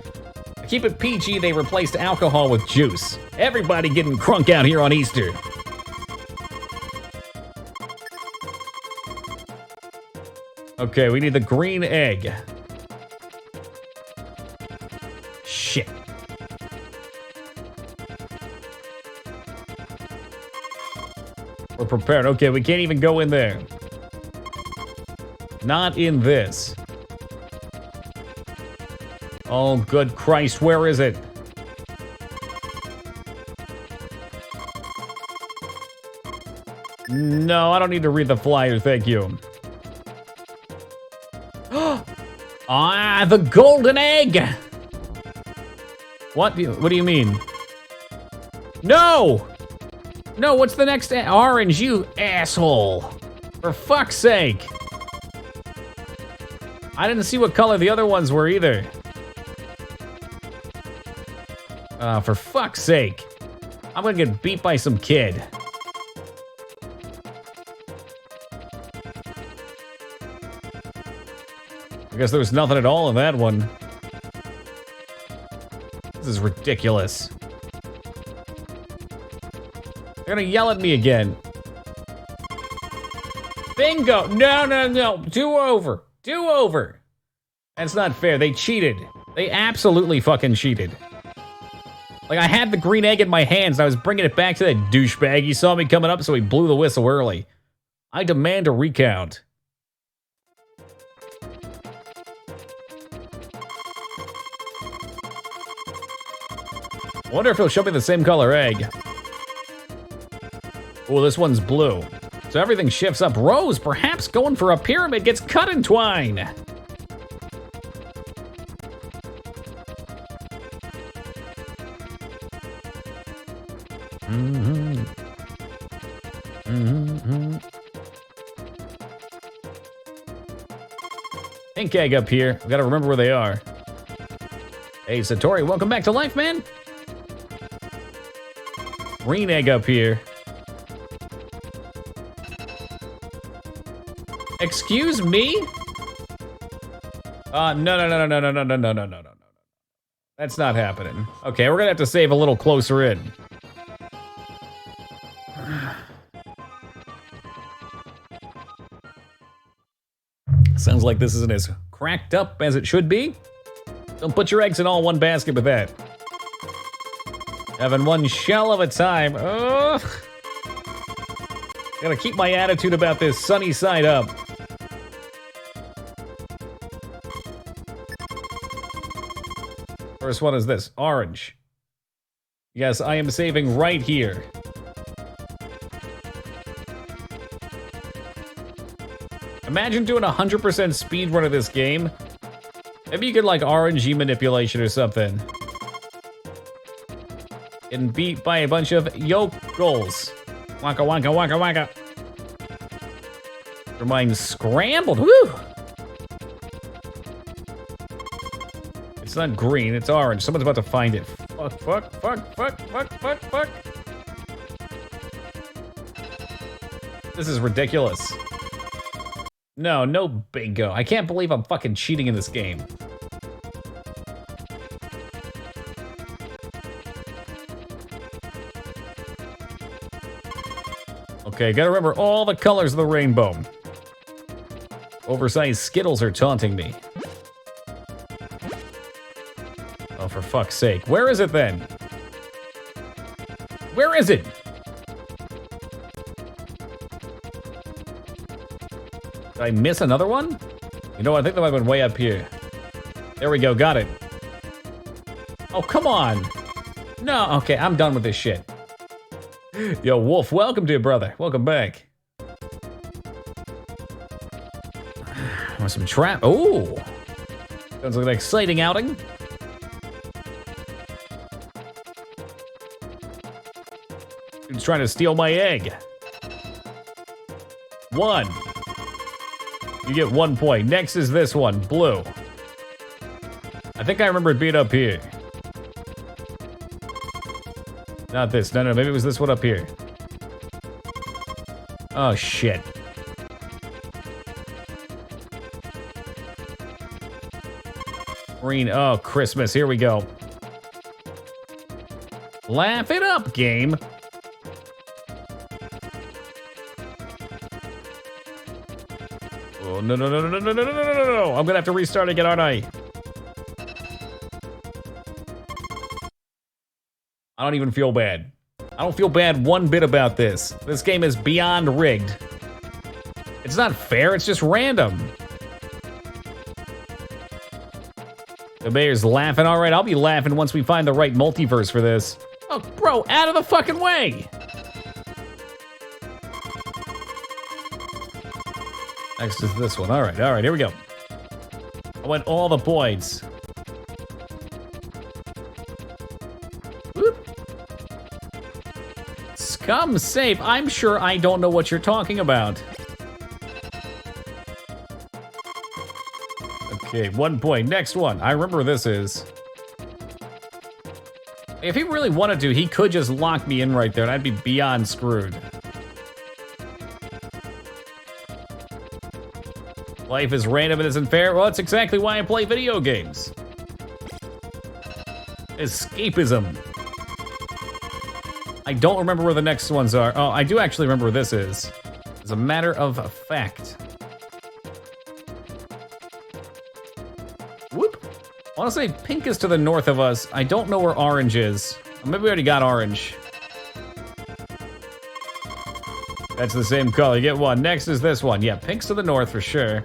To keep it PG, they replaced alcohol with juice. Everybody getting crunk out here on Easter. Okay, we need the green egg. Shit. We're prepared. Okay, we can't even go in there. Not in this. Oh, good Christ, where is it? No, I don't need to read the flyer, thank you. Ah, the golden egg! What do you mean? No! No, what's the next orange, you asshole? For fuck's sake. I didn't see what color the other ones were either. For fuck's sake. I'm gonna get beat by some kid. I guess there was nothing at all in that one. This is ridiculous. They're gonna yell at me again. Bingo! No, no, no. Do over. Do over. That's not fair. They cheated. They absolutely fucking cheated. Like, I had the green egg in my hands, and I was bringing it back to that douchebag. He saw me coming up, so he blew the whistle early. I demand a recount. I wonder if he'll show me the same color egg. Oh, this one's blue. So everything shifts up. Rose, perhaps going for a pyramid, gets cut in twine. Pink egg up here. We gotta remember where they are. Hey, Satori, welcome back to life, man. Green egg up here. Excuse me? No. That's not happening. Okay, we're gonna have to save a little closer in. Sounds like this isn't as cracked up as it should be. Don't put your eggs in all one basket with that. Having one shell of a time. Ugh. Gotta keep my attitude about this sunny side up. First one is this, orange. Yes, I am saving right here. Imagine doing a 100% speed run of this game. Maybe you could like RNG manipulation or something. Getting beat by a bunch of yokels. Waka waka waka waka. Your mind scrambled. Woo! It's not green, it's orange. Someone's about to find it. Fuck. This is ridiculous. No, no bingo. I can't believe I'm fucking cheating in this game. Okay, gotta remember all the colors of the rainbow. Oversized Skittles are taunting me. Oh, for fuck's sake. Where is it then? Where is it? Did I miss another one? You know what? I think that might have been way up here. There we go, got it. Oh, come on. No, okay, I'm done with this shit. Yo, Wolf, welcome to it, brother. Welcome back. Want some trap? Oh! Sounds like an exciting outing. Dude's trying to steal my egg. 1. You get 1 point. Next is this one, blue. I think I remember it being up here. Not this. No, maybe it was this one up here. Oh, shit. Green. Oh, Christmas. Here we go. Laugh it up, game. Oh, no. I'm gonna have to restart again, aren't I? I don't even feel bad. I don't feel bad one bit about this. This game is beyond rigged. It's not fair, it's just random. The mayor's laughing. All right, I'll be laughing once we find the right multiverse for this. Oh, bro, out of the fucking way! Next is this one. All right, here we go. I want all the points. Whoop. Scum safe. I'm sure I don't know what you're talking about. Okay, 1 point. Next one. I remember where this is. If he really wanted to, he could just lock me in right there, and I'd be beyond screwed. Life is random and isn't fair. Well, that's exactly why I play video games. Escapism. I don't remember where the next ones are. Oh, I do actually remember where this is. As a matter of fact. Whoop. I want to say pink is to the north of us. I don't know where orange is. Or maybe we already got orange. That's the same color. You get one. Next is this one. Yeah, pink's to the north for sure.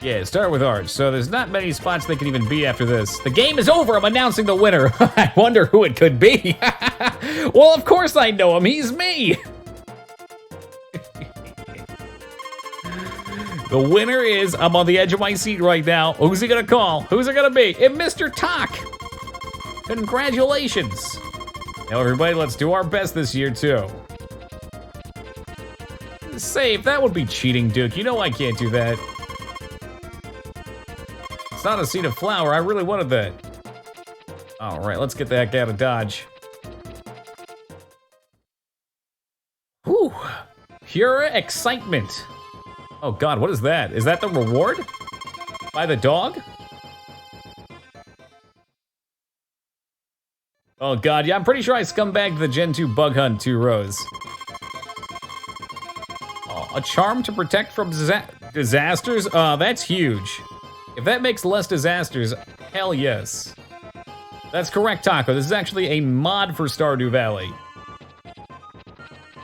Yeah, start with orange. So there's not many spots they can even be after this. The game is over. I'm announcing the winner. I wonder who it could be. Well, of course I know him. He's me. The winner is, I'm on the edge of my seat right now. Who's he gonna call? Who's it gonna be? It's Mr. Talk. Congratulations. Now everybody, let's do our best this year too. Save, that would be cheating, Duke. You know I can't do that. It's not a seed of flour, I really wanted that. All right, let's get the heck out of Dodge. Whew, pure excitement. Oh God, what is that? Is that the reward? By the dog? Oh God, yeah, I'm pretty sure I scumbagged the Gen 2 bug hunt 2 rows. Oh, a charm to protect from disasters? That's huge. If that makes less disasters, hell yes. That's correct, Taco. This is actually a mod for Stardew Valley.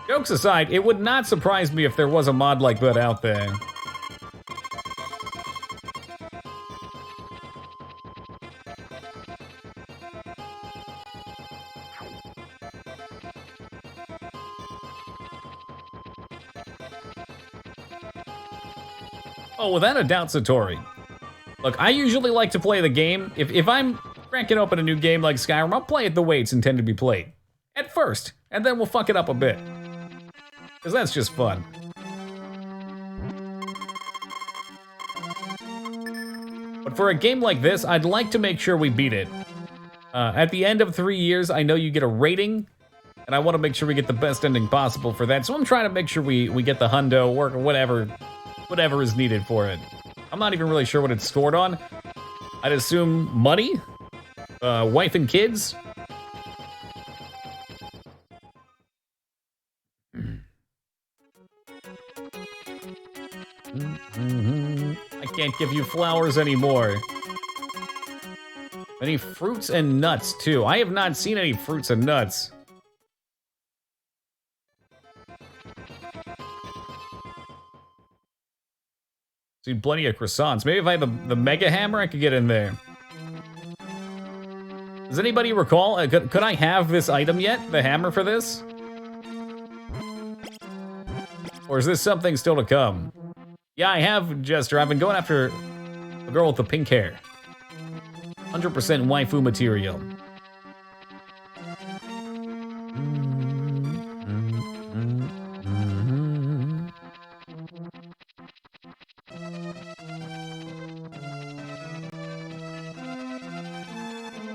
Jokes aside, it would not surprise me if there was a mod like that out there. Oh, without a doubt, Satori. Look, I usually like to play the game. If I'm cranking open a new game like Skyrim, I'll play it the way it's intended to be played. At first, and then we'll fuck it up a bit. Because that's just fun. But for a game like this, I'd like to make sure we beat it. At the end of 3 years, I know you get a rating. And I want to make sure we get the best ending possible for that. So I'm trying to make sure we get the hundo, work, or whatever is needed for it. I'm not even really sure what it's scored on. I'd assume money, wife and kids. I can't give you flowers anymore. Any fruits and nuts, too. I have not seen any fruits and nuts. Seen plenty of croissants. Maybe if I had the mega hammer, I could get in there. Does anybody recall? Could I have this item yet? The hammer for this? Or is this something still to come? Yeah, I have, Jester. I've been going after a girl with the pink hair. 100% waifu material.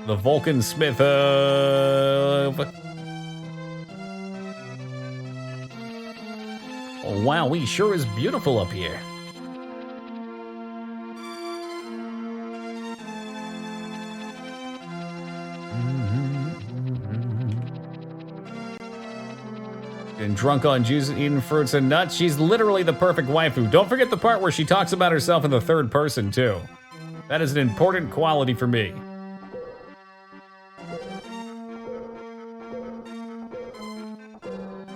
The Vulcan Smith of... Oh, wow, he sure is beautiful up here. Getting drunk on juice and eating fruits and nuts. She's literally the perfect waifu. Don't forget the part where she talks about herself in the third person, too. That is an important quality for me.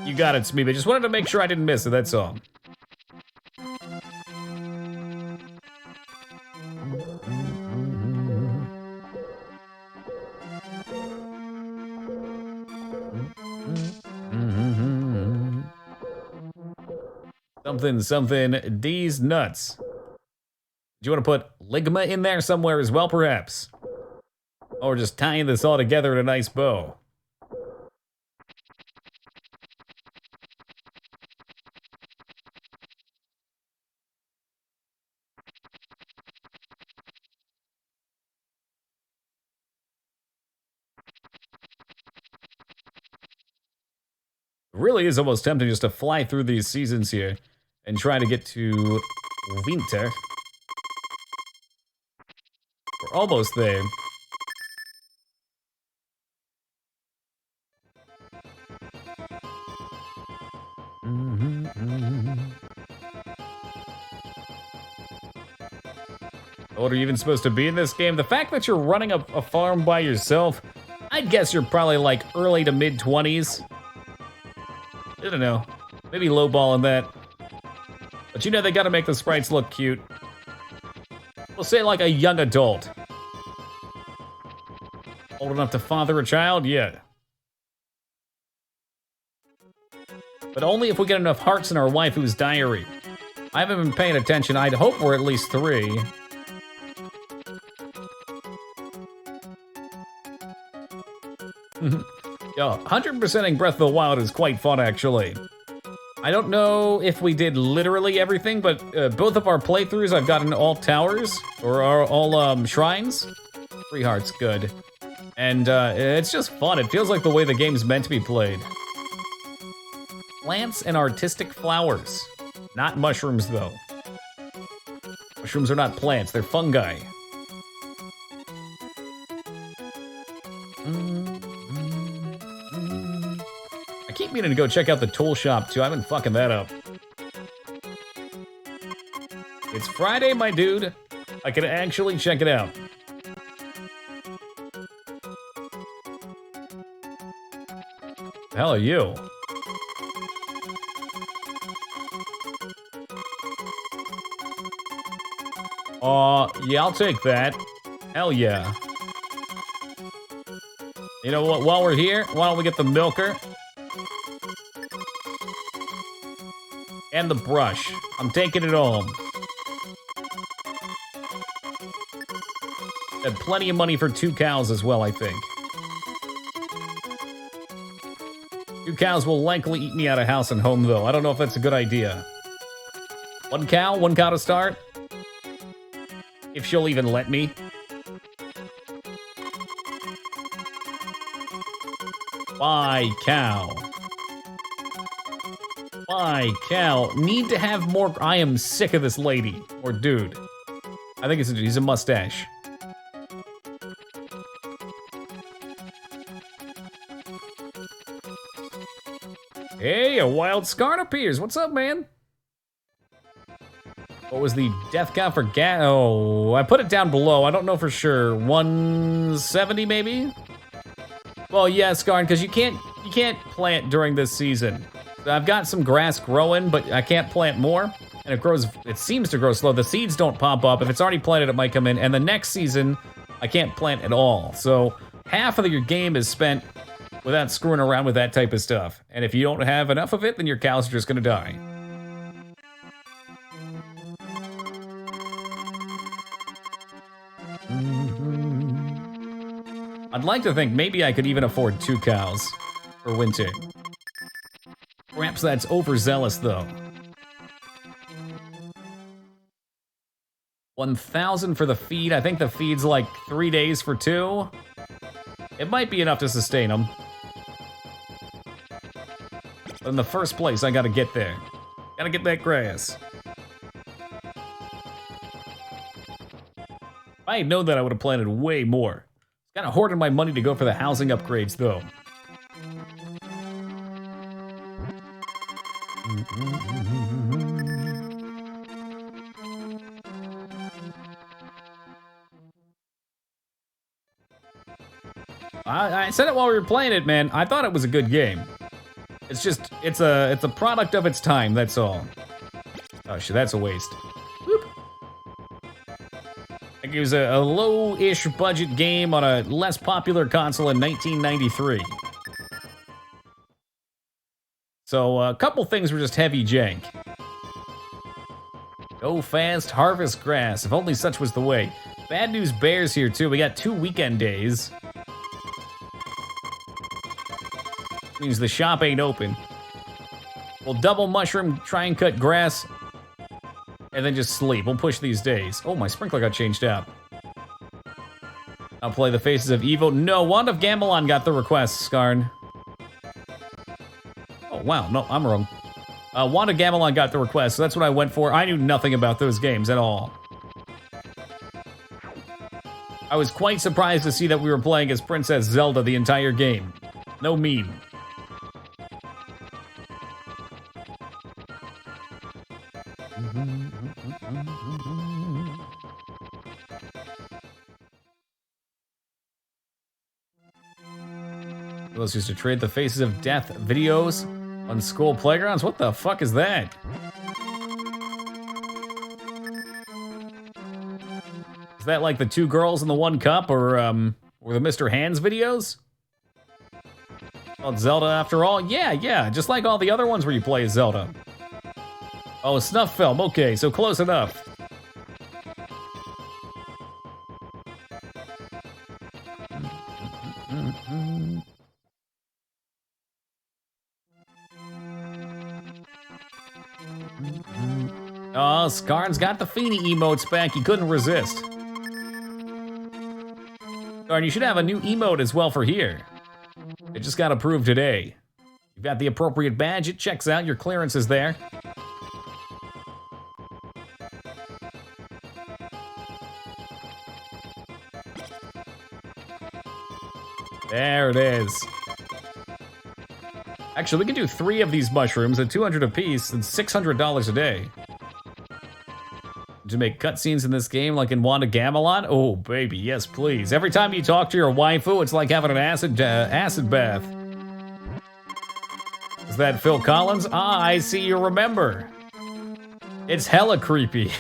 You got it, Smee. I just wanted to make sure I didn't miss it, that's all. Something, D's nuts. Do you want to put ligma in there somewhere as well, perhaps? Or just tying this all together in a nice bow? It really is almost tempting just to fly through these seasons here and try to get to winter. We're almost there. What are you even supposed to be in this game? The fact that you're running a farm by yourself, I'd guess you're probably like early to mid-20s. I don't know. Maybe lowballing that. But you know they gotta make the sprites look cute. We'll say like a young adult. Old enough to father a child? Yeah. But only if we get enough hearts in our waifu's diary. I haven't been paying attention. I'd hope we're at least 3. Yo, 100%ing Breath of the Wild is quite fun, actually. I don't know if we did literally everything, but both of our playthroughs, I've gotten all towers, or all shrines. 3 hearts, good. And it's just fun. It feels like the way the game's meant to be played. Plants and artistic flowers. Not mushrooms, though. Mushrooms are not plants, they're fungi. I keep meaning to go check out the tool shop, too. I've been fucking that up. It's Friday, my dude. I can actually check it out. The hell are you? Yeah, I'll take that. Hell yeah. You know what, while we're here, why don't we get the milker? And the brush. I'm taking it home. Had plenty of money for 2 cows as well, I think. 2 cows will likely eat me out of house and home, though. I don't know if that's a good idea. 1 cow to start? If she'll even let me. Bye, cow. Bye, cow. Need to have more. I am sick of this lady. Or dude. I think he's a mustache. Hey, a wild Scarn appears. What's up, man? What was the death count for gas? Oh, I put it down below. I don't know for sure. 170 maybe? Well, yeah, Scarn, because you can't plant during this season. I've got some grass growing, but I can't plant more. And it seems to grow slow. The seeds don't pop up. If it's already planted, it might come in. And the next season, I can't plant at all. So half of your game is spent without screwing around with that type of stuff. And if you don't have enough of it, then your cows are just gonna die. I'd like to think maybe I could even afford 2 cows for winter. Perhaps that's overzealous though. 1,000 for the feed. I think the feed's like 3 days for 2. It might be enough to sustain them. But in the first place, I gotta get there. Gotta get that grass. If I had known that, I would have planted way more. Kinda hoarding my money to go for the housing upgrades, though. I said it while we were playing it, man. I thought it was a good game. It's just, it's a product of its time, that's all. Oh shit, that's a waste. Whoop. It was a low-ish budget game on a less popular console in 1993. So a couple things were just heavy jank. Go fast, harvest grass. If only such was the way. Bad News Bears here too. We got 2 weekend days. Means the shop ain't open. We'll double mushroom, try and cut grass, and then just sleep. We'll push these days. Oh, my sprinkler got changed out. I'll play the Faces of Evil. No, Wand of Gamelon got the request, Scarn. Oh, wow. No, I'm wrong. Wand of Gamelon got the request, so that's what I went for. I knew nothing about those games at all. I was quite surprised to see that we were playing as Princess Zelda the entire game. No meme. Those used to trade the Faces of Death videos on school playgrounds. What the fuck is that? Is that like the 2 girls in the 1 cup, or the Mr. Hands videos? Called Zelda after all? Yeah, just like all the other ones where you play as Zelda. Oh, a snuff film. Okay, so close enough. Oh, Scarn's got the Feeny emotes back. He couldn't resist. Scarn, you should have a new emote as well for here. It just got approved today. You've got the appropriate badge. It checks out. Your clearance is there. There it is. Actually, we can do 3 of these mushrooms at 200 apiece and $600 a day. To make cutscenes in this game like in Wand of Gamelon? Oh, baby, yes, please. Every time you talk to your waifu, it's like having an acid bath. Is that Phil Collins? Ah, I see you remember. It's hella creepy.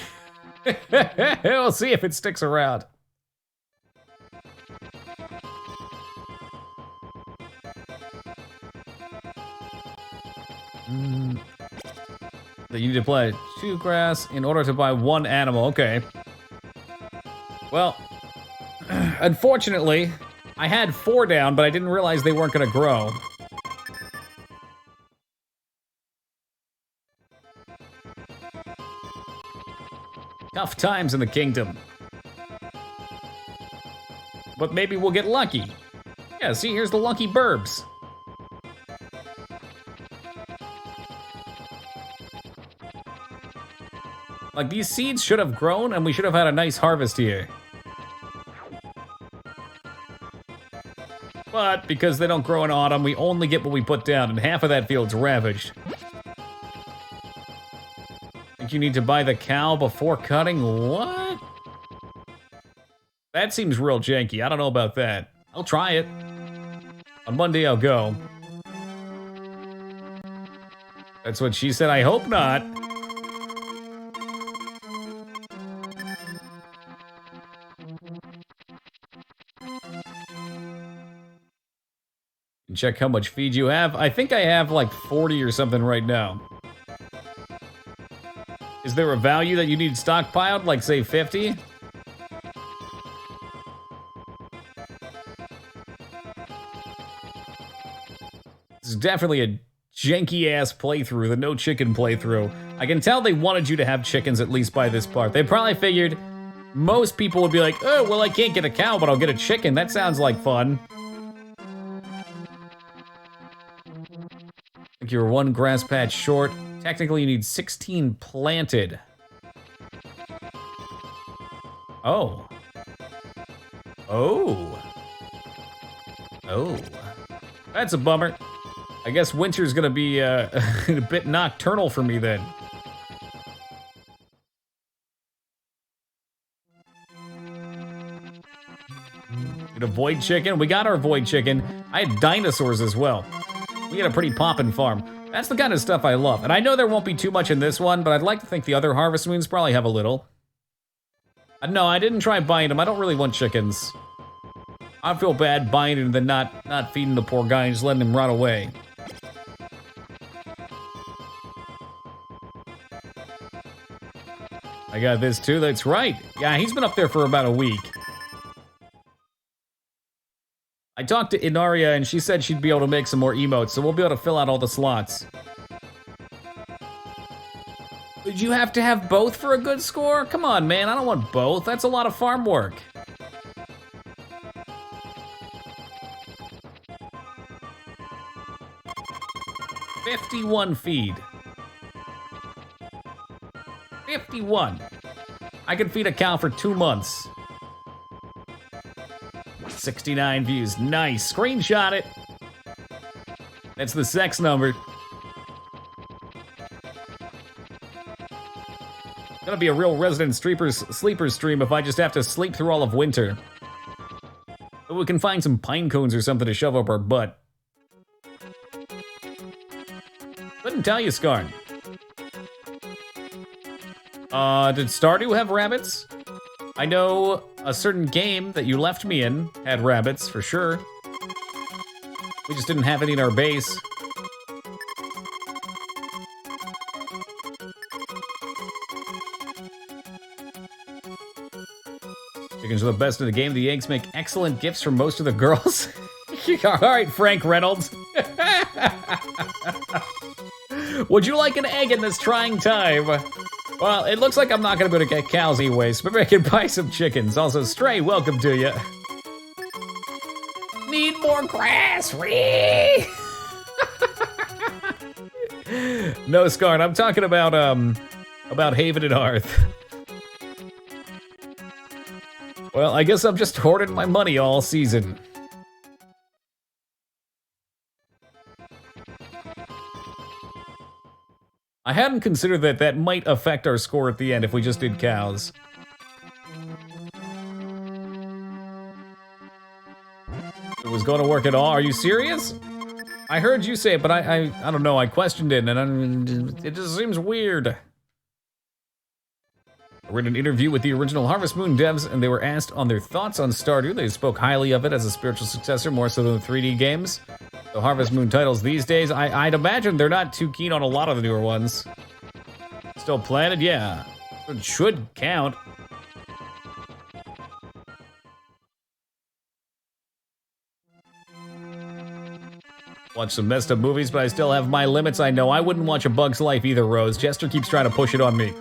We'll see if it sticks around. That you need to play 2 grass in order to buy 1 animal. Okay. Well, unfortunately, I had 4 down, but I didn't realize they weren't gonna grow. Tough times in the kingdom. But maybe we'll get lucky. Yeah, see, here's the lucky burbs. Like, these seeds should have grown, and we should have had a nice harvest here. But because they don't grow in autumn, we only get what we put down, and half of that field's ravaged. Think you need to buy the cow before cutting? What? That seems real janky. I don't know about that. I'll try it. On Monday, I'll go. That's what she said. I hope not. Check how much feed you have. I think I have like 40 or something right now. Is there a value that you need stockpiled, like say 50? This is definitely a janky-ass playthrough, the no chicken playthrough. I can tell they wanted you to have chickens at least by this part. They probably figured most people would be like, oh, well, I can't get a cow, but I'll get a chicken. That sounds like fun. I think you're one grass patch short. Technically, you need 16 planted. Oh. Oh. Oh. That's a bummer. I guess winter's gonna be a bit nocturnal for me then. Need a void chicken? We got our void chicken. I had dinosaurs as well. We got a pretty poppin' farm. That's the kind of stuff I love. And I know there won't be too much in this one, but I'd like to think the other Harvest Moons probably have a little. No, I didn't try buying them. I don't really want chickens. I feel bad buying it and then not feeding the poor guy and just letting him run away. I got this too, that's right. Yeah, he's been up there for about a week. I talked to Inaria and she said she'd be able to make some more emotes, so we'll be able to fill out all the slots. Did you have to have both for a good score? Come on, man, I don't want both. That's a lot of farm work. $51 feed. 51. I can feed a cow for 2 months. 69 views. Nice. Screenshot it. That's the sex number. Gonna be a real resident sleeper stream if I just have to sleep through all of winter. But we can find some pine cones or something to shove up our butt. Couldn't tell you, Scarn. Did Stardew have rabbits? I know a certain game that you left me in had rabbits, for sure. We just didn't have any in our base. Chickens are the best in the game. The eggs make excellent gifts for most of the girls. All right, Frank Reynolds. Would you like an egg in this trying time? Well, it looks like I'm not gonna be able to get cows anyways, but maybe I can buy some chickens. Also, Stray, welcome to you. Need more grass, Ree! No, Scarn, I'm talking about Haven and Hearth. Well, I guess I'm just hoarding my money all season. I hadn't considered that might affect our score at the end if we just did cows. It was going to work at all? Are you serious? I heard you say it, but I don't know, I questioned it, and it just seems weird. I read an interview with the original Harvest Moon devs, and they were asked on their thoughts on Stardew. They spoke highly of it as a spiritual successor, more so than the 3D games. The Harvest Moon titles these days, I'd imagine they're not too keen on a lot of the newer ones. Still planted? Yeah. It should count. Watch some messed up movies, but I still have my limits. I know I wouldn't watch A Bug's Life either, Rose. Jester keeps trying to push it on me.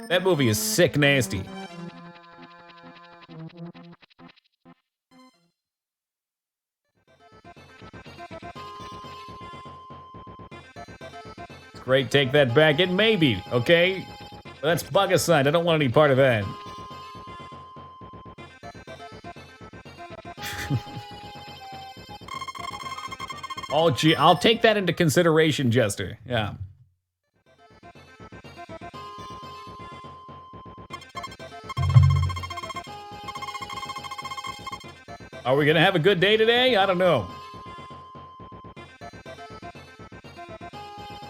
That movie is sick nasty. Great, take that back. It may be, okay? That's bugicide. I don't want any part of that. Oh, gee, I'll take that into consideration, Jester. Yeah. Are we gonna have a good day today? I don't know.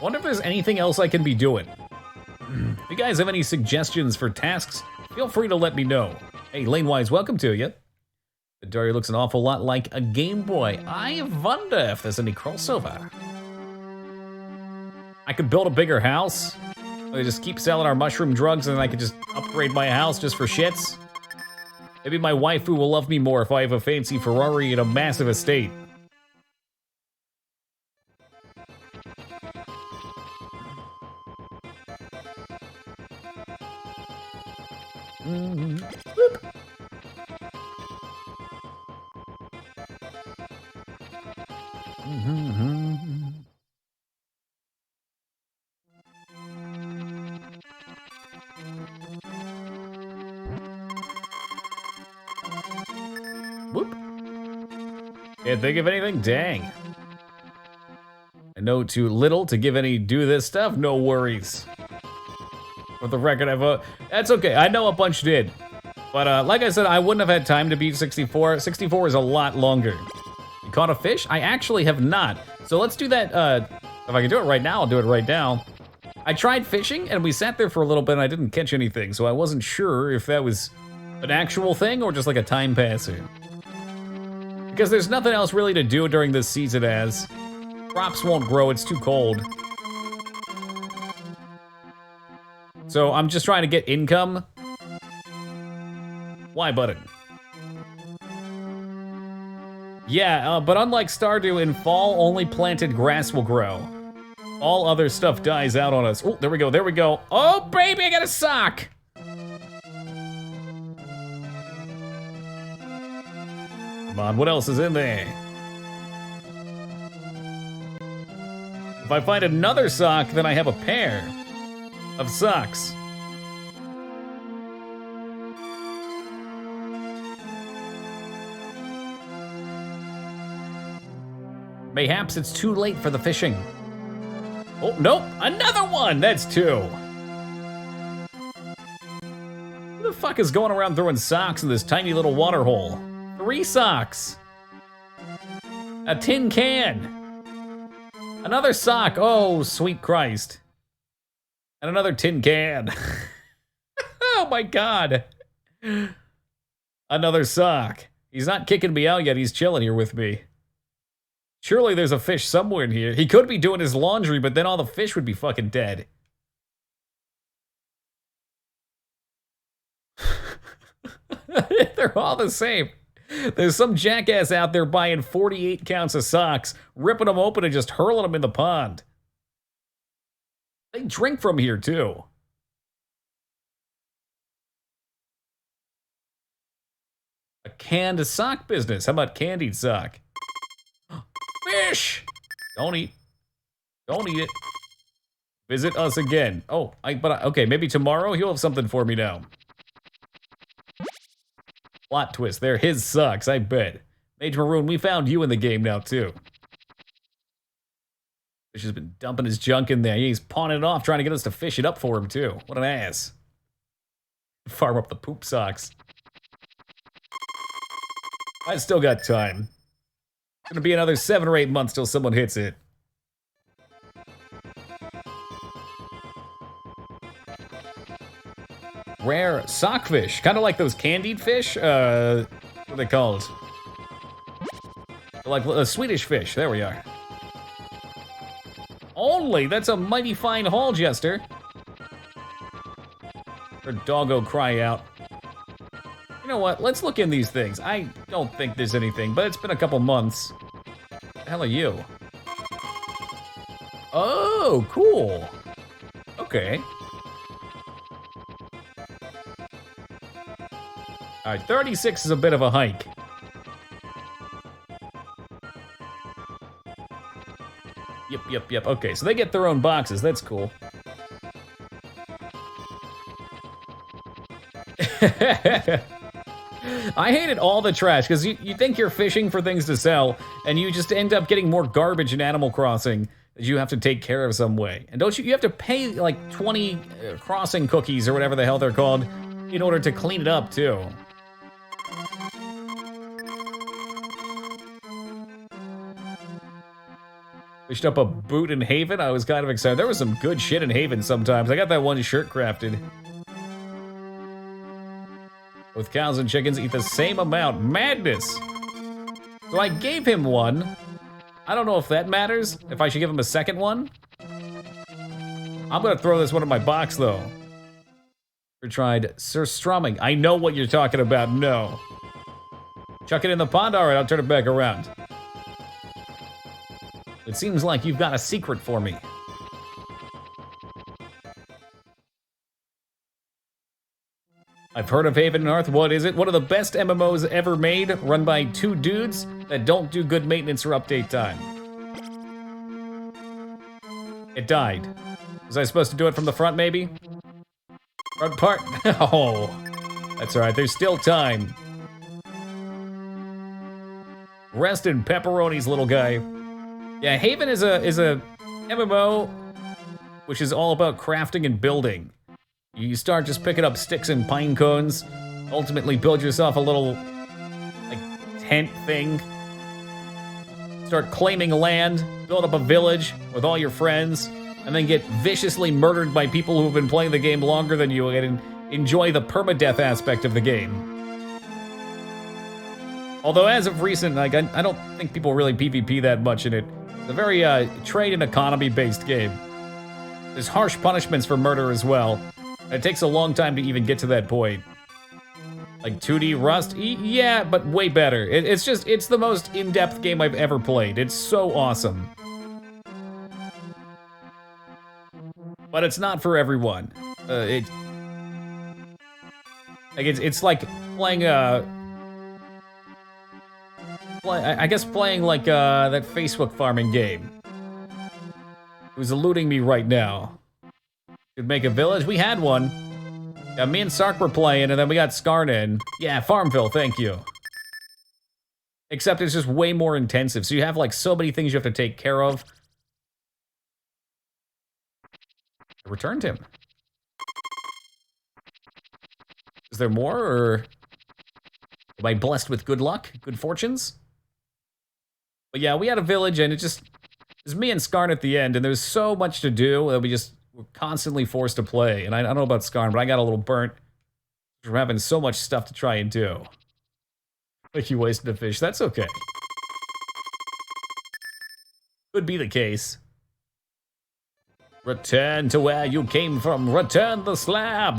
Wonder if there's anything else I can be doing. If you guys have any suggestions for tasks, feel free to let me know. Hey, Lanewise, welcome to you. The Daria looks an awful lot like a Game Boy. I wonder if there's any crossover. I could build a bigger house. I just keep selling our mushroom drugs and then I could just upgrade my house just for shits. Maybe my waifu will love me more if I have a fancy Ferrari and a massive estate. Whoop. Whoop. Can't think of anything? Dang. I know too little to give any do this stuff, no worries. For the record, that's okay, I know a bunch did. But like I said, I wouldn't have had time to beat 64. 64 is a lot longer. You caught a fish? I actually have not. So let's do that, if I can do it right now, I'll do it right now. I tried fishing and we sat there for a little bit and I didn't catch anything, so I wasn't sure if that was an actual thing or just like a time passer. Because there's nothing else really to do during this season as crops won't grow, it's too cold. So I'm just trying to get income. Y button. Yeah, but unlike Stardew, in fall, only planted grass will grow. All other stuff dies out on us. Oh, there we go, there we go. Oh, baby, I got a sock! Come on, what else is in there? If I find another sock, then I have a pair of socks. Mayhaps it's too late for the fishing. Oh, nope, another one! That's two. Who the fuck is going around throwing socks in this tiny little water hole? 3 socks. A tin can. Another sock, oh, sweet Christ. And another tin can. Oh my God. Another sock. He's not kicking me out yet, he's chilling here with me. Surely there's a fish somewhere in here. He could be doing his laundry, but then all the fish would be fucking dead. They're all the same. There's some jackass out there buying 48 counts of socks, ripping them open and just hurling them in the pond. They drink from here too. A canned sock business. How about candied sock? Fish! Don't eat. Don't eat it. Visit us again. Oh, okay, maybe tomorrow he'll have something for me now. Plot twist, they're his socks, I bet. Mage Maroon, we found you in the game now too. Fish has been dumping his junk in there. He's pawning it off, trying to get us to fish it up for him too. What an ass. Farm up the poop socks. I still got time. It's gonna be another 7 or 8 months till someone hits it. Rare sockfish, kind of like those candied fish. What are they called? Like a Swedish fish, there we are. Only, that's a mighty fine haul, Jester. Or doggo cry out. You know what, let's look in these things. I don't think there's anything, but it's been a couple months. What the hell are you? Oh, cool. Okay. All right, 36 is a bit of a hike. Yep. Okay, so they get their own boxes. That's cool. I hated all the trash, because you think you're fishing for things to sell, and you just end up getting more garbage in Animal Crossing that you have to take care of some way. And don't you have to pay like 20 crossing cookies or whatever the hell they're called in order to clean it up too. Fished up a boot in Haven. I was kind of excited. There was some good shit in Haven sometimes. I got that one shirt crafted. Both cows and chickens eat the same amount. Madness! So I gave him one. I don't know if that matters, if I should give him a second one. I'm gonna throw this one in my box though. We tried surstrumming. I know what you're talking about, no. Chuck it in the pond, all right, I'll turn it back around. It seems like you've got a secret for me. I've heard of Haven North. What is it? One of the best MMOs ever made, run by two dudes that don't do good maintenance or update time. It died. Was I supposed to do it from the front, maybe? Front part? Oh, that's all right. There's still time. Rest in pepperonis, little guy. Yeah, Haven is a MMO which is all about crafting and building. You start just picking up sticks and pine cones, ultimately build yourself a little, like, tent thing. Start claiming land, build up a village with all your friends, and then get viciously murdered by people who have been playing the game longer than you and enjoy the permadeath aspect of the game. Although as of recent, like, I don't think people really PvP that much in it. It's a very trade and economy-based game. There's harsh punishments for murder as well. It takes a long time to even get to that point. Like 2D Rust? Yeah, but way better. It's the most in-depth game I've ever played. It's so awesome. But it's not for everyone. It's like playing I guess playing like that Facebook farming game. Who's eluding me right now? Could make a village. We had one. Yeah, me and Sark were playing, and then we got Skarn in. Yeah, Farmville, thank you. Except it's just way more intensive, so you have like so many things you have to take care of. I returned him. Is there more, or am I blessed with good luck, good fortunes? But yeah, we had a village, and it was me and Skarn at the end, and there's so much to do that we're constantly forced to play. And I don't know about Skarn, but I got a little burnt from having so much stuff to try and do. Like you wasted a fish, that's okay. Could be the case. Return to where you came from, return the slab.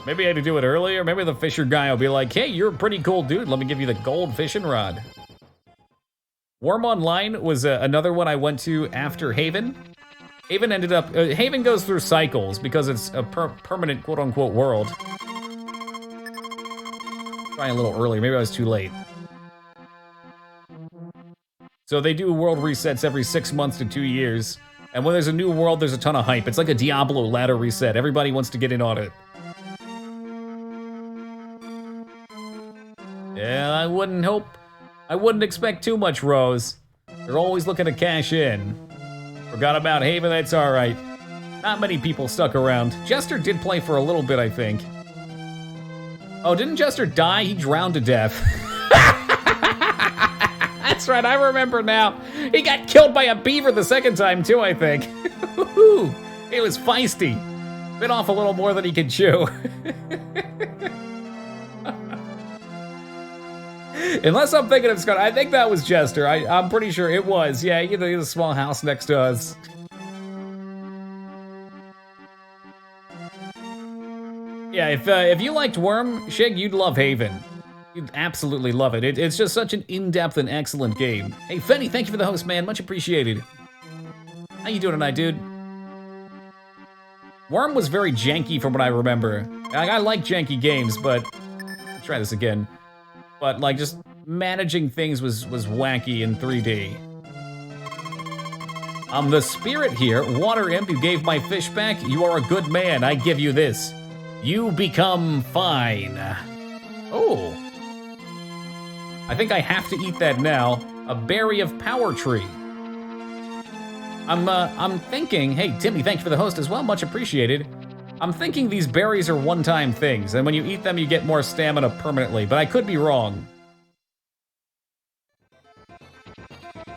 Maybe I had to do it earlier. Maybe the fisher guy will be like, hey, you're a pretty cool dude. Let me give you the gold fishing rod. Worm Online was another one I went to after Haven. Haven ended up, Haven goes through cycles because it's a permanent quote-unquote world. Trying a little earlier, maybe I was too late. So they do world resets every 6 months to 2 years. And when there's a new world, there's a ton of hype. It's like a Diablo ladder reset. Everybody wants to get in on it. Yeah, I wouldn't expect too much, Rose. They're always looking to cash in. Forgot about Haven, that's all right. Not many people stuck around. Jester did play for a little bit, I think. Oh, didn't Jester die? He drowned to death. That's right, I remember now. He got killed by a beaver the second time, too, I think. It was feisty. Bit off a little more than he could chew. Unless I'm thinking of Scott, I think that was Jester. I'm pretty sure it was. Yeah, he had a small house next to us. Yeah, if you liked Worm, Shig, you'd love Haven. You'd absolutely love it. It's just such an in-depth and excellent game. Hey, Fenny, thank you for the host, man. Much appreciated. How you doing tonight, dude? Worm was very janky from what I remember. I like janky games, but... Let's try this again. But, like, just managing things was wacky in 3D. I'm the spirit here. Water imp, you gave my fish back. You are a good man. I give you this. You become fine. Oh. I think I have to eat that now. A berry of power tree. I'm thinking, hey, Timmy, thank you for the host as well. Much appreciated. I'm thinking these berries are one-time things, and when you eat them, you get more stamina permanently, but I could be wrong.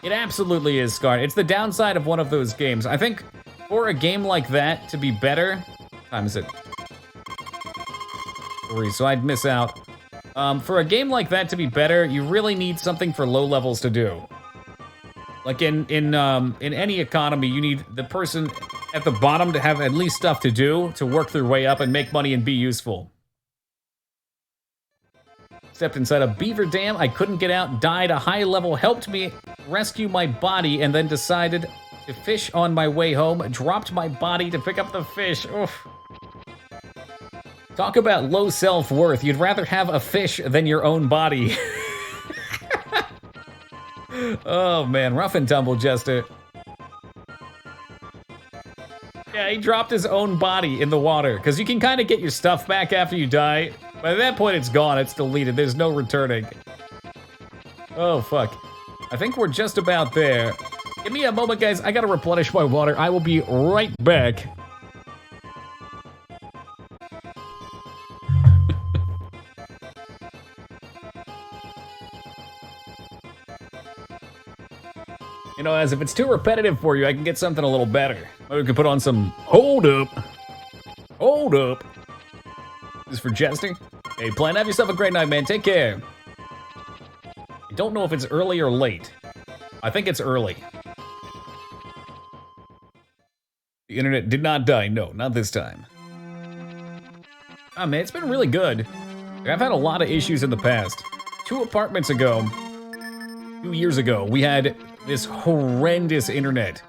It absolutely is, Scar. It's the downside of one of those games. I think for a game like that to be better, what time is it? 3, so I'd miss out. For a game like that to be better, you really need something for low levels to do. Like in any economy, you need the person at the bottom to have at least stuff to do, to work their way up and make money and be useful. Stepped inside a beaver dam, I couldn't get out, died. A high level helped me rescue my body and then decided to fish on my way home. Dropped my body to pick up the fish. Oof. Talk about low self-worth. You'd rather have a fish than your own body. Oh man, rough and tumble, Jester. Yeah, he dropped his own body in the water, because you can kind of get your stuff back after you die. But at that point, it's gone. It's deleted. There's no returning. Oh, fuck. I think we're just about there. Give me a moment, guys. I gotta replenish my water. I will be right back. You know, as if it's too repetitive for you, I can get something a little better. Maybe we can put on some Hold Up. Hold Up. This is for Jester. Hey, Plan, have yourself a great night, man. Take care. I don't know if it's early or late. I think it's early. The internet did not die. No, not this time. Ah, man, it's been really good. I've had a lot of issues in the past. 2 apartments ago, 2 years ago, we had this horrendous internet.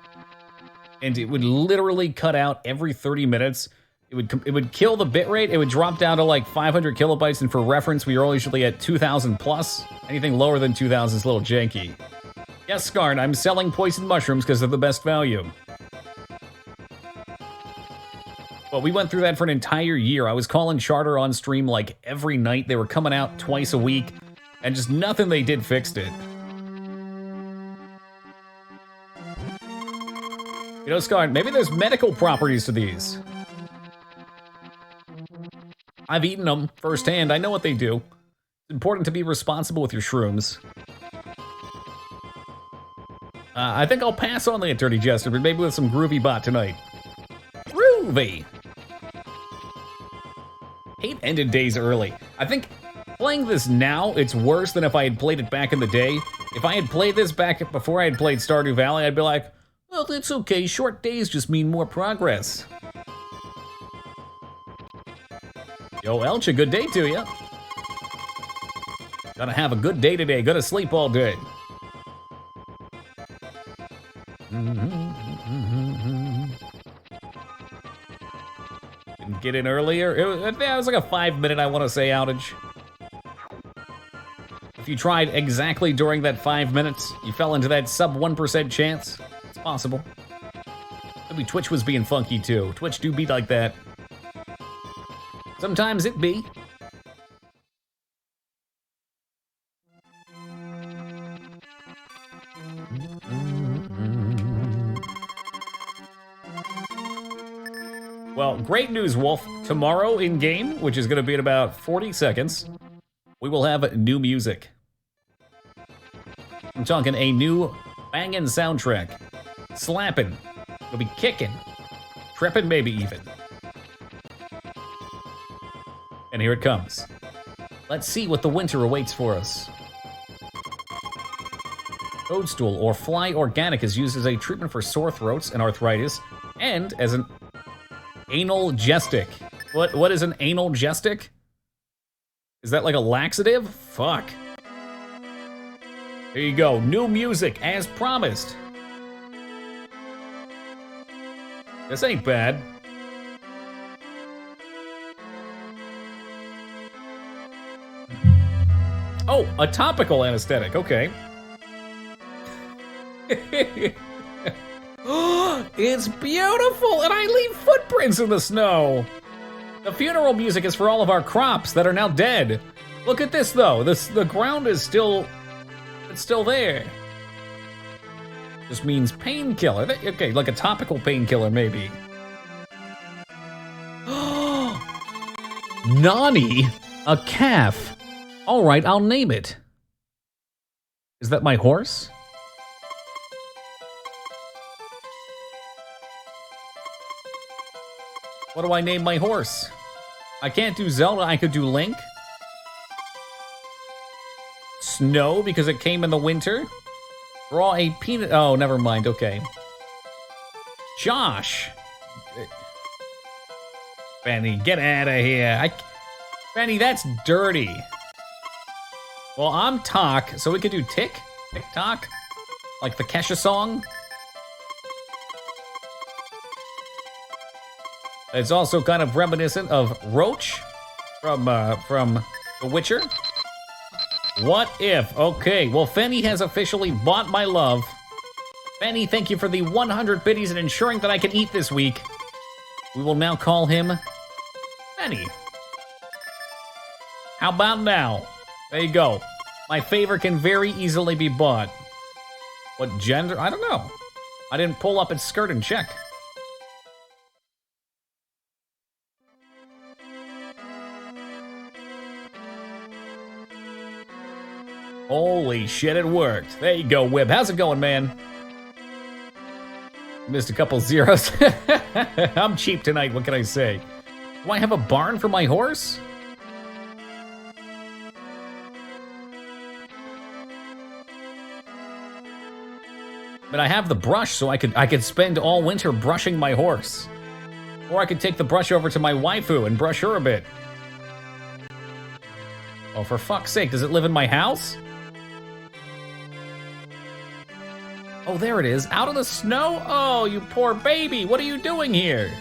And it would literally cut out every 30 minutes. It would kill the bitrate. It would drop down to like 500 kilobytes, and for reference, we were usually at 2,000 plus. Anything lower than 2,000 is a little janky. Yes, Skarn, I'm selling poisoned mushrooms because they're the best value. Well, we went through that for an entire year. I was calling Charter on stream like every night. They were coming out twice a week, and just nothing they did fixed it. You know, Skarn, maybe there's medical properties to these. I've eaten them firsthand. I know what they do. It's important to be responsible with your shrooms. I think I'll pass on the Attorney Jester, but maybe with some groovy bot tonight. Groovy! Hate ended days early. I think playing this now, it's worse than if I had played it back in the day. If I had played this back before I had played Stardew Valley, I'd be like, well, that's okay. Short days just mean more progress. Yo, Elch, a good day to you. Gotta have a good day today. Gotta sleep all day. Didn't get in earlier. It was like a 5-minute, I want to say, outage. If you tried exactly during that 5 minutes, you fell into that sub 1% chance. It's possible. Maybe Twitch was being funky too. Twitch do be like that. Sometimes it be. Well, great news, Wolf. Tomorrow in game, which is going to be in about 40 seconds, we will have new music. I'm talking a new banging soundtrack. Slapping. We'll be kicking. Tripping, maybe even. And here it comes. Let's see what the winter awaits for us. Toadstool or fly organic is used as a treatment for sore throats and arthritis, and as an analgesic. What is an analgesic? Is that like a laxative? Fuck. There you go. New music as promised. This ain't bad. Oh, a topical anesthetic. Okay. It's beautiful, and I leave footprints in the snow. The funeral music is for all of our crops that are now dead. Look at this, though. The ground is still, it's still there. Just means painkiller. Okay, like a topical painkiller, maybe. Nani, a calf. All right, I'll name it. Is that my horse? What do I name my horse? I can't do Zelda, I could do Link. Snow, because it came in the winter. Draw a peanut, oh, never mind, okay. Josh. Benny, get out of here. Benny, that's dirty. Well, I'm Talk, so we could do Tick? Tick-Tock? Like the Kesha song? It's also kind of reminiscent of Roach from The Witcher. What if? Okay, well, Fenny has officially bought my love. Fenny, thank you for the 100 biddies and ensuring that I can eat this week. We will now call him Fenny. How about now? There you go. My favor can very easily be bought. What gender? I don't know. I didn't pull up its skirt and check. Holy shit, it worked. There you go, Wib. How's it going, man? Missed a couple zeros. I'm cheap tonight, what can I say? Do I have a barn for my horse? But I have the brush, so I could spend all winter brushing my horse. Or I could take the brush over to my waifu and brush her a bit. Oh, for fuck's sake, does it live in my house? Oh, there it is, out of the snow? Oh, you poor baby, what are you doing here?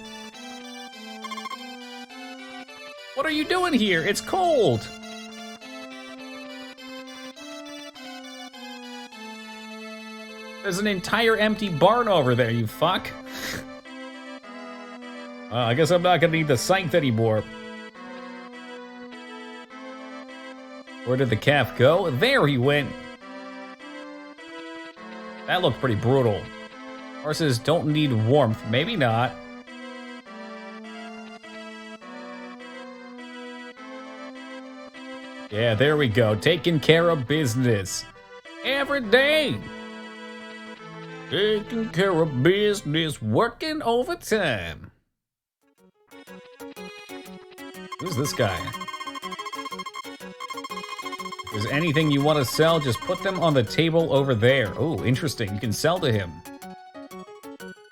What are you doing here? It's cold. There's an entire empty barn over there, you fuck. I guess I'm not gonna need the scythe anymore. Where did the calf go? There he went. That looked pretty brutal. Horses don't need warmth. Maybe not. Yeah, there we go. Taking care of business. Every day. Taking care of business. Working overtime. Who's this guy? If there's anything you want to sell, just put them on the table over there. Oh, interesting. You can sell to him.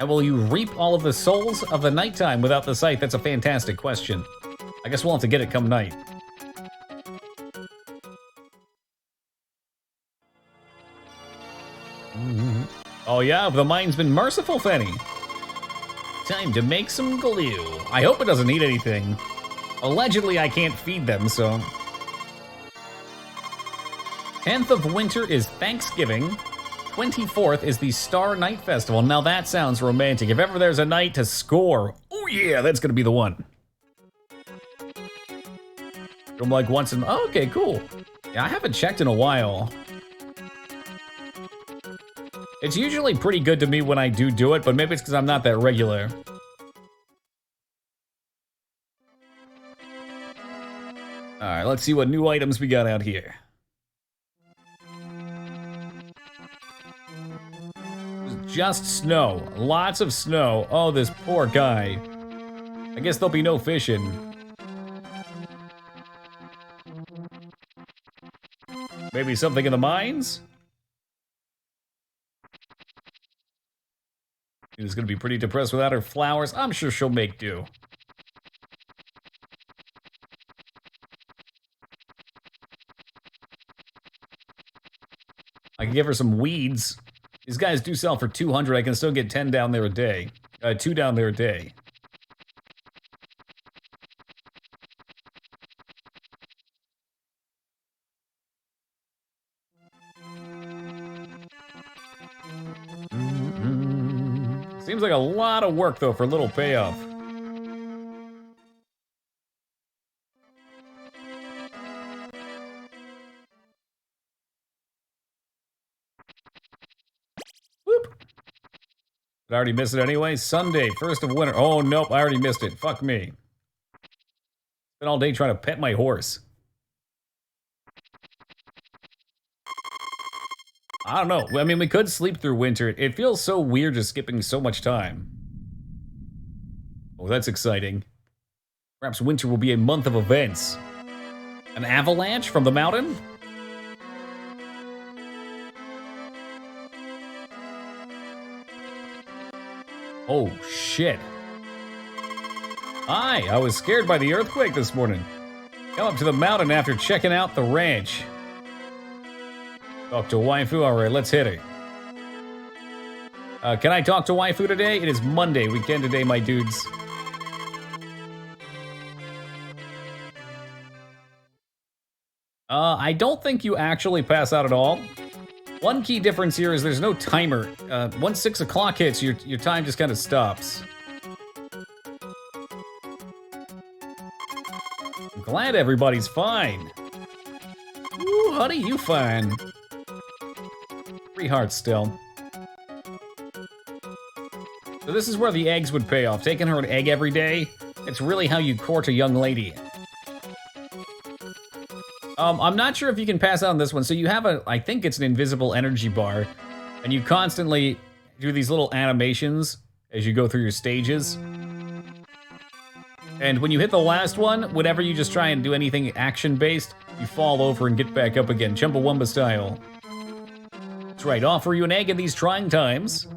And will you reap all of the souls of the nighttime without the sight? That's a fantastic question. I guess we'll have to get it come night. Oh yeah, the mine's been merciful, Fenny. Time to make some glue. I hope it doesn't need anything. Allegedly, I can't feed them, so... 10th of winter is Thanksgiving. 24th is the Star Night Festival. Now that sounds romantic. If ever there's a night to score, oh yeah, that's gonna be the one. I'm like once in... Oh, okay, cool. Yeah, I haven't checked in a while. It's usually pretty good to me when I do it, but maybe it's because I'm not that regular. Alright, let's see what new items we got out here. Just snow. Lots of snow. Oh, this poor guy. I guess there'll be no fishing. Maybe something in the mines? She's gonna be pretty depressed without her flowers. I'm sure she'll make do. I can give her some weeds. These guys do sell for 200. I can still get 10 down there a day. 2 down there a day. Seems like a lot of work, though, for little payoff. Whoop. Did I already miss it anyway? Sunday, 1st of winter. Oh, nope, I already missed it. Fuck me. Been all day trying to pet my horse. I don't know. I mean, we could sleep through winter. It feels so weird just skipping so much time. Oh, that's exciting. Perhaps winter will be a month of events. An avalanche from the mountain? Oh, shit. Hi, I was scared by the earthquake this morning. Come up to the mountain after checking out the ranch. Talk to waifu? Alright, let's hit it. Can I talk to waifu today? It is Monday, weekend today, my dudes. I don't think you actually pass out at all. One key difference here is there's no timer. Once 6 o'clock hits, your time just kind of stops. I'm glad everybody's fine. Ooh, honey, you fine. 3 hearts still. So this is where the eggs would pay off. Taking her an egg every day, it's really how you court a young lady. I'm not sure if you can pass out on this one. So you have I think it's an invisible energy bar, and you constantly do these little animations as you go through your stages. And when you hit the last one, whenever you just try and do anything action-based, you fall over and get back up again, Chumbawamba style. That's right, offer you an egg in these trying times.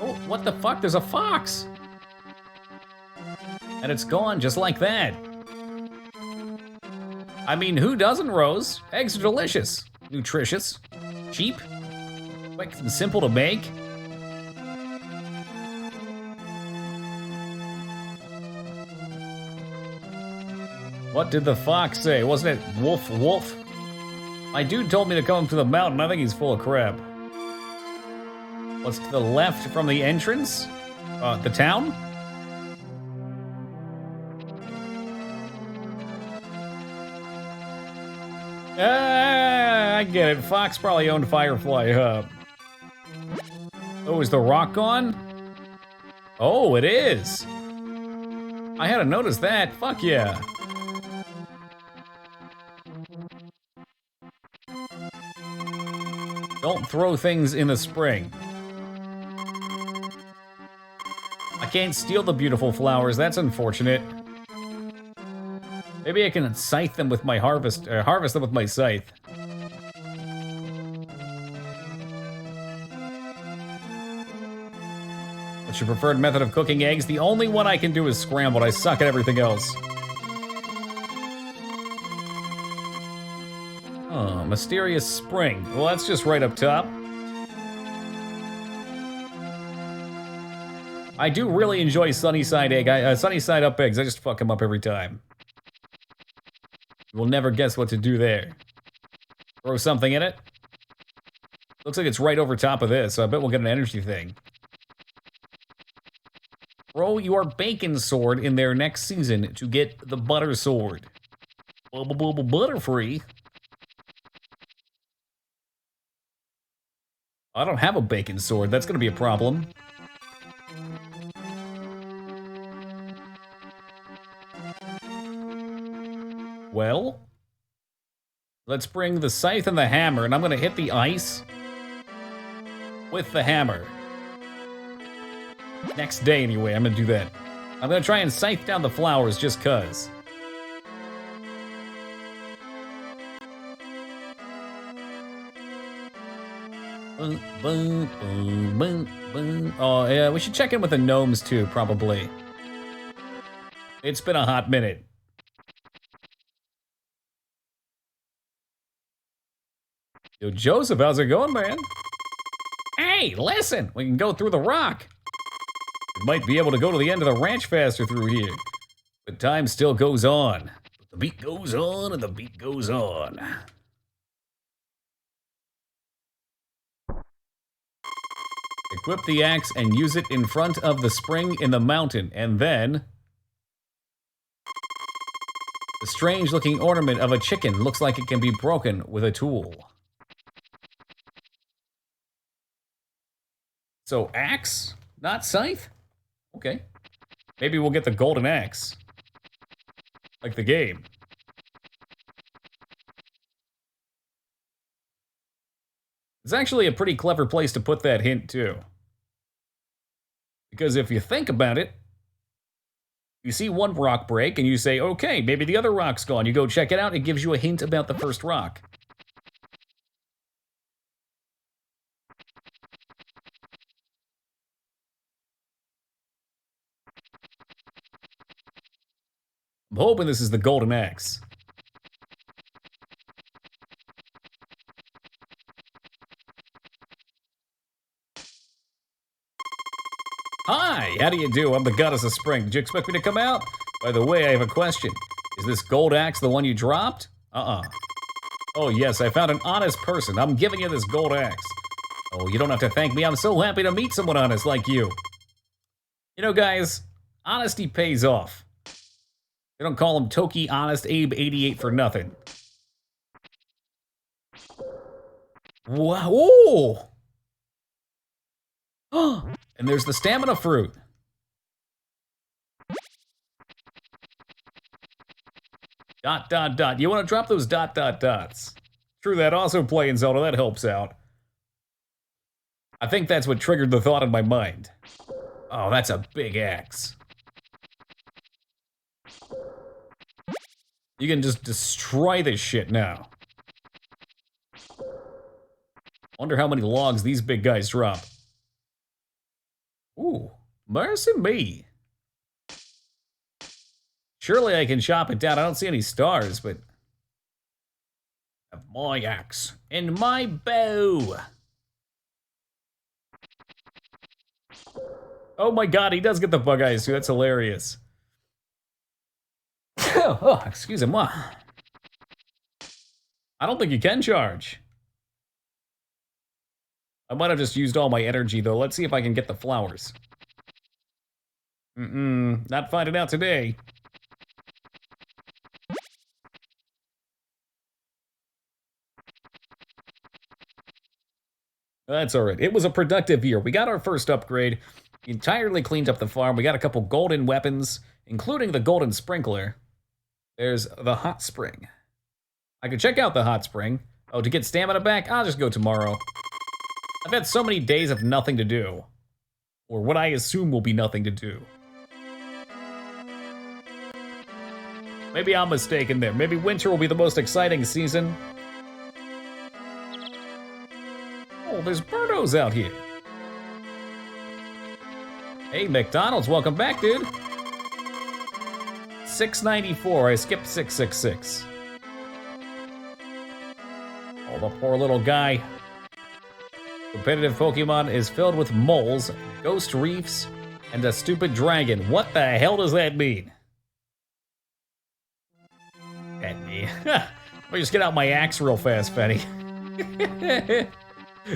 Oh, what the fuck? There's a fox! And it's gone just like that. I mean, who doesn't, Rose? Eggs are delicious, nutritious, cheap, quick and simple to make. What did the fox say? Wasn't it wolf, wolf? My dude told me to come to the mountain. I think he's full of crap. What's to the left from the entrance? The town? I get it. Fox probably owned Firefly Hub. Oh, is the rock gone? Oh, it is. I hadn't noticed that. Fuck yeah. Don't throw things in the spring. I can't steal the beautiful flowers. That's unfortunate. Maybe I can scythe them with my harvest them with my scythe. What's your preferred method of cooking eggs? The only one I can do is scrambled. I suck at everything else. Oh, mysterious spring. Well, that's just right up top. I do really enjoy sunny side egg. Sunny side up eggs. I just fuck them up every time. You'll never guess what to do there. Throw something in it. Looks like it's right over top of this, so I bet we'll get an energy thing. Throw your bacon sword in there next season to get the butter sword. Bubble bubble butter free. I don't have a bacon sword. That's gonna be a problem. Well, let's bring the scythe and the hammer, and I'm gonna hit the ice with the hammer. Next day, anyway, I'm gonna do that. I'm gonna try and scythe down the flowers just cuz. Boom, boom, boom, boom, boom. Oh, yeah, we should check in with the gnomes too, probably. It's been a hot minute. Yo, Joseph, how's it going, man? Hey, listen, we can go through the rock. We might be able to go to the end of the ranch faster through here. But time still goes on. The beat goes on and the beat goes on. Equip the axe and use it in front of the spring in the mountain, and then... The strange-looking ornament of a chicken looks like it can be broken with a tool. So, axe, not scythe? Okay. Maybe we'll get the golden axe. Like the game. It's actually a pretty clever place to put that hint, too. Because if you think about it, you see one rock break and you say, okay, maybe the other rock's gone. You go check it out, it gives you a hint about the first rock. I'm hoping this is the golden axe. Hi, how do you do? I'm the goddess of spring. Did you expect me to come out? By the way, I have a question. Is this gold axe the one you dropped? Oh yes, I found an honest person. I'm giving you this gold axe. Oh, you don't have to thank me. I'm so happy to meet someone honest like you. You know, guys, honesty pays off. They don't call him Toki Honest Abe 88 for nothing. Wow. Oh! And there's the stamina fruit. Dot, dot, dot. You want to drop those dot, dot, dots. True that, also playing Zelda, that helps out. I think that's what triggered the thought in my mind. Oh, that's a big axe. You can just destroy this shit now. Wonder how many logs these big guys drop. Ooh, mercy me. Surely I can chop it down. I don't see any stars, but... Have my axe and my bow. Oh my god, he does get the bug eyes too. That's hilarious. Oh, excuse me. I don't think you can charge. I might have just used all my energy, though. Let's see if I can get the flowers. Not finding out today. That's alright. It was a productive year. We got our first upgrade. We entirely cleaned up the farm. We got a couple golden weapons, including the golden sprinkler. There's the hot spring. I could check out the hot spring. Oh, to get stamina back? I'll just go tomorrow. I've had so many days of nothing to do. Or what I assume will be nothing to do. Maybe I'm mistaken there. Maybe winter will be the most exciting season. Oh, there's birdos out here. Hey, McDonald's, welcome back, dude. 694, I skipped 666. Oh, the poor little guy. Competitive Pokemon is filled with moles, ghost reefs, and a stupid dragon. What the hell does that mean? At me. Let me just get out my axe real fast, Fetty.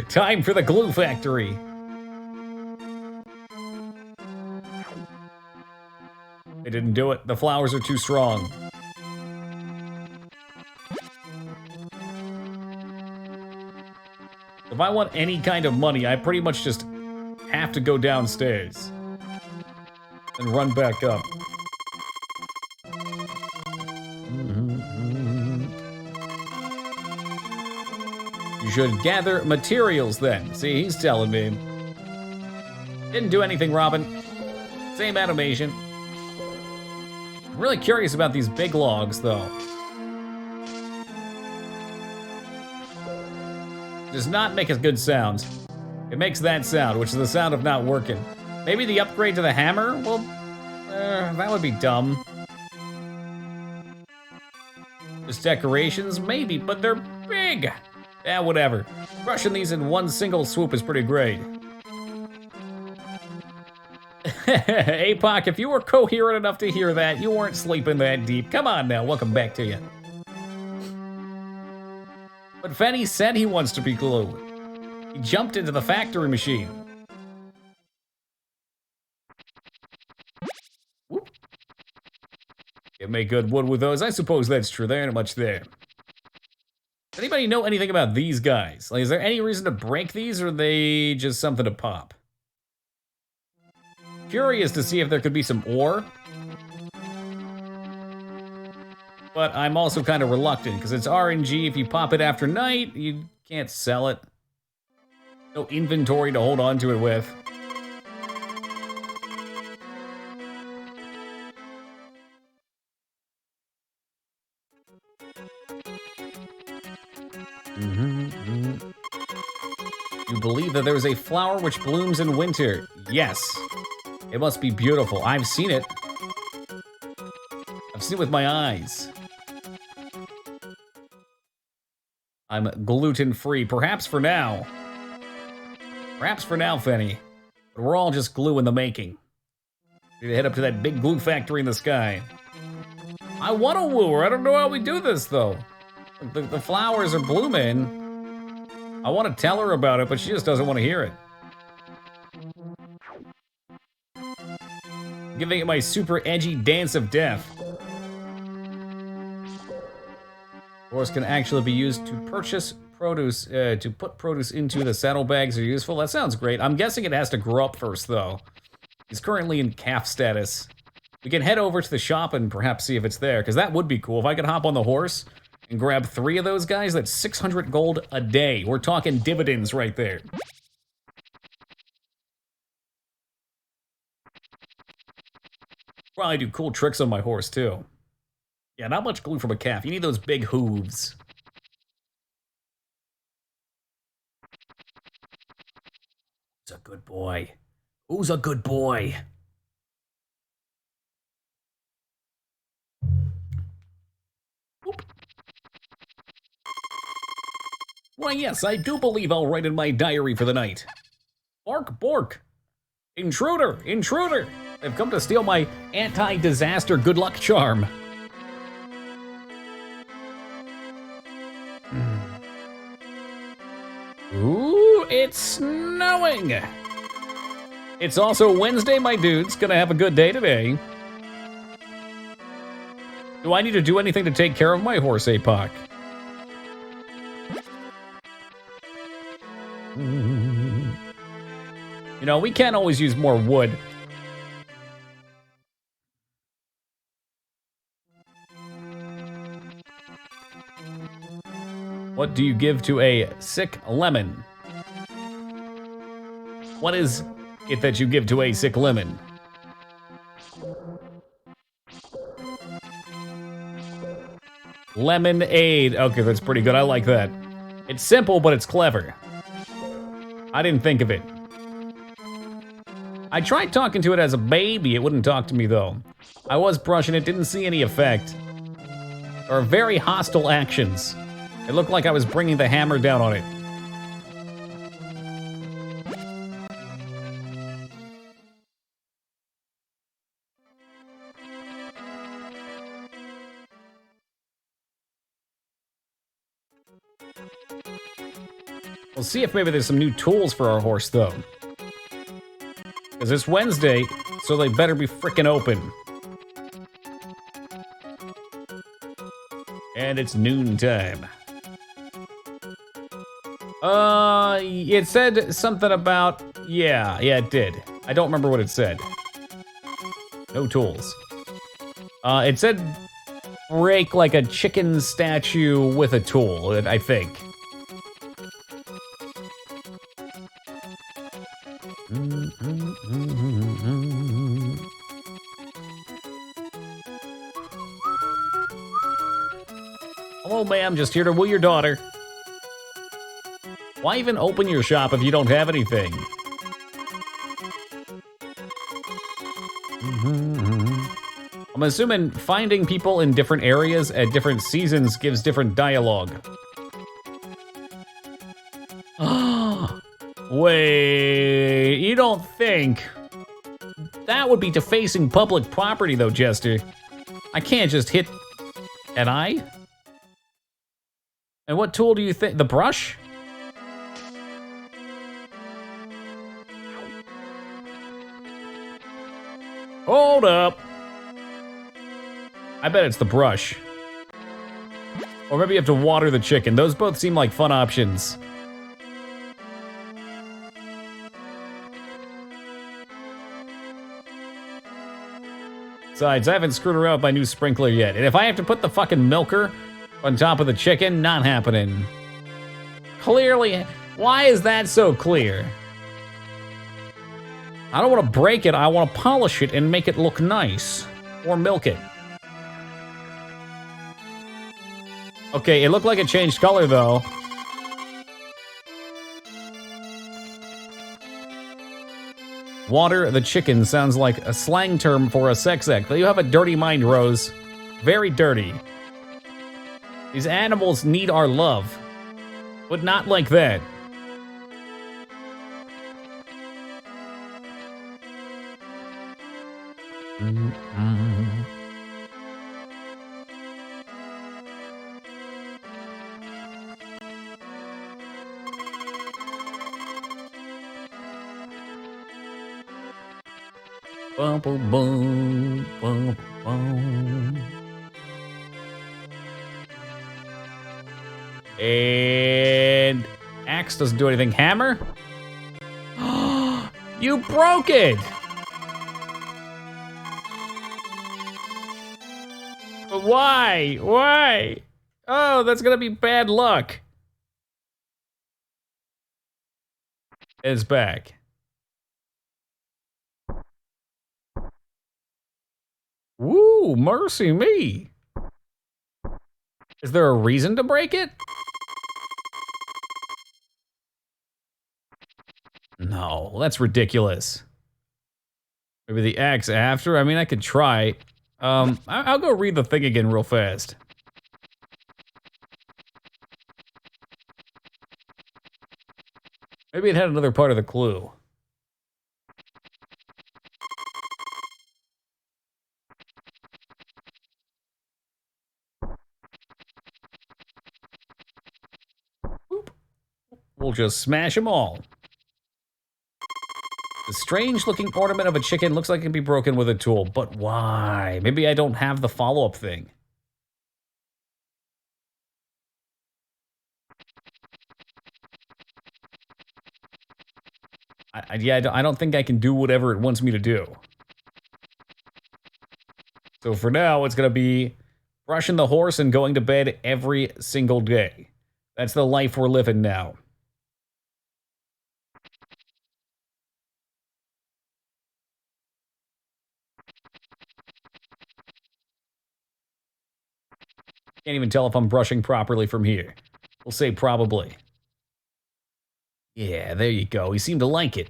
Time for the glue factory. They didn't do it. The flowers are too strong. If I want any kind of money, I pretty much just have to go downstairs and run back up. You should gather materials then. See, he's telling me. Didn't do anything, Robin. Same animation. I'm really curious about these big logs, though. Does not make a good sound. It makes that sound, which is the sound of not working. Maybe the upgrade to the hammer? Well, that would be dumb. Just decorations? Maybe, but they're big. Yeah, whatever. Crushing these in one single swoop is pretty great. APOC, if you were coherent enough to hear that, you weren't sleeping that deep. Come on now, welcome back to you. But Fenny said he wants to be glue. He jumped into the factory machine. You make good wood with those. I suppose that's true. There ain't much there. Does anybody know anything about these guys? Like, is there any reason to break these, or are they just something to pop? Curious to see if there could be some ore. But I'm also kind of reluctant, because it's RNG. If you pop it after night, you can't sell it. No inventory to hold on to it with. You believe that there is a flower which blooms in winter? Yes. It must be beautiful. I've seen it. I've seen it with my eyes. I'm gluten-free, perhaps for now. Perhaps for now, Fenny. But we're all just glue in the making. Need to head up to that big glue factory in the sky. I want to woo her. I don't know how we do this, though. The flowers are blooming. I want to tell her about it, but she just doesn't want to hear it. Giving it my super edgy dance of death. Horse can actually be used to purchase produce, to put produce into the saddlebags are useful. That sounds great. I'm guessing it has to grow up first, though. He's currently in calf status. We can head over to the shop and perhaps see if it's there, because that would be cool. If I could hop on the horse and grab 3 of those guys, that's 600 gold a day. We're talking dividends right there. Probably do cool tricks on my horse, too. Yeah, not much glue from a calf. You need those big hooves. Who's a good boy? Who's a good boy? Oop. Why, yes, I do believe I'll write in my diary for the night. Bark, bork. Intruder, intruder. They've come to steal my anti-disaster good luck charm. Ooh, it's snowing. It's also Wednesday, my dudes. Gonna have a good day today. Do I need to do anything to take care of my horse, APOC? You know, we can always use more wood. What do you give to a sick lemon? What is it that you give to a sick lemon? Lemonade. Okay, that's pretty good. I like that. It's simple, but it's clever. I didn't think of it. I tried talking to it as a baby. It wouldn't talk to me, though. I was brushing it, didn't see any effect. There are very hostile actions. It looked like I was bringing the hammer down on it. We'll see if maybe there's some new tools for our horse, though. Because it's Wednesday, so they better be frickin' open. And it's noontime. It said something about... Yeah, it did. I don't remember what it said. No tools. It said break like a chicken statue with a tool, I think. Hello, ma'am, just here to woo your daughter. Why even open your shop if you don't have anything? I'm assuming finding people in different areas at different seasons gives different dialogue. Wait, you don't think... That would be defacing public property, though, Jester. I can't just hit... Can I? And what tool do you think? The brush? Hold up. I bet it's the brush. Or maybe you have to water the chicken. Those both seem like fun options. Besides, I haven't screwed around with my new sprinkler yet. And if I have to put the fucking milker on top of the chicken, not happening. Clearly, why is that so clear? I don't want to break it, I want to polish it and make it look nice. Or milk it. Okay, it looked like it changed color though. Water the chicken sounds like a slang term for a sex act. You have a dirty mind, Rose. Very dirty. These animals need our love, but not like that. Boom, boom, boom, boom, boom. And axe doesn't do anything. Hammer? You broke it! But why? Why? Oh, that's gonna be bad luck. It's back. Woo, mercy me. Is there a reason to break it? No, that's ridiculous. Maybe the axe after? I mean, I could try. I'll go read the thing again real fast. Maybe it had another part of the clue. Boop. We'll just smash them all. The strange-looking ornament of a chicken looks like it can be broken with a tool, but why? Maybe I don't have the follow-up thing. I don't think I can do whatever it wants me to do. So for now, it's gonna be brushing the horse and going to bed every single day. That's the life we're living now. Can't even tell if I'm brushing properly from here. We'll say probably. Yeah, there you go. He seemed to like it.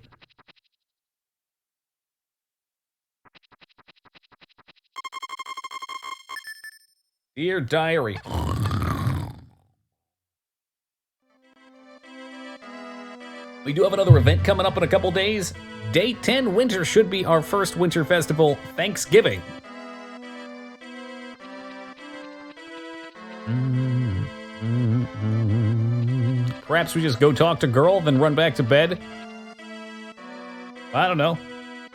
Dear Diary. We do have another event coming up in a couple days. Day 10 Winter should be our first winter festival, Thanksgiving. Perhaps we just go talk to girl, then run back to bed? I don't know.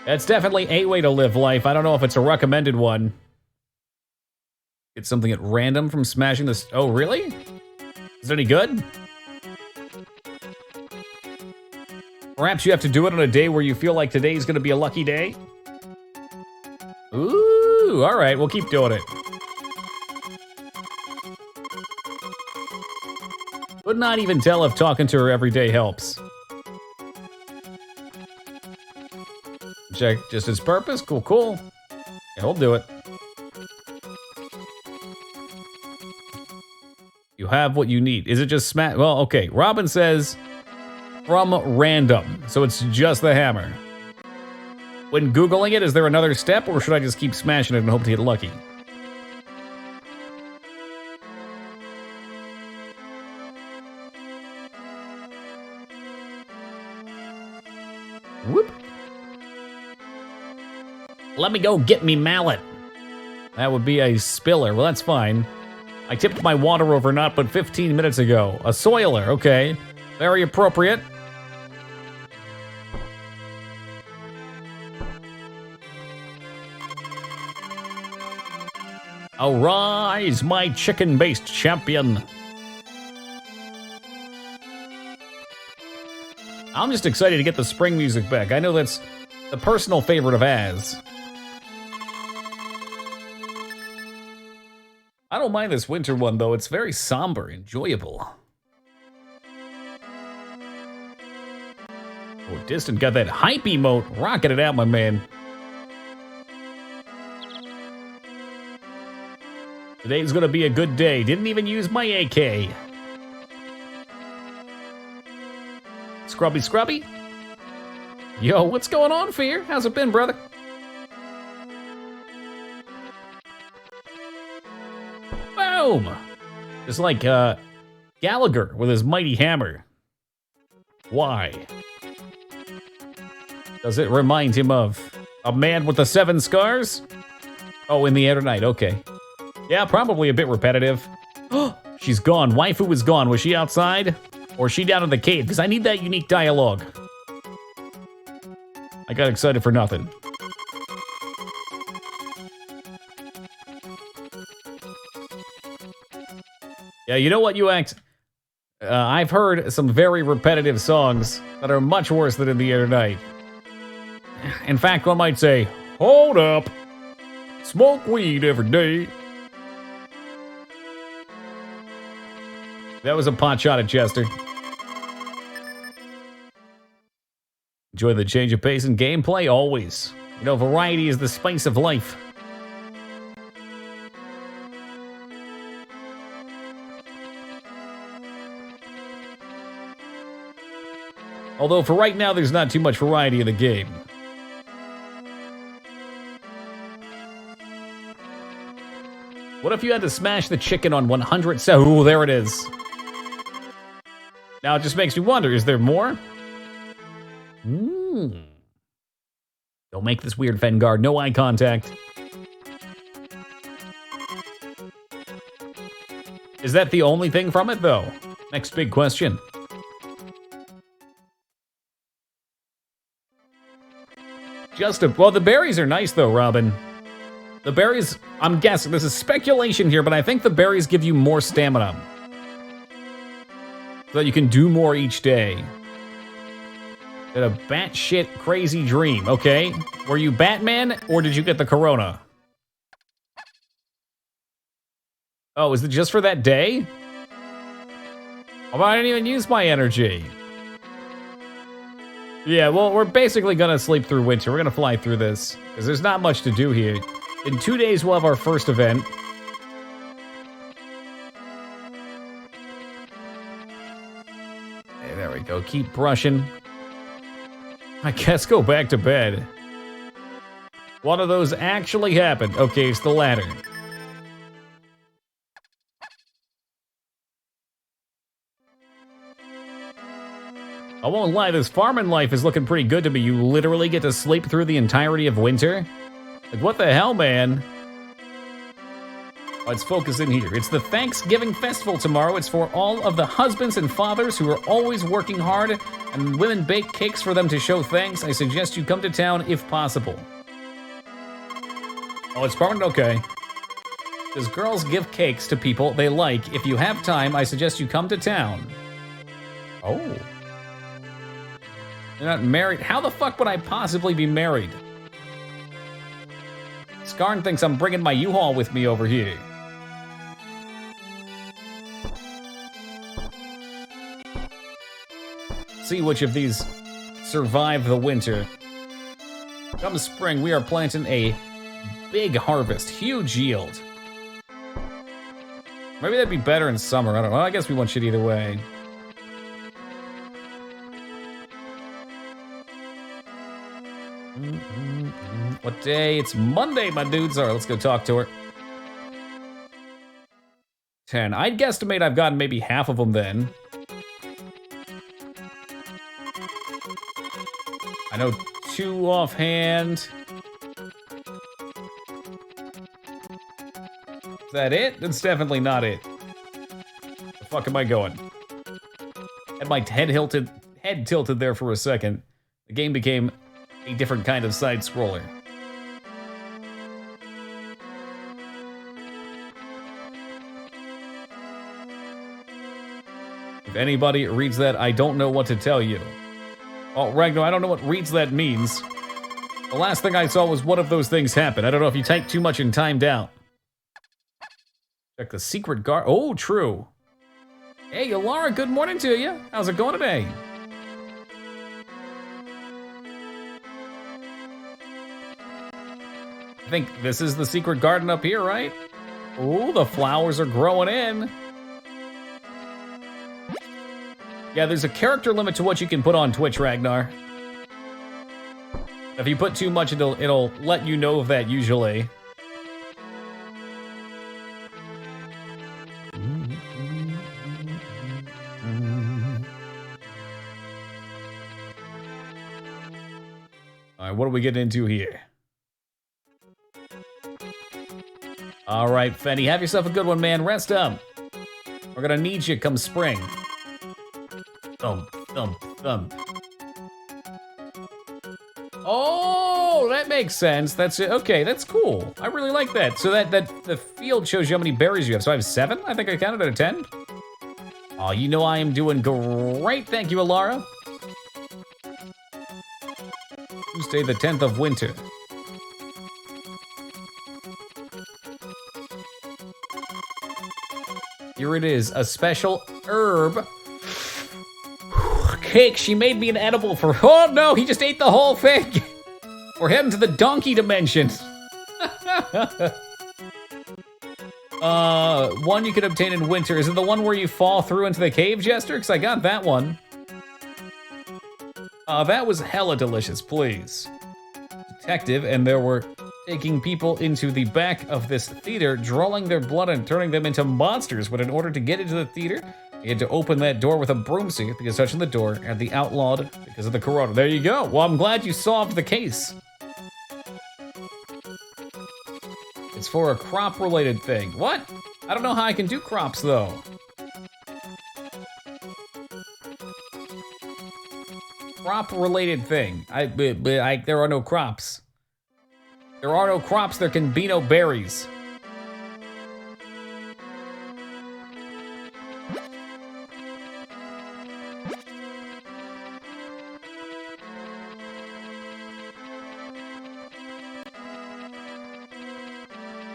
It's definitely a way to live life. I don't know if it's a recommended one. Get something at random from smashing this. Oh, really? Is it any good? Perhaps you have to do it on a day where you feel like today's gonna be a lucky day? Ooh, all right, we'll keep doing it. Could not even tell if talking to her every day helps. Check just its purpose. Cool, cool. Yeah, we'll do it. You have what you need. Is it just smash? Well, okay. Robin says from random, so it's just the hammer. When Googling it, is there another step, or should I just keep smashing it and hope to get lucky? Whoop. Let me go get me mallet. That would be a spiller. Well, that's fine. I tipped my water over not but 15 minutes ago. A soiler, okay. Very appropriate. Arise, my chicken-based champion. I'm just excited to get the spring music back. I know that's the personal favorite of Az. I don't mind this winter one, though. It's very somber, enjoyable. Oh, Distant got that hype emote. Rocking it out, my man. Today's gonna be a good day. Didn't even use my AK. Scrubby Scrubby? Yo, what's going on, Fear? How's it been, brother? Boom! Just like Gallagher with his mighty hammer. Why? Does it remind him of a man with the 7 scars? Oh, in the air tonight, okay. Yeah, probably a bit repetitive. She's gone. Waifu was gone. Was she outside? Or is she down in the cave? Because I need that unique dialogue. I got excited for nothing. Yeah, you know what, UX? I've heard some very repetitive songs that are much worse than In the Air Tonight. In fact, one might say, hold up. Smoke weed every day. That was a pot shot at Chester. Enjoy the change of pace and gameplay, always. You know, variety is the spice of life. Although for right now, there's not too much variety in the game. What if you had to smash the chicken on 100 cells? Ooh, there it is. Now it just makes me wonder, is there more? Don't make this weird Vanguard. No eye contact. Is that the only thing from it, though? Next big question. Well, the berries are nice, though, Robin. The berries, I'm guessing, this is speculation here, but I think the berries give you more stamina. So that you can do more each day. Had a batshit crazy dream, okay? Were you Batman, or did you get the corona? Oh, is it just for that day? Oh, I didn't even use my energy. Yeah, well, we're basically gonna sleep through winter. We're gonna fly through this, because there's not much to do here. In 2 days, we'll have our first event. Hey, there we go. Keep brushing. I guess go back to bed. One of those actually happened. Okay, it's the latter. I won't lie, this farming life is looking pretty good to me. You literally get to sleep through the entirety of winter? Like, what the hell, man? Let's focus in here. It's the Thanksgiving festival tomorrow. It's for all of the husbands and fathers who are always working hard, and women bake cakes for them to show thanks. I suggest you come to town if possible. Oh, it's permanent? Okay. Because girls give cakes to people they like. If you have time, I suggest you come to town. Oh. You're not married? How the fuck would I possibly be married? Skarn thinks I'm bringing my U-Haul with me over here. See which of these survive the winter. Come spring, we are planting a big harvest, huge yield. Maybe that'd be better in summer, I don't know. I guess we want shit either way. What day? It's Monday, my dudes. All right, let's go talk to her. 10. I'd guesstimate I've gotten maybe half of them then. I know 2 offhand. Is that it? That's definitely not it. The fuck am I going? Had my head tilted there for a second. The game became a different kind of side scroller. If anybody reads that, I don't know what to tell you. Oh, Ragnar, I don't know what reads that means. The last thing I saw was one of those things happen. I don't know if you typed too much and timed out. Check the secret guard. Oh, true. Hey, Laura, good morning to you. How's it going today? I think this is the secret garden up here, right? Ooh, the flowers are growing in. Yeah, there's a character limit to what you can put on Twitch, Ragnar. If you put too much, it'll let you know of that usually. All right, what are we getting into here? All right, Fenny, have yourself a good one, man. Rest up. We're gonna need you come spring. Thump, thump, thump. Oh, that makes sense. That's it. Okay, that's cool. I really like that. So that the field shows you how many berries you have. So I have 7? I think I counted at a 10. Oh, you know I am doing great. Thank you, Alara. Tuesday, the 10th of winter. Here it is, a special herb. Cake, she made me an edible for, oh no, he just ate the whole thing. We're heading to the donkey dimension. One you could obtain in winter. Is it the one where you fall through into the cave, Jester? Because I got that one. That was hella delicious, please. Detective, and there were taking people into the back of this theater, drawing their blood and turning them into monsters. But in order to get into the theater, you had to open that door with a broomstick because touching the door had the outlawed because of the corona. There you go. Well, I'm glad you solved the case. It's for a crop-related thing. What? I don't know how I can do crops, though. Crop-related thing. There are no crops. There are no crops, there can be no berries.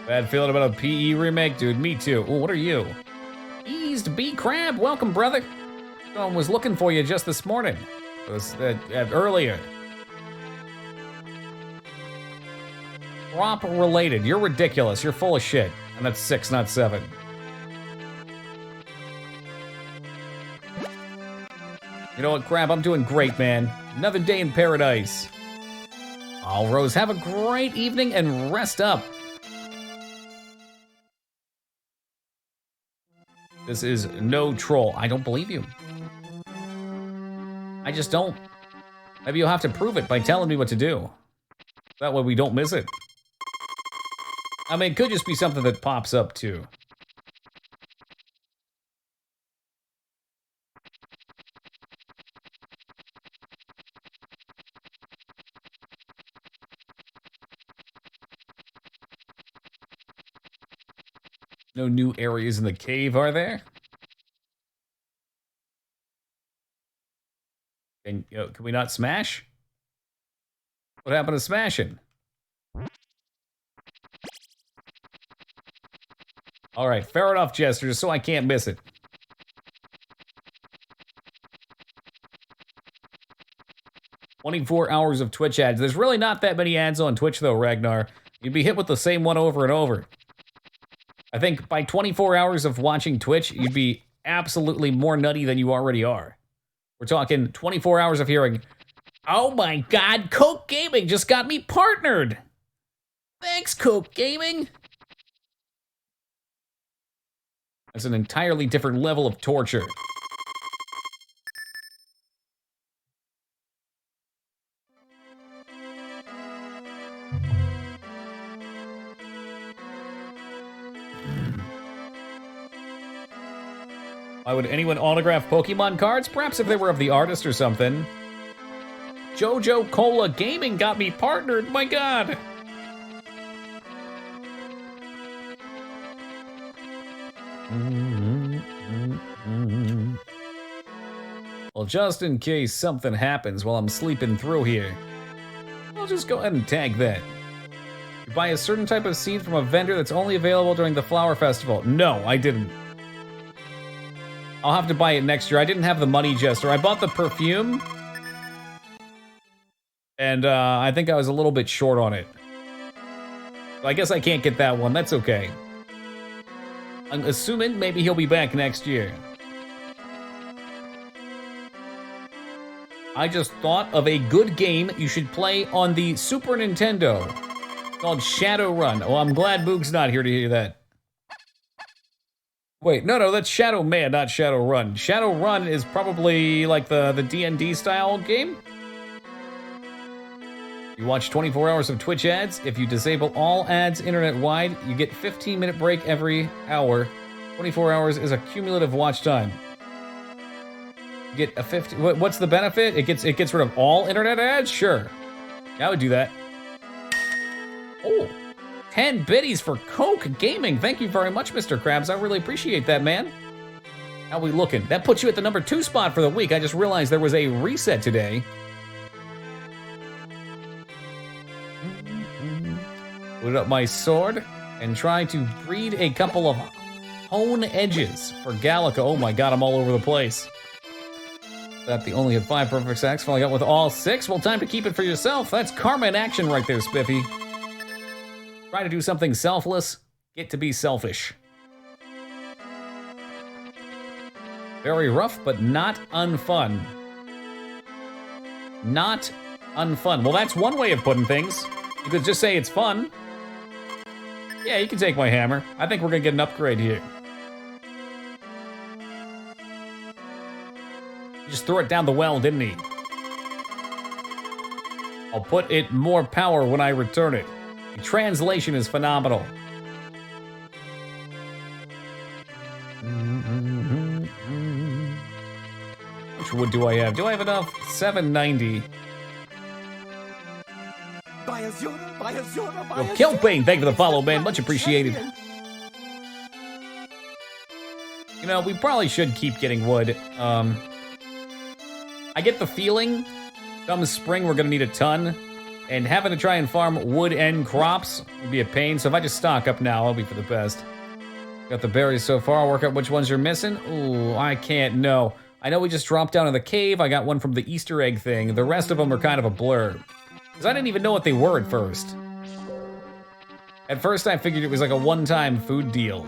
Bad feeling about a PE remake? Dude, me too. Ooh, what are you? Eased B Crab, welcome, brother. Someone was looking for you just this morning. It was earlier. Crop related. You're ridiculous. You're full of shit. And that's 6, not 7. You know what, Crab? I'm doing great, man. Another day in paradise. Oh, Rose, have a great evening and rest up. This is no troll. I don't believe you. I just don't. Maybe you'll have to prove it by telling me what to do. That way we don't miss it. I mean, it could just be something that pops up, too. No new areas in the cave, are there? Can we not smash? What happened to smashing? All right, fair enough, Jester, just so I can't miss it. "24 hours of Twitch ads." There's really not that many ads on Twitch, though, Ragnar. You'd be hit with the same one over and over. I think by 24 hours of watching Twitch, you'd be absolutely more nutty than you already are. We're talking 24 hours of hearing, "Oh my God, Coke Gaming just got me partnered. Thanks, Coke Gaming." That's an entirely different level of torture. Why would anyone autograph Pokemon cards? Perhaps if they were of the artist or something. Jojo Cola Gaming got me partnered, my God. Well, just in case something happens while I'm sleeping through here, I'll just go ahead and tag that. You buy a certain type of seed from a vendor that's only available during the flower festival. No, I didn't. I'll have to buy it next year. I didn't have the money, Jester. I bought the perfume, and I think I was a little bit short on it. I guess I can't get that one. That's okay. I'm assuming maybe he'll be back next year. I just thought of a good game you should play on the Super Nintendo called Shadowrun. Oh, I'm glad Boog's not here to hear that. Wait, no, that's Shadow Man, not Shadowrun. Shadowrun is probably like the D&D style game. You watch 24 hours of Twitch ads. If you disable all ads internet-wide, you get 15-minute break every hour. 24 hours is a cumulative watch time. You get a 50. What's the benefit? It gets rid of all internet ads? Sure. I would do that. Oh, 10 biddies for Coke Gaming. Thank you very much, Mr. Krabs. I really appreciate that, man. How we looking? That puts you at the number 2 spot for the week. I just realized there was a reset today. Put up my sword and try to breed a couple of hone edges for Gallica. Oh my god, I'm all over the place. That they only had 5 perfect sacks, falling out with all 6. Well, time to keep it for yourself. That's karma in action right there, Spiffy. Try to do something selfless, get to be selfish. Very rough, but not unfun. Not unfun. Well, that's one way of putting things. You could just say it's fun. Yeah, you can take my hammer. I think we're gonna get an upgrade here. He just threw it down the well, didn't he? I'll put it more power when I return it. The translation is phenomenal. Which wood do I have? Do I have enough? 790. Yo, Kelpane, thank you for the follow, man. Much appreciated. You know, we probably should keep getting wood. I get the feeling come spring we're gonna need a ton, and having to try and farm wood and crops would be a pain, so if I just stock up now, I'll be for the best. Got the berries so far, I'll work out which ones you're missing. Ooh, I can't know. I know we just dropped down in the cave, I got one from the Easter egg thing, the rest of them are kind of a blur. Because I didn't even know what they were at first. At first I figured it was like a one-time food deal.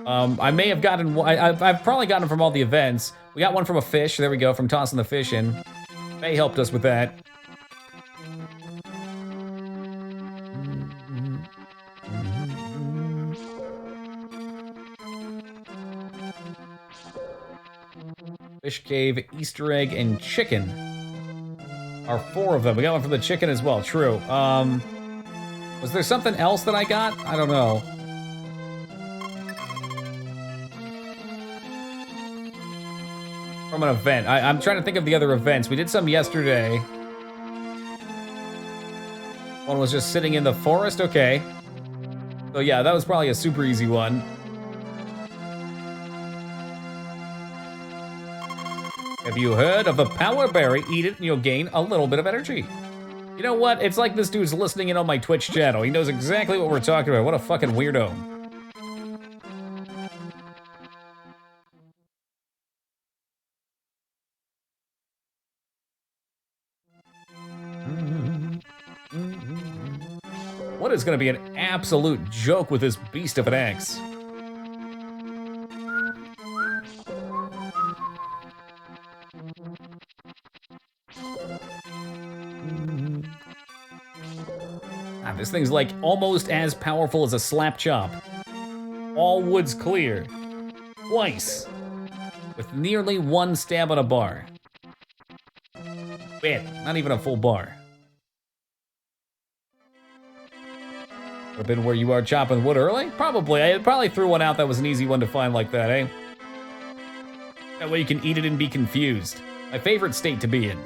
I may have gotten, I've probably gotten them from all the events. We got one from a fish, there we go, from tossing the fish in. They helped us with that. Fish cave, Easter egg, and chicken are 4 of them. We got one from the chicken as well, true. Was there something else that I got? I don't know. From an event. I'm trying to think of the other events. We did some yesterday. One was just sitting in the forest, okay. So yeah, that was probably a super easy one. Have you heard of the power berry? Eat it and you'll gain a little bit of energy. You know what? It's like this dude's listening in on my Twitch channel. He knows exactly what we're talking about. What a fucking weirdo. What is gonna be an absolute joke with this beast of an axe? This thing's like almost as powerful as a slap chop. All wood's clear. Twice. With nearly 1 stamina bar. Man, not even a full bar. Have been where you are chopping wood early? Probably. I probably threw one out that was an easy one to find like that, eh? That way you can eat it and be confused. My favorite state to be in.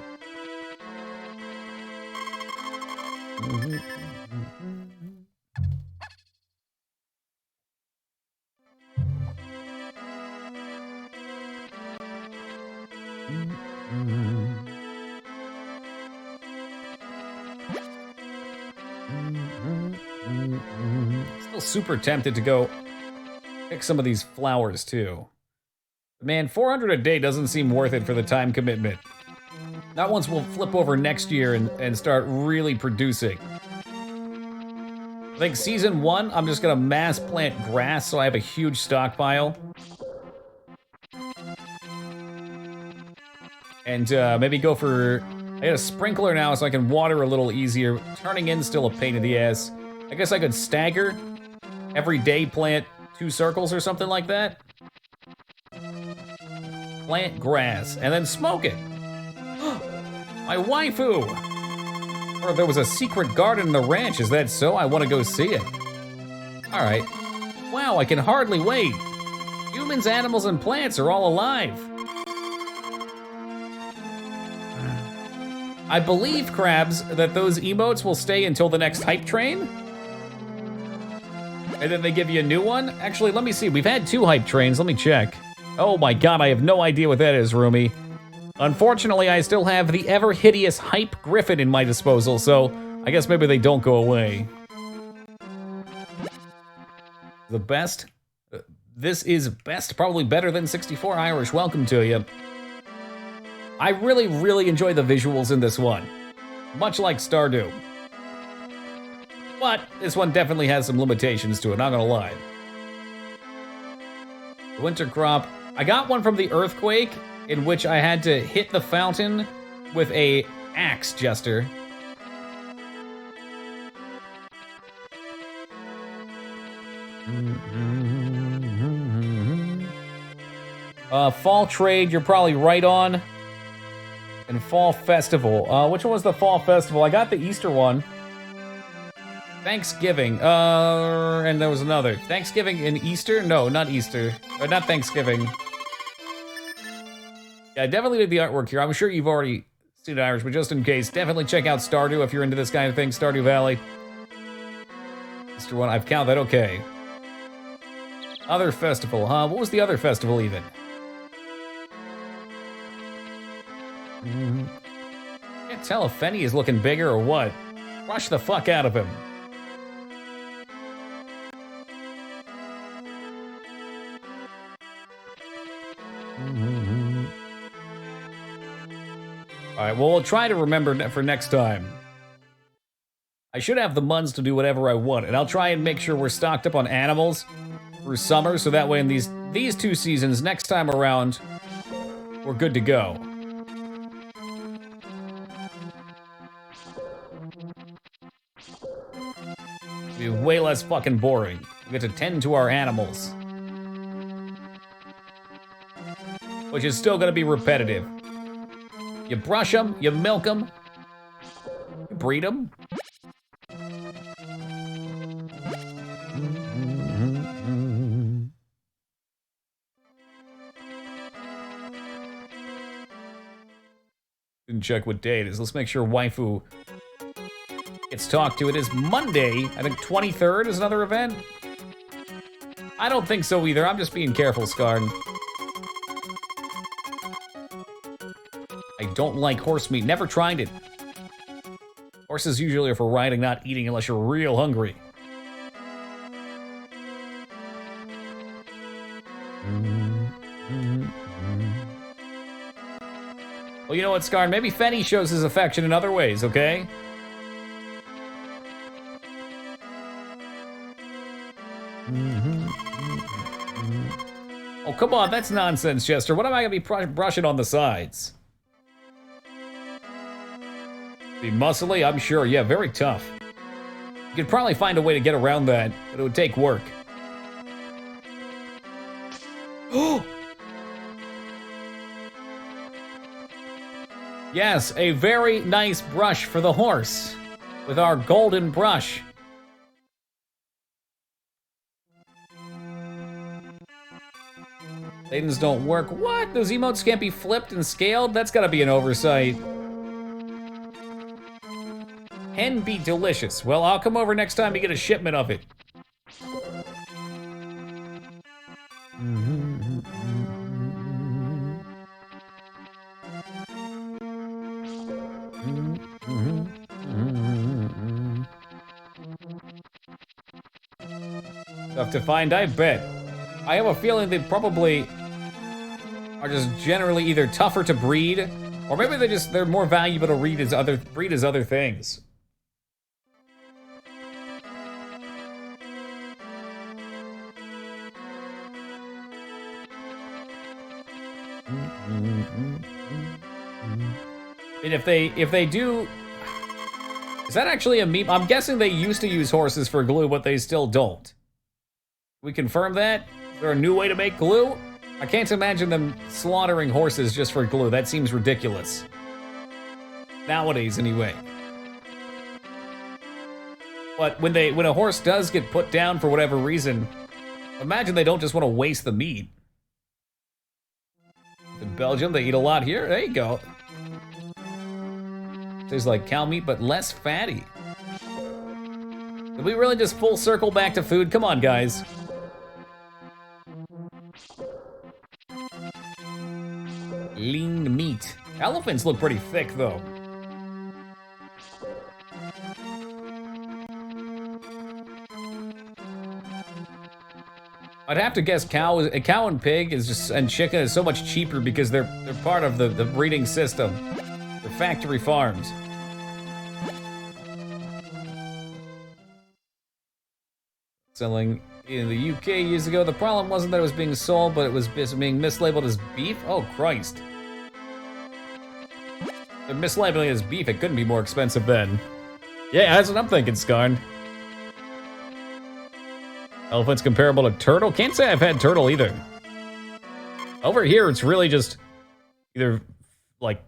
feel super tempted to go pick some of these flowers too. But man, 400 a day doesn't seem worth it for the time commitment. Not once we'll flip over next year and start really producing. I think season 1, I'm just gonna mass plant grass so I have a huge stockpile. And maybe go for, I got a sprinkler now so I can water a little easier. Turning in still a pain in the ass. I guess I could stagger. Every day plant 2 circles or something like that. Plant grass and then smoke it. My waifu! Or there was a secret garden in the ranch, is that so? I want to go see it. All right. Wow, I can hardly wait. Humans, animals, and plants are all alive. I believe, Krabs, that those emotes will stay until the next hype train? And then they give you a new one? Actually, let me see. We've had 2 hype trains. Let me check. Oh my god, I have no idea what that is, Rumi. Unfortunately, I still have the ever-hideous Hype Griffin in my disposal, so I guess maybe they don't go away. The best? This is best, probably better than 64 Irish. Welcome to you. I really, really enjoy the visuals in this one. Much like Stardew. But this one definitely has some limitations to it, not gonna lie. The winter crop. I got one from the earthquake, in which I had to hit the fountain with a axe, Jester. Fall trade, you're probably right on. And fall festival. Which one was the fall festival? I got the Easter one. Thanksgiving. And there was another. Thanksgiving and Easter? No, not Easter. Or not Thanksgiving. Yeah, I definitely did the artwork here. I'm sure you've already seen it, Irish, but just in case, definitely check out Stardew if you're into this kind of thing. Stardew Valley. Easter one, I've counted that, okay. Other festival, huh? What was the other festival even? Can't tell if Fenny is looking bigger or what. Rush the fuck out of him. Alright, well, we'll try to remember for next time. I should have the muns to do whatever I want, and I'll try and make sure we're stocked up on animals through summer, so that way in these 2 seasons, next time around, we're good to go. It'll be way less fucking boring. We get to tend to our animals. Which is still gonna be repetitive. You brush them, you milk them, you breed them. Didn't check what day it is. Let's make sure waifu gets talked to. It is Monday. I think 23rd is another event. I don't think so either. I'm just being careful, Scarn. I don't like horse meat. Never tried it. Horses usually are for riding, not eating unless you're real hungry. Well, you know what, Scarn? Maybe Fenny shows his affection in other ways, okay? Oh, come on, that's nonsense, Chester. What am I gonna be brushing on the sides? Be muscly? I'm sure. Yeah, very tough. You could probably find a way to get around that, but it would take work. Oh! Yes, a very nice brush for the horse. With our golden brush. Maidens don't work. What? Those emotes can't be flipped and scaled? That's gotta be an oversight. Hen be delicious. Well, I'll come over next time to get a shipment of it. Tough to find, I bet. I have a feeling they probably are just generally either tougher to breed, or maybe they're more valuable to breed as other things. And if they do, is that actually a meme? I'm guessing they used to use horses for glue, but they still don't. We confirm that? Is there a new way to make glue? I can't imagine them slaughtering horses just for glue. That seems ridiculous. Nowadays, anyway. But when a horse does get put down for whatever reason, imagine they don't just want to waste the meat. In Belgium, they eat a lot here. There you go. Tastes like cow meat, but less fatty. Did we really just full circle back to food? Come on, guys. Lean meat. Elephants look pretty thick, though. I'd have to guess cow and pig and chicken is so much cheaper because they're part of the breeding system. They're factory farms. Selling in the UK years ago, the problem wasn't that it was being sold, but it was being mislabeled as beef. Oh, Christ. They're mislabeling it as beef. It couldn't be more expensive then. Yeah, that's what I'm thinking, Skarn. Elephant's comparable to turtle? Can't say I've had turtle either. Over here, it's really just either like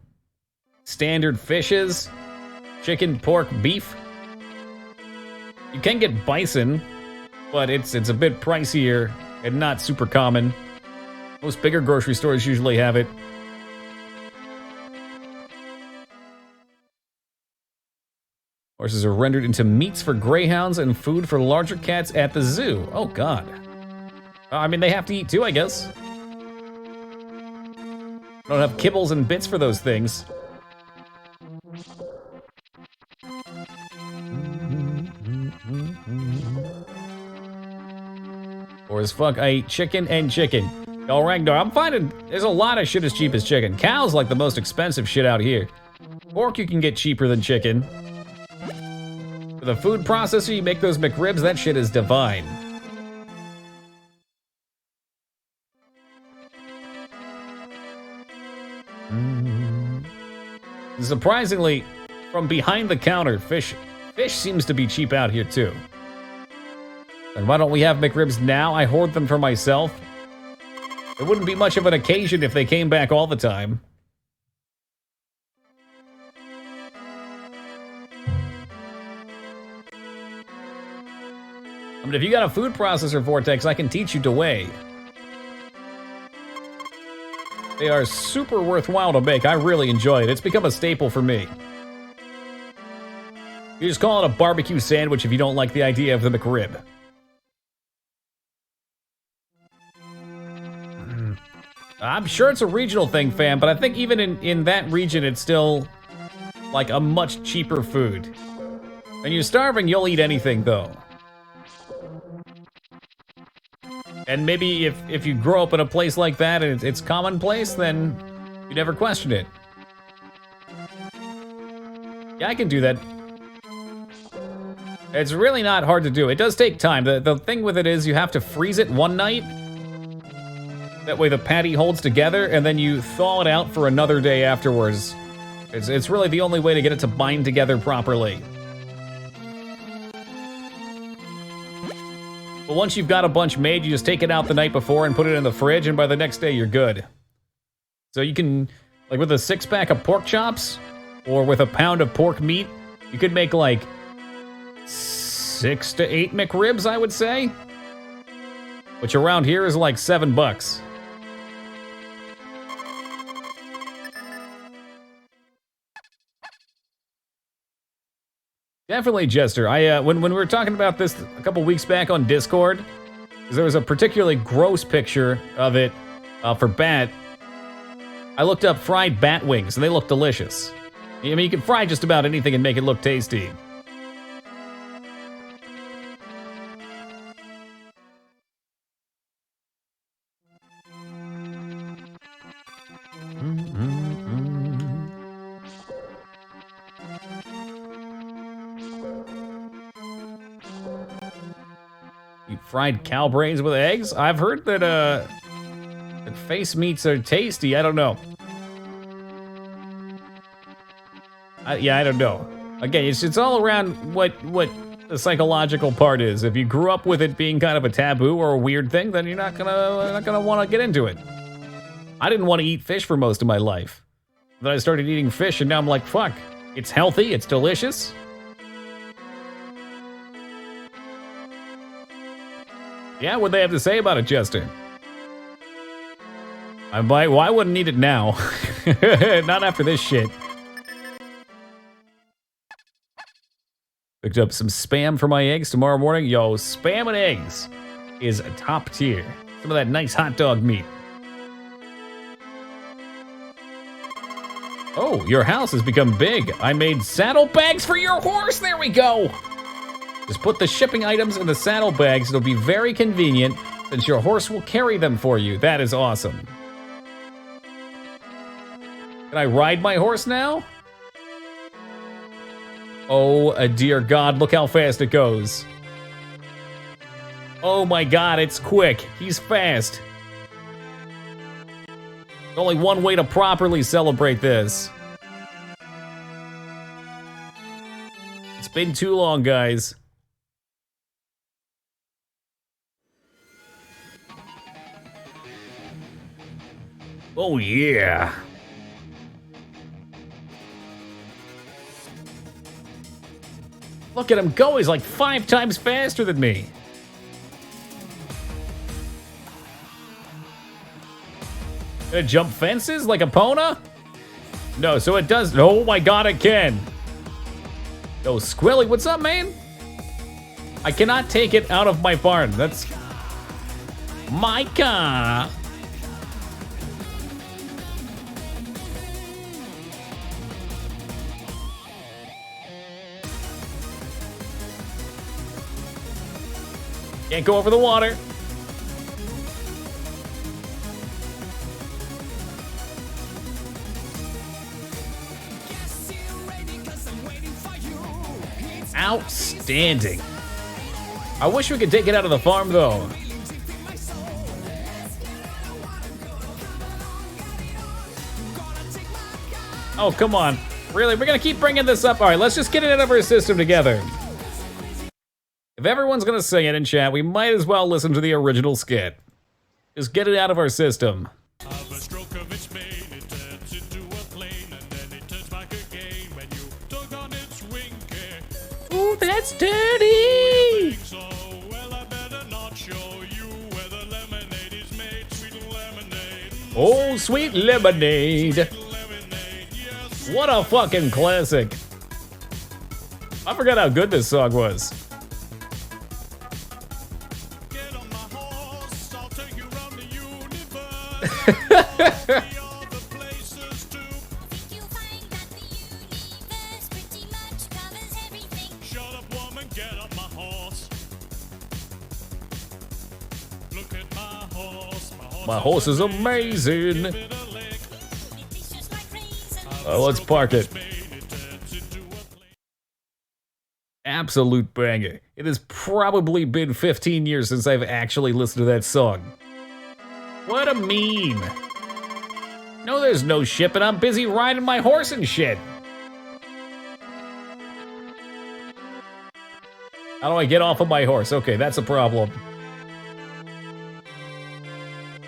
standard fishes, chicken, pork, beef. You can get bison, but it's a bit pricier and not super common. Most bigger grocery stores usually have it. Horses are rendered into meats for greyhounds and food for larger cats at the zoo. Oh, God. I mean, they have to eat too, I guess. Don't have kibbles and bits for those things. Or as fuck, I eat chicken and chicken. Y'all Ragnar, I'm finding there's a lot of shit as cheap as chicken. Cow's like the most expensive shit out here. Pork you can get cheaper than chicken. With a food processor, you make those McRibs, that shit is divine. Surprisingly, from behind the counter, fish seems to be cheap out here too. And why don't we have McRibs now? I hoard them for myself. It wouldn't be much of an occasion if they came back all the time. I mean, if you got a food processor, Vortex, I can teach you to weigh. They are super worthwhile to make. I really enjoy it. It's become a staple for me. You just call it a barbecue sandwich if you don't like the idea of the McRib. I'm sure it's a regional thing, fam, but I think even in that region, it's still like a much cheaper food. When you're starving, you'll eat anything, though. And maybe if you grow up in a place like that and it's commonplace, then you never question it. Yeah, I can do that. It's really not hard to do. It does take time. The thing with it is you have to freeze it one night. That way the patty holds together, and then you thaw it out for another day afterwards. It's really the only way to get it to bind together properly. But once you've got a bunch made, you just take it out the night before and put it in the fridge, and by the next day, you're good. So you can, like with a 6-pack of pork chops, or with a pound of pork meat, you could make like 6 to 8 McRibs, I would say. Which around here is like $7. Definitely, Jester. When we were talking about this a couple weeks back on Discord, there was a particularly gross picture of it for bat. I looked up fried bat wings, and they look delicious. I mean, you can fry just about anything and make it look tasty. Fried cow brains with eggs? I've heard that, that face meats are tasty. I don't know. Yeah, I don't know. Again, it's all around what the psychological part is. If you grew up with it being kind of a taboo or a weird thing, then you're not gonna want to get into it. I didn't want to eat fish for most of my life. Then I started eating fish, and now I'm like, fuck. It's healthy. It's delicious. Yeah, what'd they have to say about it, Chester? Well, I wouldn't eat it now. Not after this shit. Picked up some Spam for my eggs tomorrow morning. Yo, Spam and eggs is top tier. Some of that nice hot dog meat. Oh, your house has become big. I made saddlebags for your horse. There we go. Just put the shipping items in the saddlebags. It'll be very convenient since your horse will carry them for you. That is awesome. Can I ride my horse now? Oh, dear God, look how fast it goes. Oh my God, it's quick. He's fast. There's only one way to properly celebrate this. It's been too long, guys. Oh yeah. Look at him go, he's like 5 times faster than me. Gonna jump fences like a Pona? No, so it does. Oh my God, it can. Yo, Squilly, what's up, man? I cannot take it out of my barn. That's my car. Can't go over the water. Outstanding. I wish we could take it out of the farm, though. Oh, come on. Really? We're gonna keep bringing this up? All right, let's just get it out of our system together. If everyone's gonna sing it in chat, we might as well listen to the original skit. Just get it out of our system. Ooh, that's dirty! Oh, sweet lemonade. What a fucking classic. I forgot how good this song was. My horse is amazing. Let's park it. Absolute banger. It has probably been 15 years since I've actually listened to that song. What a meme. No, there's no shipping. I'm busy riding my horse and shit. How do I get off of my horse? Okay, that's a problem.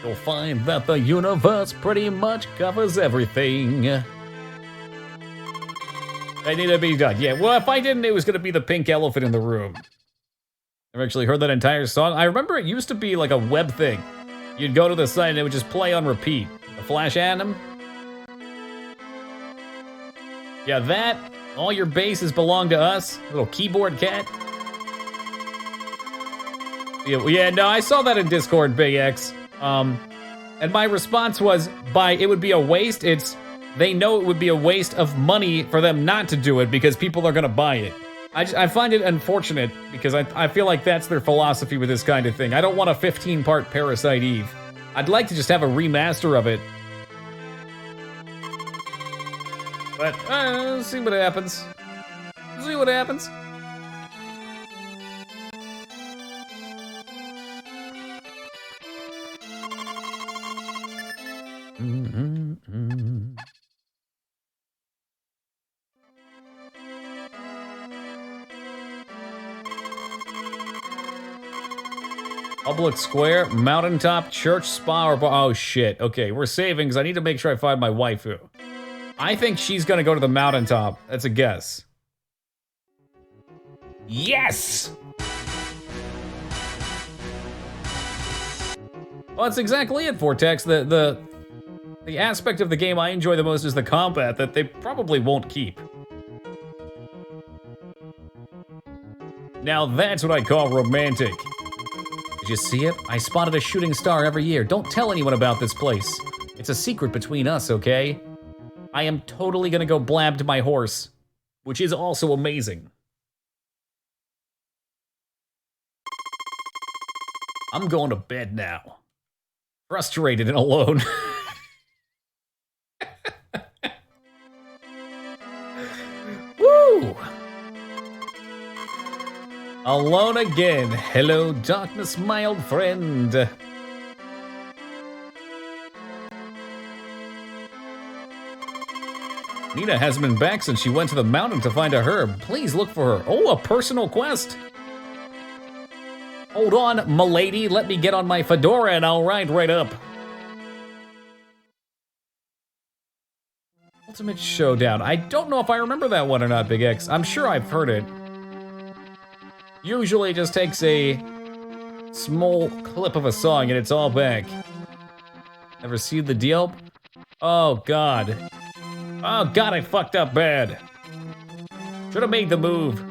You'll find that the universe pretty much covers everything. I need to be done. Yeah, well, if I didn't, it was going to be the pink elephant in the room. I've actually heard that entire song. I remember it used to be like a web thing. You'd go to the site and it would just play on repeat. The Flash Anthem. Yeah, that. All your bases belong to us. Little keyboard cat. Yeah, no, I saw that in Discord, Big X. And my response was, it would be a waste. They know it would be a waste of money for them not to do it because people are gonna buy it. I find it unfortunate because I feel like that's their philosophy with this kind of thing. I don't want a 15-part Parasite Eve. I'd like to just have a remaster of it. But, see what happens. See what happens. Public square, mountaintop, church, spa, or bar. Oh shit. Okay, we're saving because I need to make sure I find my waifu. I think she's gonna go to the mountaintop. That's a guess. Yes! Well, that's exactly it, Vortex. The aspect of the game I enjoy the most is the combat that they probably won't keep. Now that's what I call romantic. Did you see it? I spotted a shooting star every year. Don't tell anyone about this place. It's a secret between us, okay? I am totally gonna go blab to my horse, which is also amazing. I'm going to bed now. Frustrated and alone. Woo! Alone again. Hello, darkness, my old friend. Nina hasn't been back since she went to the mountain to find a herb. Please look for her. Oh, a personal quest. Hold on, milady. Let me get on my fedora and I'll ride right up. Ultimate Showdown. I don't know if I remember that one or not, Big X. I'm sure I've heard it. Usually it just takes a small clip of a song and it's all back. Ever seen the deal? Oh, God. Oh, God, I fucked up bad. Should have made the move.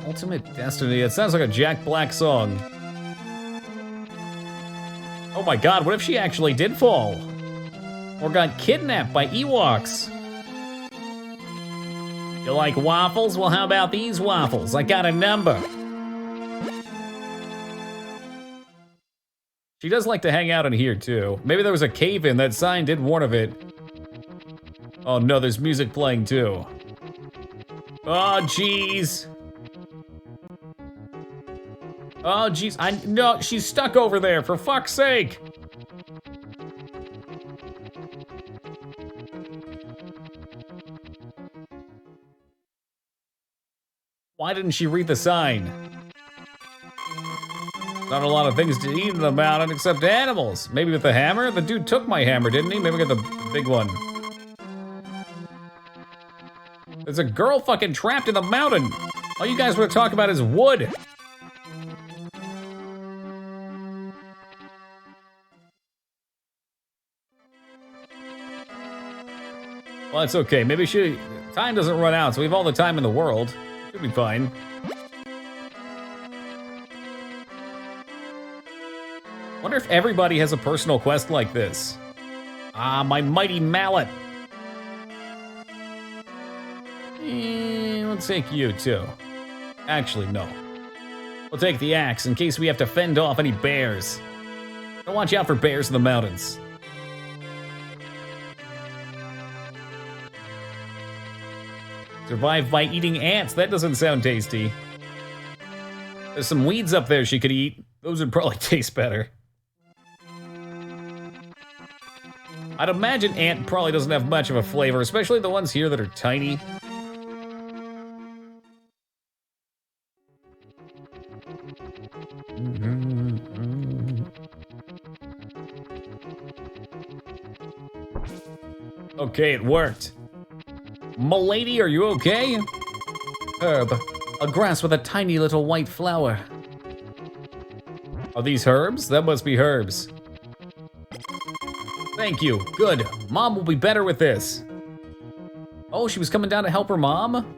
Ultimate Destiny. It sounds like a Jack Black song. Oh my God, what if she actually did fall? Or got kidnapped by Ewoks? You like waffles? Well, how about these waffles? I got a number. She does like to hang out in here too. Maybe there was a cave-in. That sign did warn of it. Oh no, there's music playing too. Oh jeez. Oh jeez, no, she's stuck over there, for fuck's sake. Why didn't she read the sign? Not a lot of things to eat in the mountain except animals. Maybe with the hammer? The dude took my hammer, didn't he? Maybe we got the big one. There's a girl fucking trapped in the mountain. All you guys want to talk about is wood. Well, it's okay. Maybe time doesn't run out, so we have all the time in the world. Should be fine. Wonder if everybody has a personal quest like this. Ah, my mighty mallet. We'll take you too. Actually, no. We'll take the axe in case we have to fend off any bears. Don't watch out for bears in the mountains. Survive by eating ants. That doesn't sound tasty. There's some weeds up there she could eat. Those would probably taste better. I'd imagine ant probably doesn't have much of a flavor, especially the ones here that are tiny. Okay, it worked. Milady, are you okay? Herb, a grass with a tiny little white flower. Are these herbs? That must be herbs. Thank you, good. Mom will be better with this. Oh, she was coming down to help her mom?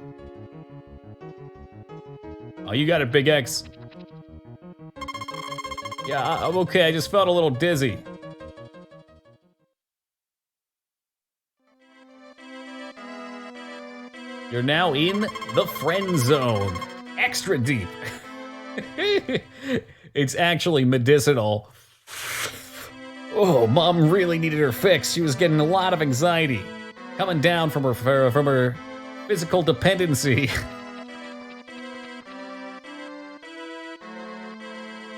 Oh, you got it, Big X. Yeah, I'm okay, I just felt a little dizzy. You're now in the friend zone. Extra deep. It's actually medicinal. Oh, Mom really needed her fix. She was getting a lot of anxiety. Coming down from her Physical dependency.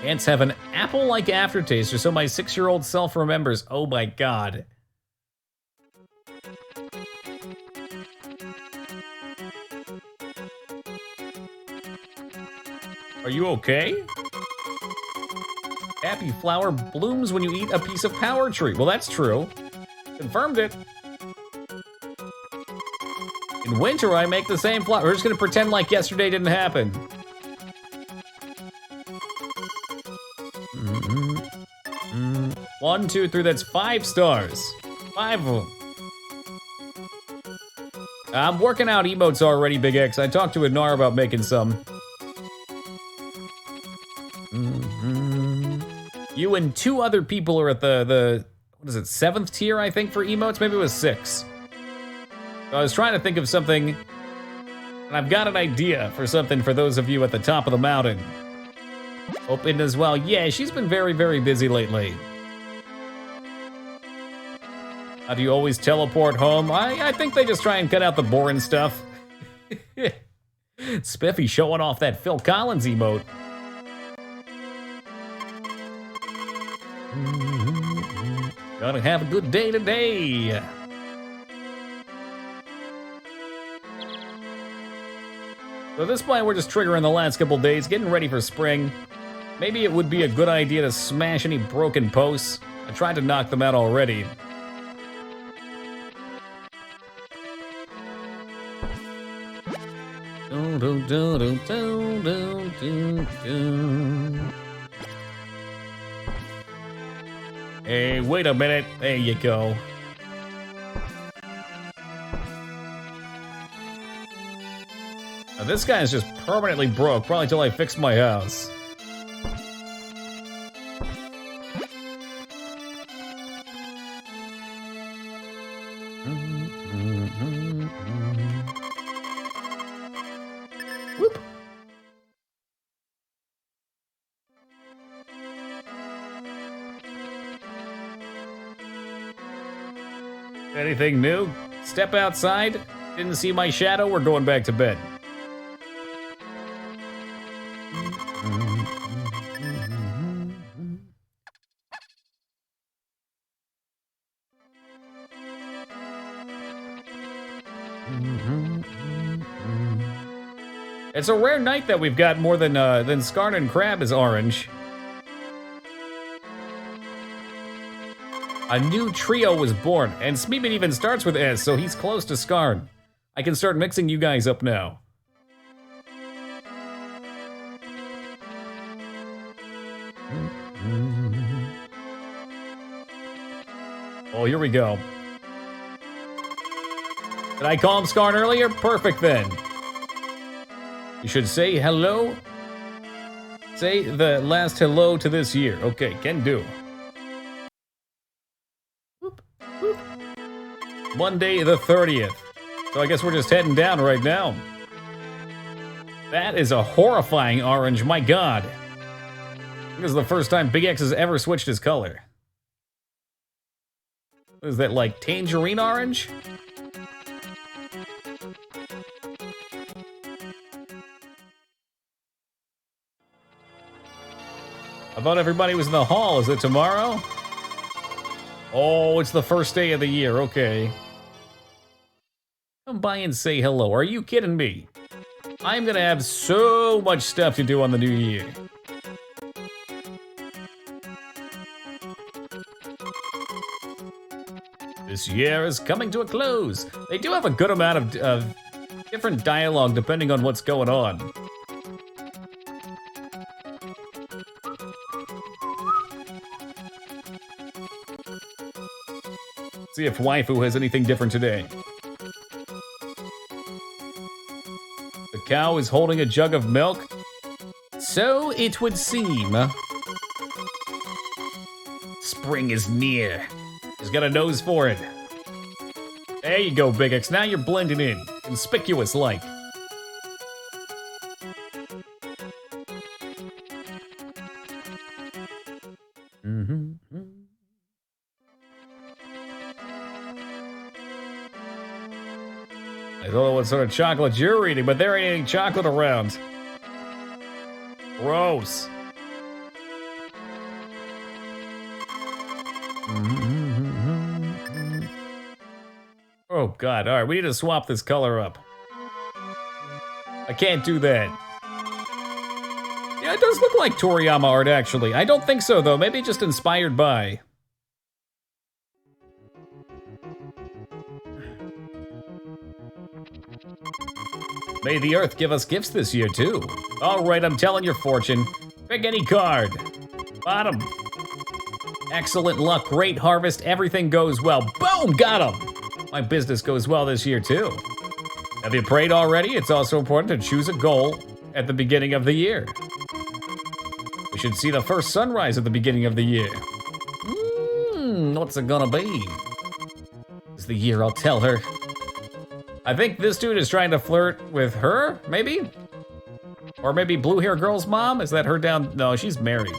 Ants have an apple-like aftertaste, or so my 6-year-old self remembers. Oh my god. Are you okay? Happy flower blooms when you eat a piece of power tree. Well, that's true. Confirmed it. In winter, I make the same flower. We're just gonna pretend like yesterday didn't happen. One, two, three, that's 5 stars. 5 of them. I'm working out emotes already, Big X. I talked to Anar about making some. You and 2 other people are at the what is it, 7th tier, I think, for emotes? Maybe it was 6. So I was trying to think of something, and I've got an idea for something for those of you at the top of the mountain. Open as well. Yeah, she's been very, very busy lately. How do you always teleport home? I think they just try and cut out the boring stuff. Spiffy showing off that Phil Collins emote. Gonna have a good day today. So at this point, we're just triggering the last couple days, getting ready for spring. Maybe it would be a good idea to smash any broken posts. I tried to knock them out already. Hey, wait a minute. There you go. Now, this guy is just permanently broke, probably till I fix my house. Whoop. Anything new? Step outside? Didn't see my shadow? We're going back to bed. It's a rare night that we've got more than Scarn and Crab is orange. A new trio was born, and Smeebit even starts with S, so he's close to Scarn. I can start mixing you guys up now. Oh, here we go. Did I call him Scarn earlier? Perfect then. You should say hello. Say the last hello to this year. Okay, can do. Whoop, whoop. Monday the 30th. So I guess we're just heading down right now. That is a horrifying orange, my god. This is the first time Big X has ever switched his color. What is that, like tangerine orange? I thought everybody was in the hall. Is it tomorrow? Oh, it's the first day of the year. Okay. Come by and say hello. Are you kidding me? I'm gonna have so much stuff to do on the new year. This year is coming to a close. They do have a good amount of different dialogue depending on what's going on. See if Waifu has anything different today. The cow is holding a jug of milk. So it would seem. Spring is near. He's got a nose for it. There you go, Big X. Now you're blending in. Conspicuous like. I don't know what sort of chocolate you're eating, but there ain't any chocolate around. Gross. Oh, God. All right, we need to swap this color up. I can't do that. Yeah, it does look like Toriyama art, actually. I don't think so, though. Maybe just inspired by. May the Earth give us gifts this year, too. All right, I'm telling your fortune. Pick any card. Bottom. Excellent luck, great harvest, everything goes well. Boom, got him. My business goes well this year, too. Have you prayed already? It's also important to choose a goal at the beginning of the year. We should see the first sunrise at the beginning of the year. What's it gonna be? It's the year I'll tell her. I think this dude is trying to flirt with her, maybe? Or maybe blue hair girl's mom? Is that her down? No, she's married.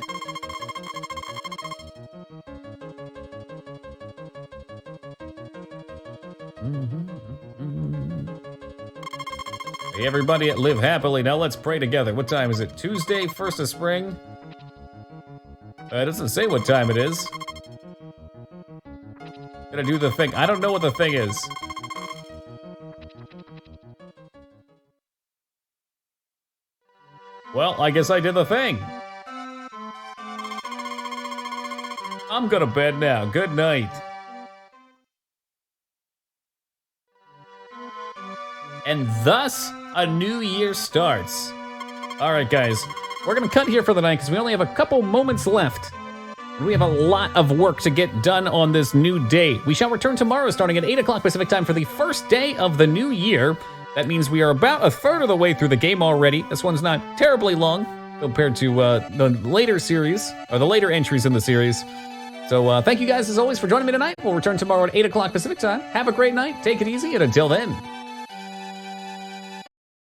Hey, everybody at Live Happily, now let's pray together. What time is it? Tuesday, 1st of spring? It doesn't say what time it is. Gonna do the thing. I don't know what the thing is. Well, I guess I did the thing. I'm going to bed now. Good night. And thus, a new year starts. All right, guys. We're going to cut here for the night because we only have a couple moments left. We have a lot of work to get done on this new day. We shall return tomorrow starting at 8 o'clock Pacific time for the first day of the new year. That means we are about a third of the way through the game already. This one's not terribly long compared to the later series, or the later entries in the series. So thank you guys as always for joining me tonight. We'll return tomorrow at 8 o'clock Pacific time. Have a great night, take it easy, and until then,